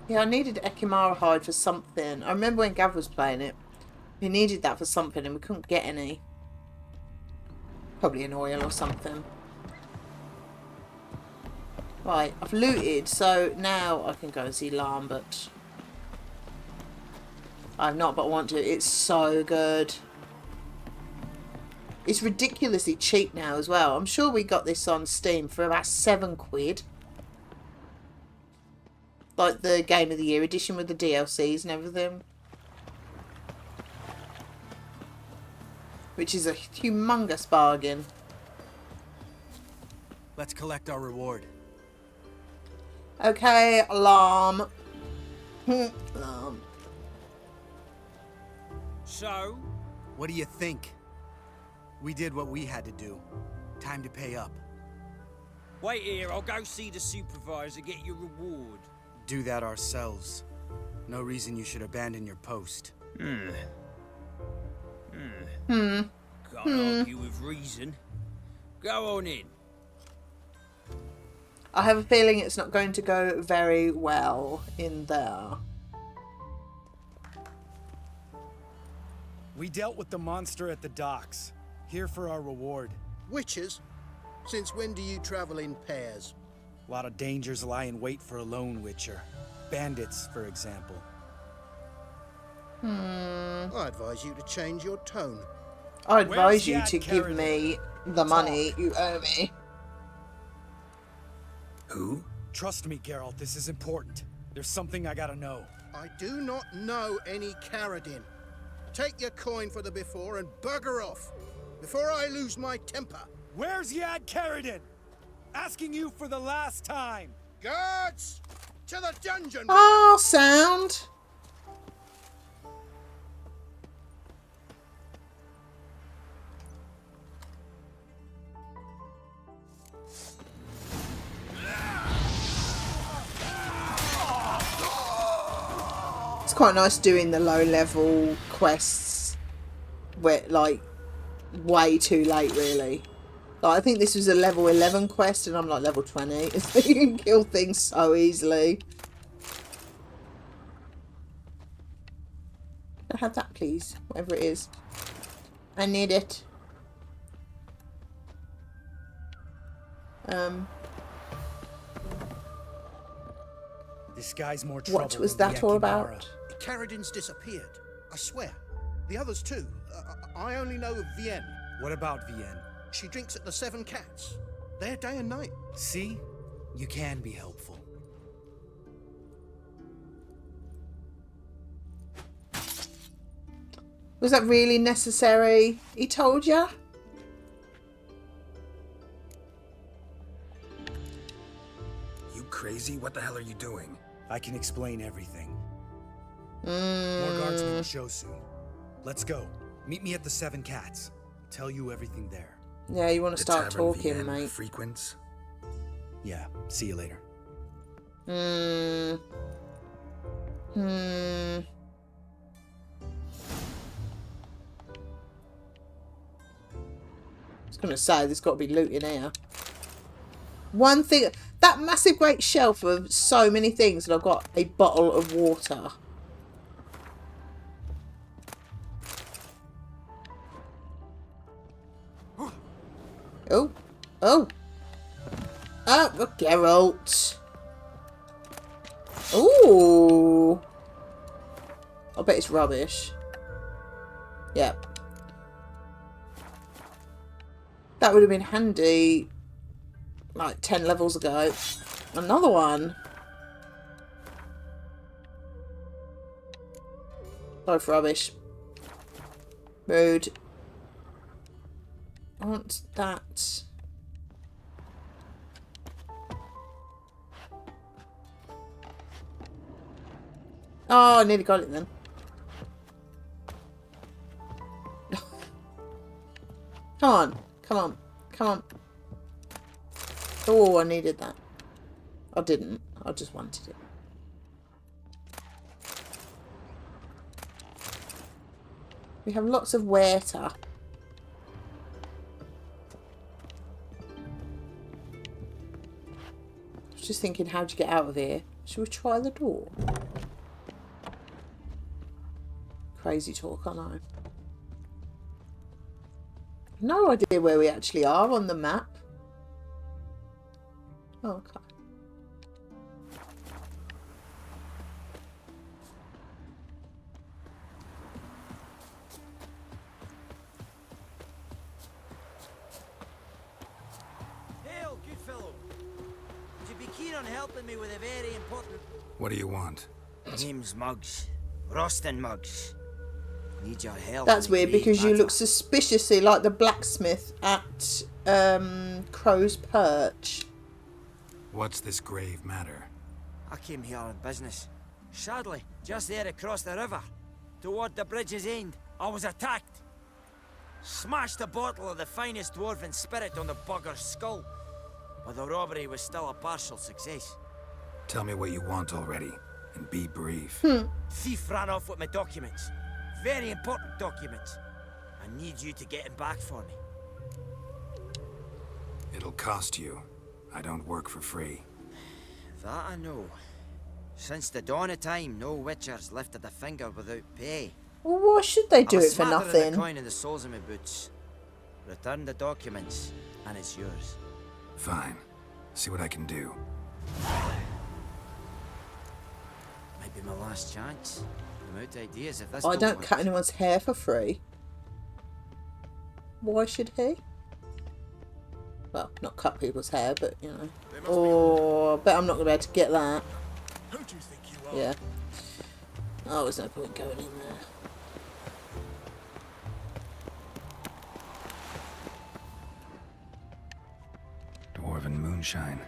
Yeah, I needed Ekimara hide for something. I remember when Gav was playing it. He needed that for something and we couldn't get any. Probably an oil or something. Right, I've looted, so now I can go and see Lambert. I've not, but I want to. It's so good. It's ridiculously cheap now as well. I'm sure we got this on Steam for about £7. Like the Game of the Year edition with the DLCs and everything. Which is a humongous bargain. Let's collect our reward. Okay, alarm. Alarm. So? What do you think? We did what we had to do. Time to pay up. Wait here, I'll go see the supervisor, get your reward. Do that ourselves. No reason you should abandon your post. Can't argue with reason. Go on in. I have a feeling it's not going to go very well in there. We dealt with the monster at the docks. Here for our reward. Witches? Since when do you travel in pairs? A lot of dangers lie in wait for a lone witcher. Bandits, for example. I advise you to change your tone. I advise you to give me the money you owe me. Who? Trust me, Geralt, this is important. There's something I gotta know. I do not know any Caradin. Take your coin for the before and bugger off, before I lose my temper. Where's Yad Caradin? Asking you for the last time. Guards! To the dungeon! Oh, sound! It's quite nice doing the low-level quests where, like, way too late, really. Like, I think this was a level 11 quest and I'm like level 20. So you can kill things so easily. I'll have that, please. Whatever it is. I need it. This guy's more trouble. What was that all about? Caradin's disappeared. I swear. The others too. I only know of Vienne. What about Vienne? She drinks at the Seven Cats. There day and night. See? You can be helpful. Was that really necessary? He told ya? You crazy? What the hell are you doing? I can explain everything. More guardsmen will show soon. Let's go. Meet me at the Seven Cats. I'll tell you everything there. Yeah, you want to start Tavern talking, Vienne mate. Frequents? Yeah, see you later. I was going to say, there's got to be loot in here. One thing, that massive great shelf of so many things, and I've got a bottle of water. Oh. Oh. Oh, Geralt. Ooh. I bet it's rubbish. Yep. That would have been handy like 10 levels ago. Another one. Both rubbish. Rude. I want that. Oh, I nearly got it then. Come on. Come on. Come on. Oh, I needed that. I didn't. I just wanted it. We have lots of water. I was just thinking, how'd you get out of here? Should we try the door? Crazy talk, I know. No idea where we actually are on the map. Oh, okay. Hail, good fellow. Would you be keen on helping me with a very important... What do you want? Name's Muggs. Roston Muggs. Need your help. That's in a weird grave because you matter. look suspiciously like the blacksmith at Crow's Perch. What's this grave matter? I came here on business. Sadly, just there across the river, toward the bridge's end, I was attacked. Smashed a bottle of the finest dwarven spirit on the bugger's skull. But the robbery was still a partial success. Tell me what you want already, and be brief. Thief ran off with my documents. Very important documents. I need you to get him back for me. It'll cost you. I don't work for free. That I know. Since the dawn of time, no witcher's lifted a finger without pay. Well, why should they do I'm a it for smatter in nothing? the coin in the soles of my boots. Return the documents, and it's yours. Fine. See what I can do. Might be my last chance. I'm out of ideas if this I don't work. cut anyone's hair for free. Why should he? Well, not cut people's hair, but you know. Oh, I bet I'm not going to be able to get that. Who do you think you are? Yeah. Oh, there's no point going in there. Dwarven moonshine.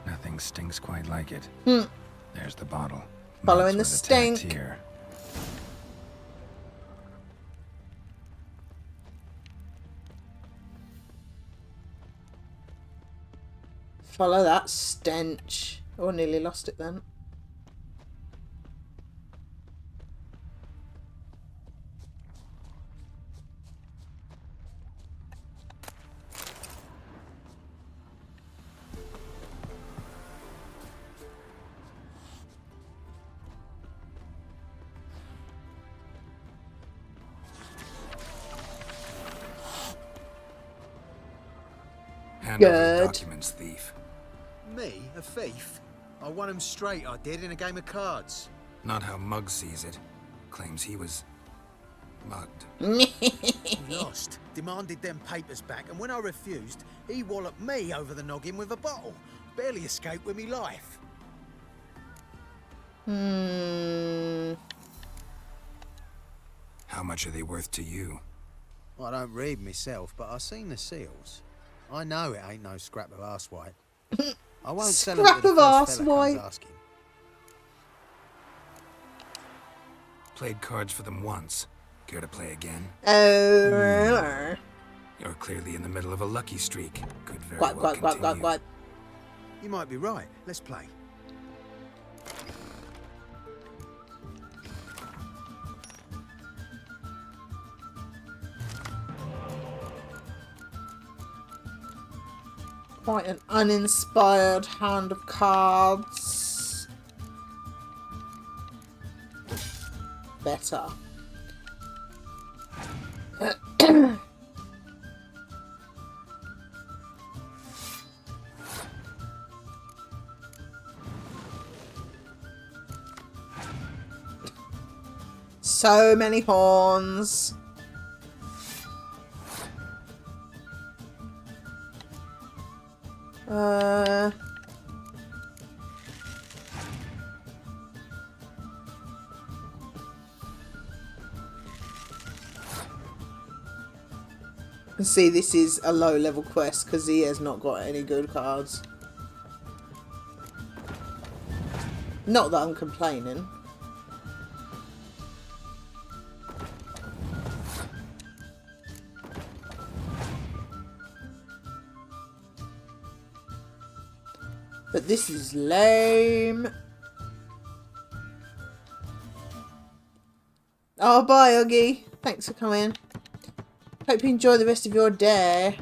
Nothing stinks quite like it. There's the bottle. Following the Notes with a tagged stink. here. Follow that stench. Oh, I nearly lost it then. Hand over the Good. documents, thief. Me? A thief? I won him straight, I did, in a game of cards. Not how Muggs sees it. Claims he was mugged. He lost, demanded them papers back, and when I refused, he walloped me over the noggin with a bottle. Barely escaped with me life. How much are they worth to you? I don't read myself, but I've seen the seals. I know it ain't no scrap of arse white. I won't sell 'em Scrap to the of first arse fella comes white. asking. Played cards for them once. Care to play again? Oh. You're clearly in the middle of a lucky streak. Could very Quack, well quack, quack, quack, continue. quack. You might be right. Let's play. Quite an uninspired hand of cards. Better. So many horns. See, this is a low level quest because he has not got any good cards. Not that I'm complaining. This is lame. Oh, bye, Uggy. Thanks for coming. Hope you enjoy the rest of your day.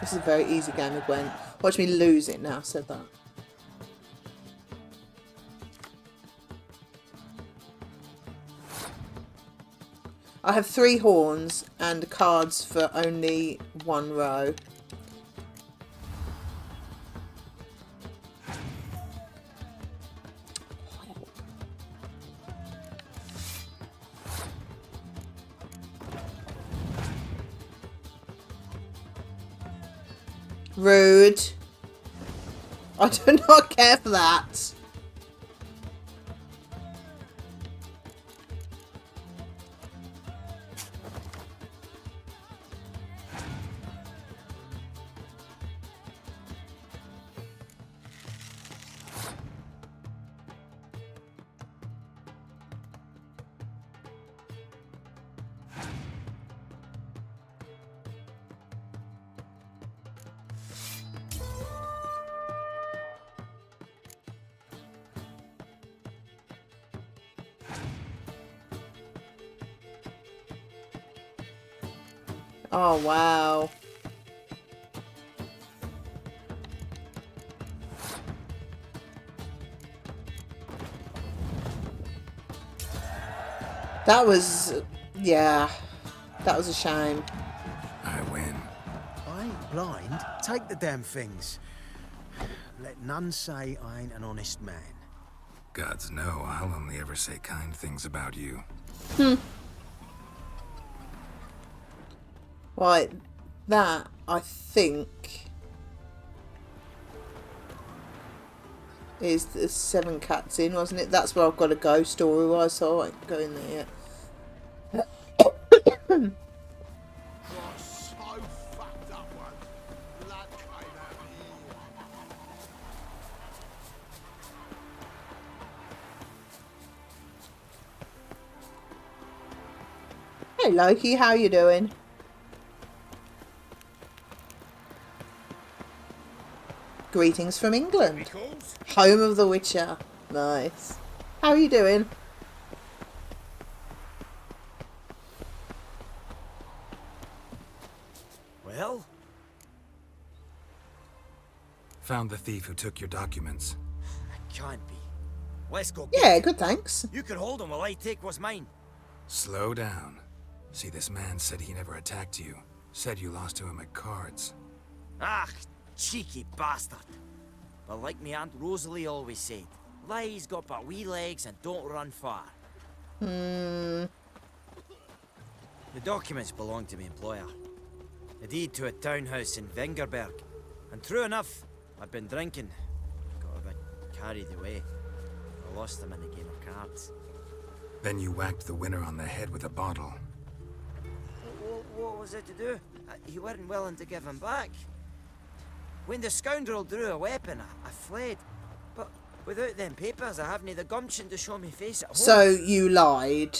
This is a very easy game of Gwent. Watch me lose it now, said that. I have 3 horns and cards for only 1 row. Rude. I do not care for that. Oh, wow. That was... yeah. That was a shame. I win. I ain't blind. Take the damn things. Let none say I ain't an honest man. Gods know I'll only ever say kind things about you. Right. That, I think, is the 7 Cats in, wasn't it? That's where I've got to go story-wise, so I won't go in there yet. Hey Loki, how you doing? Greetings from England, home of the Witcher. Nice. How are you doing? Well? Found the thief who took your documents. Can't be. Let's go. Yeah, good thanks. You can hold him while I take what's mine. Slow down. See, this man said he never attacked you. Said you lost to him at cards. Ah, cheeky bastard. But like me Aunt Rosalie always said, lies got but wee legs and don't run far. The documents belong to my employer. A deed to a townhouse in Vengerberg. And true enough, I'd been drinking. Got a bit carried away. I lost them in a game of cards. Then you whacked the winner on the head with a bottle. What was it to do? You weren't willing to give him back. When the scoundrel drew a weapon, I fled. But without them papers, I haven't the gumption to show me face at home. So you lied.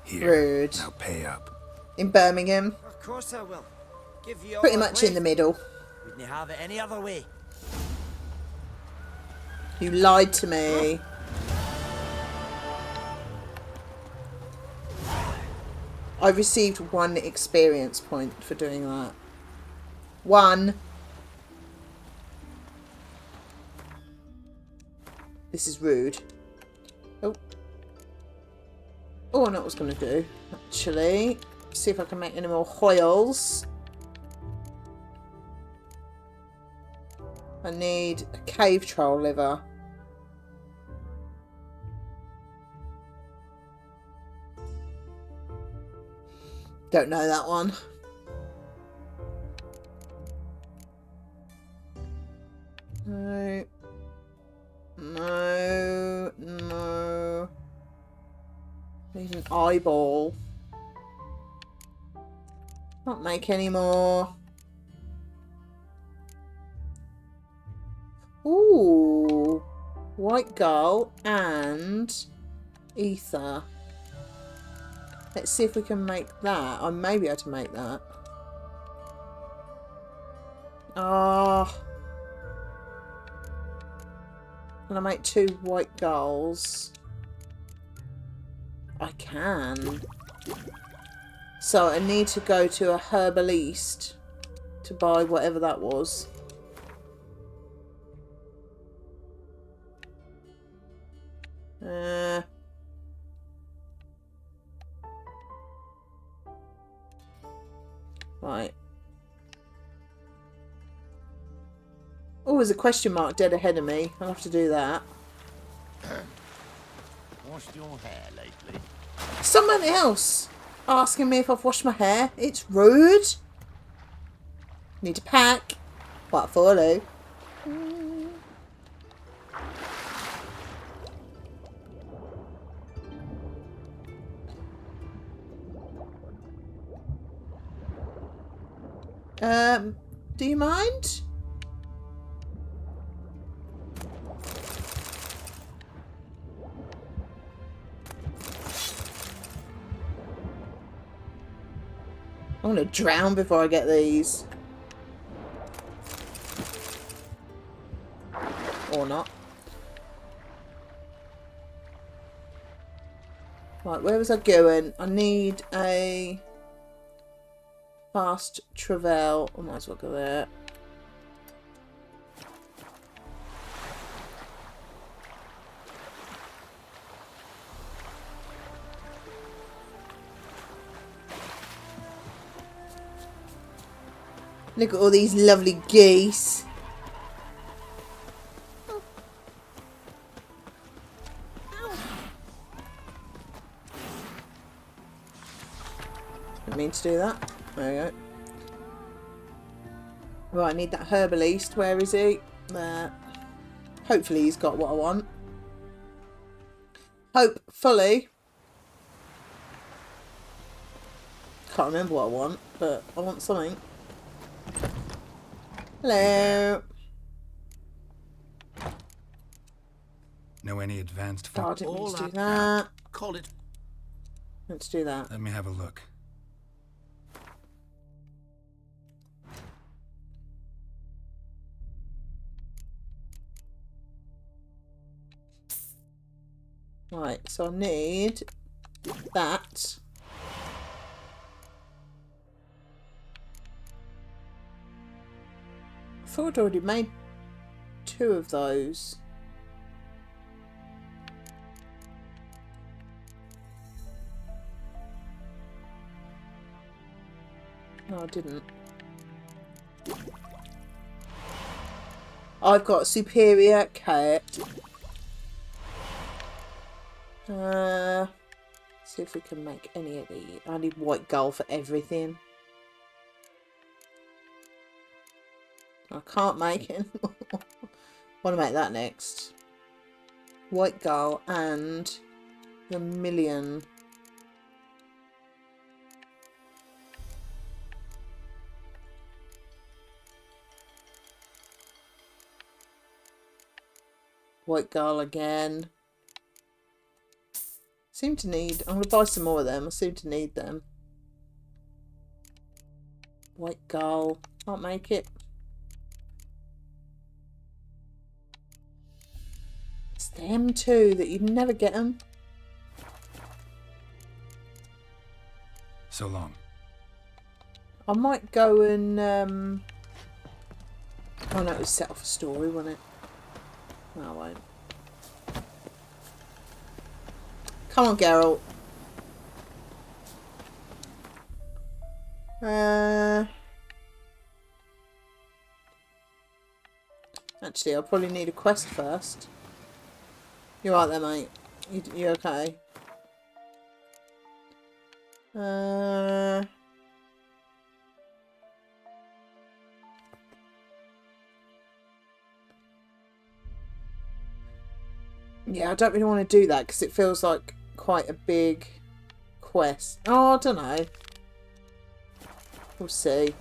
Here, Rude. now pay up. In Birmingham. Of course I will. Give you all Pretty I've much in the left. middle. Wouldn't have it any other way. You lied to me. I received 1 experience point for doing that. 1. This is rude. Oh. Oh, I know what I was going to do. Actually, see if I can make any more hoils. I need a cave troll liver. Don't know that one. No. No. No. Need an eyeball. Can't make any more. Ooh. White Gull and Ether. Let's see if we can make that. I may be able to make that. Oh. Can I make 2 White Gulls? I can. So I need to go to a herbalist to buy whatever that was. Right. Oh, there's a question mark dead ahead of me. I'll have to do that. Washed your hair lately? Somebody else asking me if I've washed my hair. It's rude. Need to pack. What for, Lou? Do you mind? I'm gonna drown before I get these. Or not. Right, where was I going? I need a fast travel. I might as well go there. Look at all these lovely geese. Didn't mean to do that. There we go. Right, I need that herbalist. Where is he? There. Hopefully he's got what I want. Hopefully. Can't remember what I want, but I want something. Hello. Know any advanced Oh, I didn't mean to do that. Call it. Let's do that. Let me have a look. Right, so I need that. I thought I'd already made 2 of those. No, I didn't. I've got superior kit. See if we can make any of these. I need White Gull for everything. I can't make it. Want to make that next. White Gull and Vermilion. White Gull again. Seem to need. I'm going to buy some more of them. I seem to need them. White Gull. Can't make it. It's them two that you'd never get them. So long. I might go and. Oh no, it was set off a story, wasn't it? No, I won't. Come on, Geralt. Actually, I'll probably need a quest first. You're right there, mate. You okay? Yeah, I don't really want to do that because it feels like quite a big quest. Oh, I don't know. We'll see.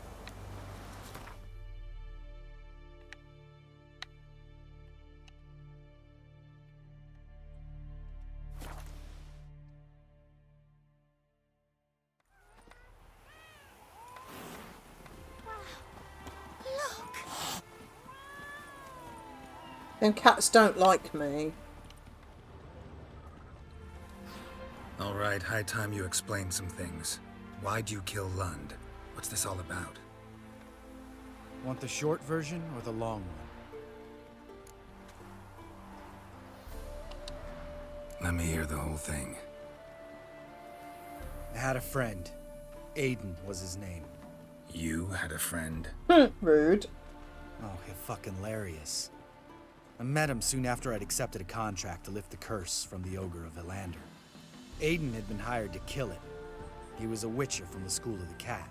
Them cats don't like me. All right, high time you explain some things. Why'd you kill Lund? What's this all about? Want the short version or the long one? Let me hear the whole thing. I had a friend. Aiden was his name. You had a friend? Rude. Oh, fucking hilarious. I met him soon after I'd accepted a contract to lift the curse from the Ogre of Elander. Aiden had been hired to kill it. He was a witcher from the School of the Cat.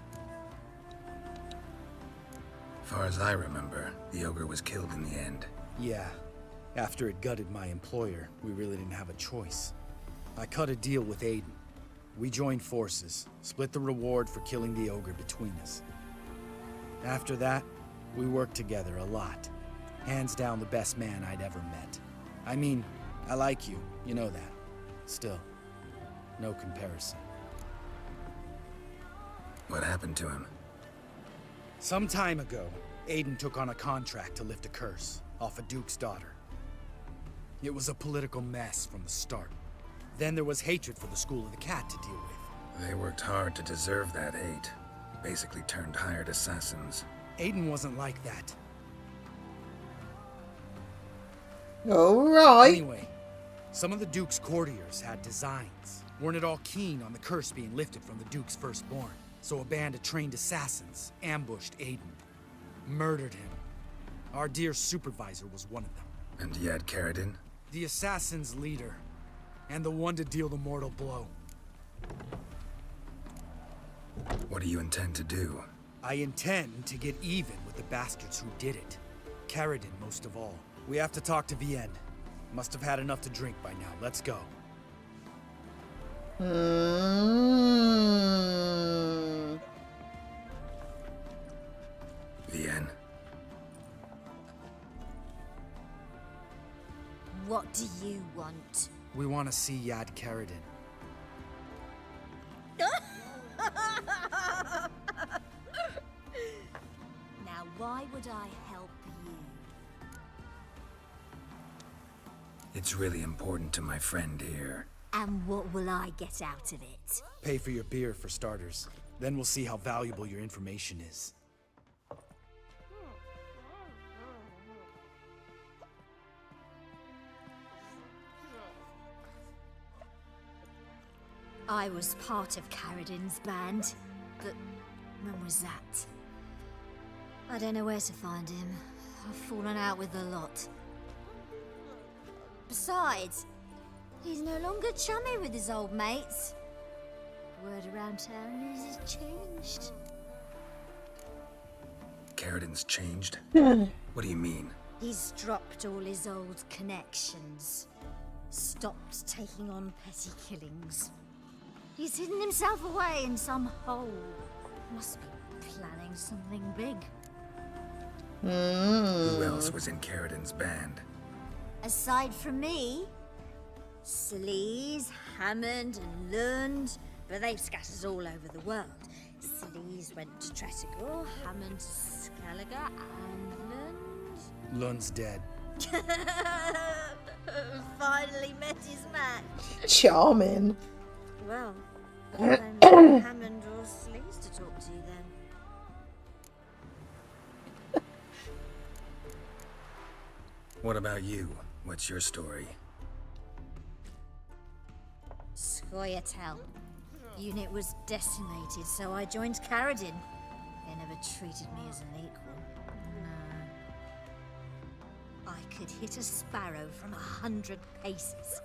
Far as I remember, the Ogre was killed in the end. Yeah. After it gutted my employer, we really didn't have a choice. I cut a deal with Aiden. We joined forces, split the reward for killing the Ogre between us. After that, we worked together a lot. Hands down the best man I'd ever met. I mean, I like you, you know that. Still, no comparison. What happened to him? Some time ago, Aiden took on a contract to lift a curse off a duke's daughter. It was a political mess from the start. Then there was hatred for the School of the Cat to deal with. They worked hard to deserve that hate. Basically turned hired assassins. Aiden wasn't like that. Alright. Anyway, some of the Duke's courtiers had designs. Weren't at all keen on the curse being lifted from the Duke's firstborn. So a band of trained assassins ambushed Aiden. Murdered him. Our dear supervisor was one of them. And Yad Karadin? The assassin's leader. And the one to deal the mortal blow. What do you intend to do? I intend to get even with the bastards who did it. Karadin most of all. We have to talk to Vienne. Must have had enough to drink by now. Let's go. Vienne? What do you want? We want to see Yad Karadin. Now, why would I help you? It's really important to my friend here. And what will I get out of it? Pay for your beer, for starters. Then we'll see how valuable your information is. I was part of Karadin's band, but when was that? I don't know where to find him. I've fallen out with a lot. Besides, he's no longer chummy with his old mates. Word around town is he's changed. Karadin's changed? What do you mean? He's dropped all his old connections. Stopped taking on petty killings. He's hidden himself away in some hole. Must be planning something big. Who else was in Karadin's band? Aside from me, Sleaze, Hammond, and Lund, but they've scattered all over the world. Sleaze went to Tretogor, Hammond to Skellige, and Lund... Lund's dead. Finally met his match. Charming. Well, then Hammond or Sleaze to talk to then. What about you? What's your story? Scoia'tael. Unit was decimated, so I joined Karadin. They never treated me as an equal. No. I could hit a sparrow from 100 paces,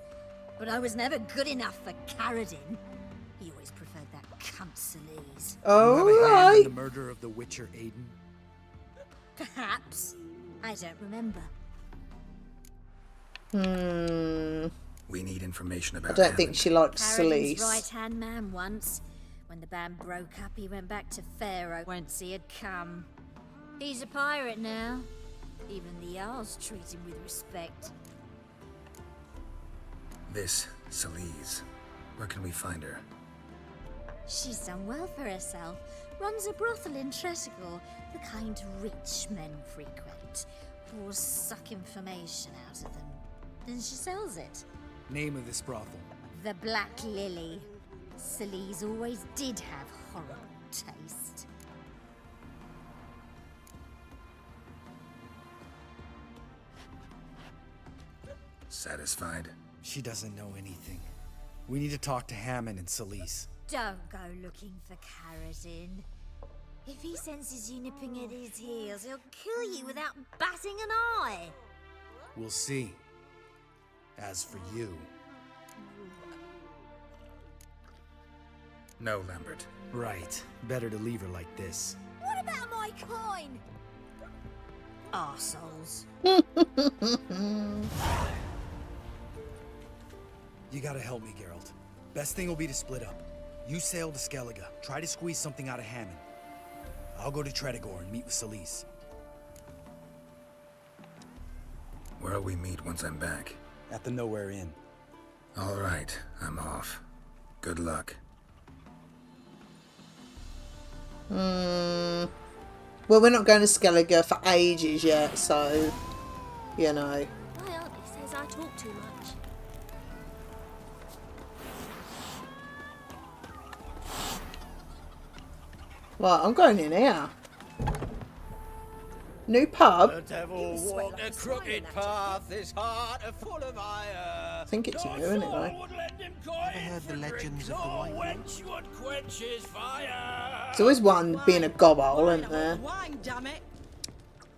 but I was never good enough for Karadin. He always preferred that cunt Sleaze. You have a hand in the murder of the Witcher Aiden? Perhaps. I don't remember. We need information about I don't think she likes Karadin's Sleaze. right-hand man once. When the band broke up, he went back to Pharaoh whence he had come. He's a pirate now. Even the Jarls treat him with respect. This, Sleaze. Where can we find her? She's done well for herself. Runs a brothel in Tretogor, the kind rich men frequent. Paws suck information out of them. Then she sells it. Name of this brothel. The Black Lily. Celise always did have horrible taste. Satisfied? She doesn't know anything. We need to talk to Hammond and Celise. Don't go looking for Carradine. If he senses you nipping at his heels, he'll kill you without batting an eye. We'll see. As for you... No, Lambert. Right. Better to leave her like this. What about my coin? Arseholes. You gotta help me, Geralt. Best thing will be to split up. You sail to Skellige. Try to squeeze something out of Hammond. I'll go to Tredegor and meet with Celise. Where'll we meet once I'm back? At the Nowhere Inn. All right, I'm off. Good luck. Well, we're not going to Skellige for ages yet, so, you know. My auntie says I talk too much. Right, I'm going in here. New pub. The devil walked a crooked path, his heart a full of ire. I think it's new, isn't it, though? Ever heard the legends of the White There's always one being a gobble, isn't there? Wine, damn it!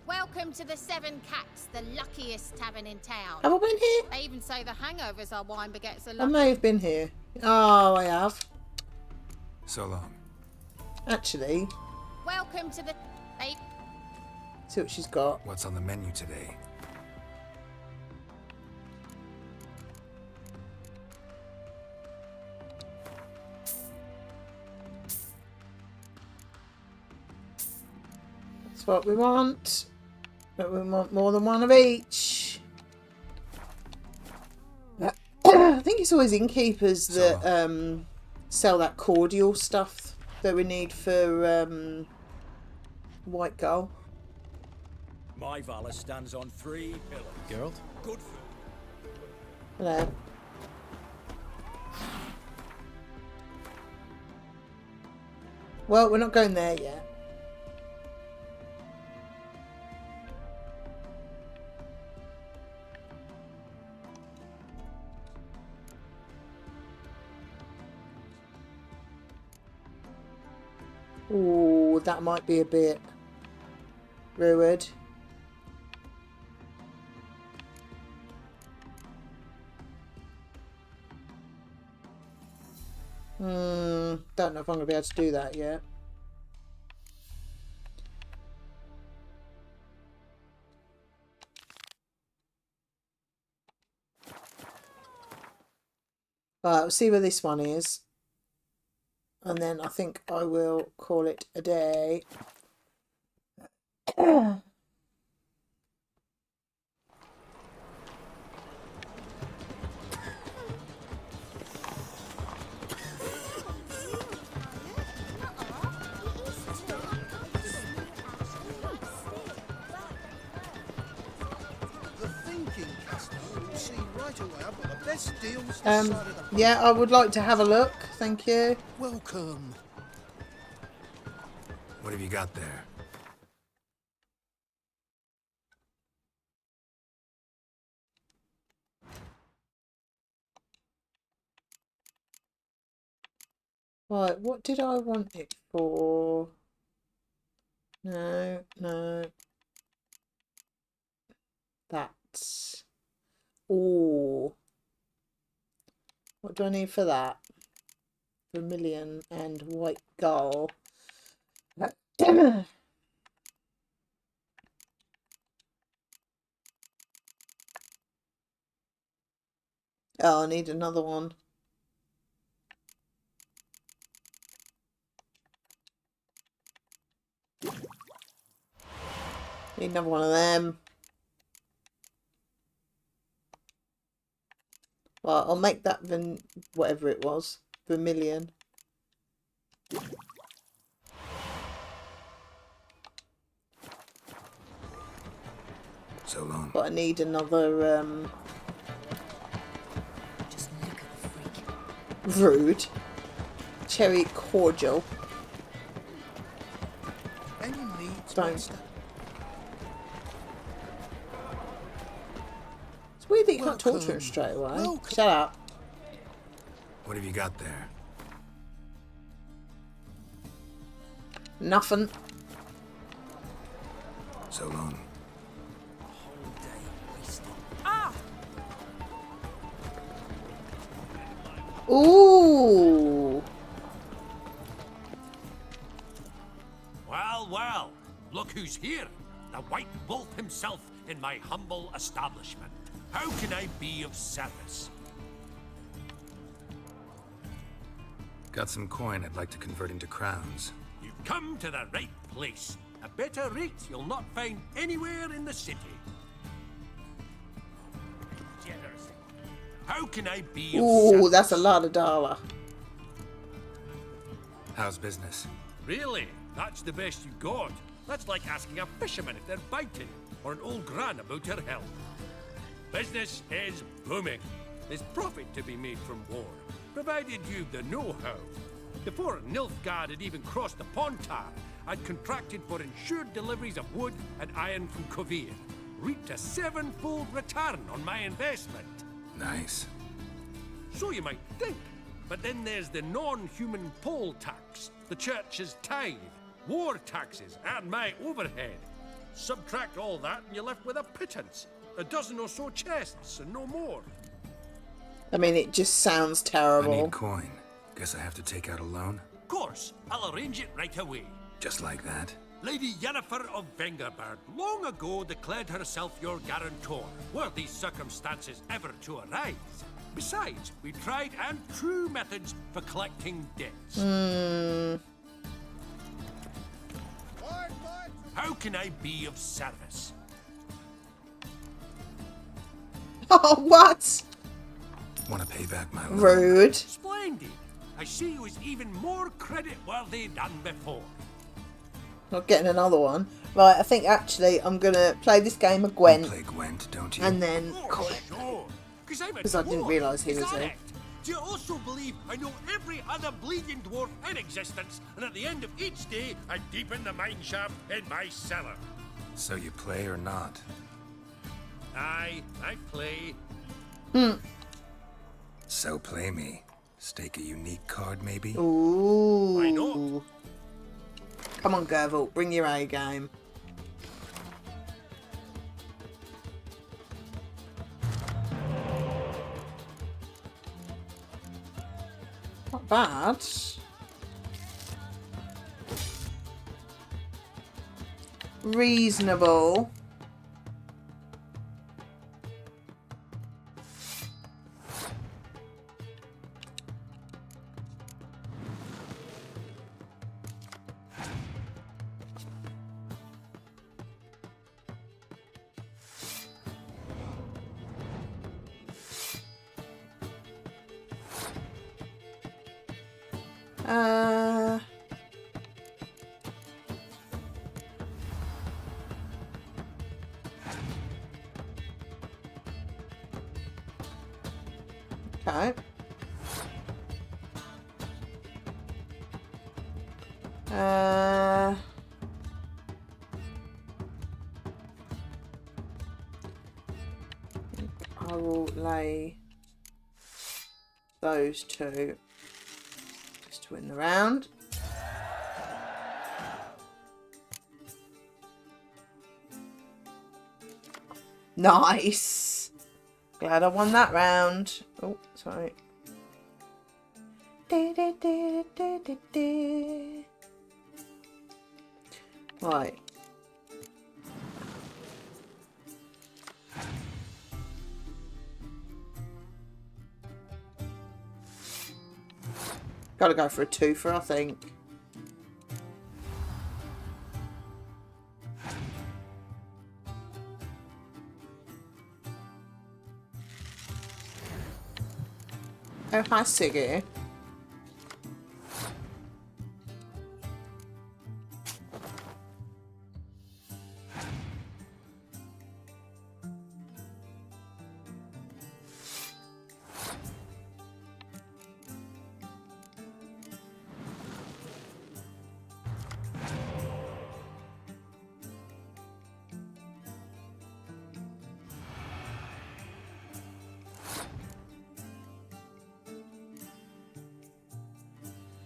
Welcome to the Seven Cats, the luckiest tavern in town. Have I been here? They even say the hangovers our wine begets are I lucky. may have been here. Oh, I have. So long. Actually, Welcome to the... They... see what she's got. What's on the menu today? That's what we want. But we want more than one of each. I think it's always innkeepers that sell that cordial stuff that we need for White Gull. My valor stands on 3 pillars. Geralt? Good food. Hello. Well, we're not going there yet. Ooh, that might be a bit rude. Don't know if I'm going to be able to do that yet. Right, we'll see where this one is. And then I think I will call it a day. Yeah, I would like to have a look. Thank you. Welcome. What have you got there? Right, what did I want it for? No, no. That's... Ooh. What do I need for that? Vermilion and White Gull. Oh, I need another one. Need another one of them. Well, I'll make that whatever it was, vermilion. So long. But I need another, Just look at the freak. rude. Cherry cordial. Don't. It's weird that you can't talk to him straight away. Shut up. What have you got there? Nothing. So long. Ooh. Well, well, look who's here. The White Wolf himself in my humble establishment. How can I be of service? Got some coin I'd like to convert into crowns. You've come to the right place. A better rate you'll not find anywhere in the city. Generous. How can I be of Ooh, service? that's a lot of dollar. How's business? Really? That's the best you got? That's like asking a fisherman if they're biting, or an old gran about her health. Business is booming. There's profit to be made from war, provided you've the know-how. Before Nilfgaard had even crossed the Pontar, I'd contracted for insured deliveries of wood and iron from Kovir. Reaped a 7-fold return on my investment. Nice. So you might think. But then there's the non-human poll tax, the church's tithe, war taxes, and my overhead. Subtract all that and you're left with a pittance. A dozen or so chests and no more. I mean, it just sounds I terrible. need coin. Guess I have to take out a loan? Of course, I'll arrange it right away. Just like that? Lady Yennefer of Vengerberg long ago declared herself your guarantor, were these circumstances ever to arise. Besides, we tried and true methods for collecting debts. How can I be of service? Oh, what? Want to pay back my loan? Rude. Splendid. I see you as even more credit worthy than before. Not getting another one. Right, I think actually I'm going to play this game of Gwent. You play Gwent, don't you? And then call it. Sure. Because I didn't realise he was here. Do you also believe I know every other bleeding dwarf in existence, and at the end of each day, I deepen the mine shaft in my cellar? So you play or not? Aye, I play. So play me. Stake a unique card, maybe? Ooh. Why not? Come on, Gervalt, bring your A game. Not bad. Reasonable. Okay. I will lay those two just to win the round. Nice. Glad I won that round. Oh, sorry. Right. Gotta go for a twofer, I think. Oh, hi, Siggy.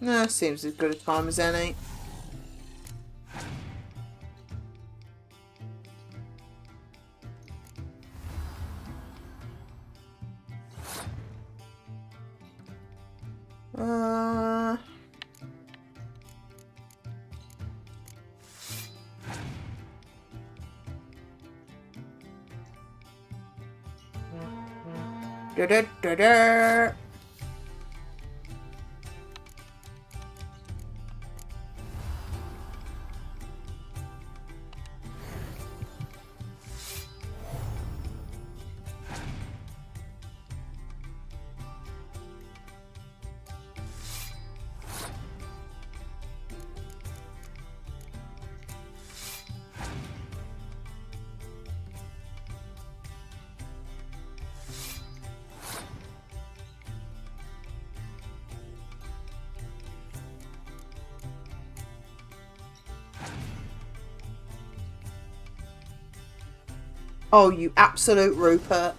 No, seems as good a time as any. Da da da da. Oh, you absolute Rupert.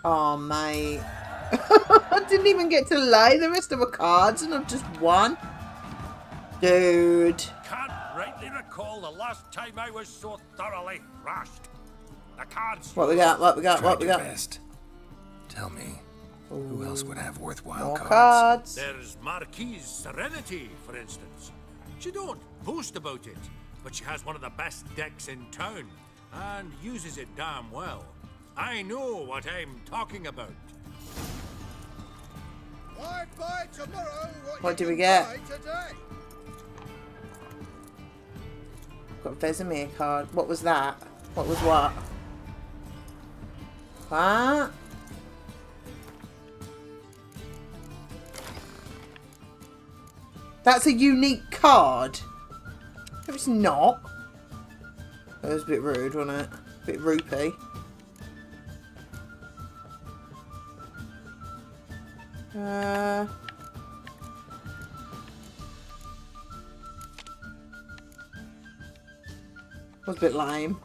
Oh, mate. I didn't even get to lay the rest of my cards and I've just won. Dude. Can't rightly recall the last time I was so thoroughly thrashed. The cards. What we got? What we got? What we got? Best. Tell me, who else would have worthwhile More cards? cards. There's Marquise Serenity, for instance. She don't boast about it, but she has one of the best decks in town and uses it damn well. I know what I'm talking about. Why buy tomorrow What do you we can get? buy today? Got a Vesemir card. What was that? What was what? What? That's a unique card. No, it's not. That was a bit rude, wasn't it? A bit rupee. Was a bit lame.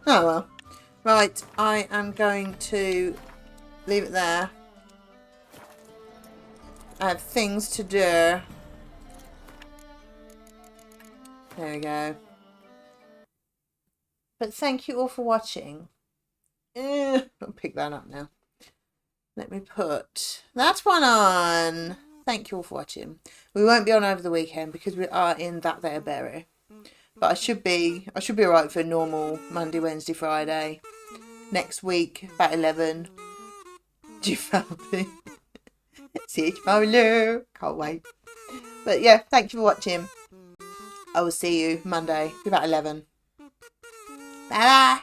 Oh well. Right, I am going to leave it there. I have things to do. There we go. But thank you all for watching. I'll pick that up now. Let me put that one on. Thank you all for watching. We won't be on over the weekend because we are in That There Berry. But I should be alright for normal Monday, Wednesday, Friday. Next week, about 11. Do you feel me? See you tomorrow. Can't wait. But yeah, thank you for watching. I will see you Monday, about 11. Bye bye.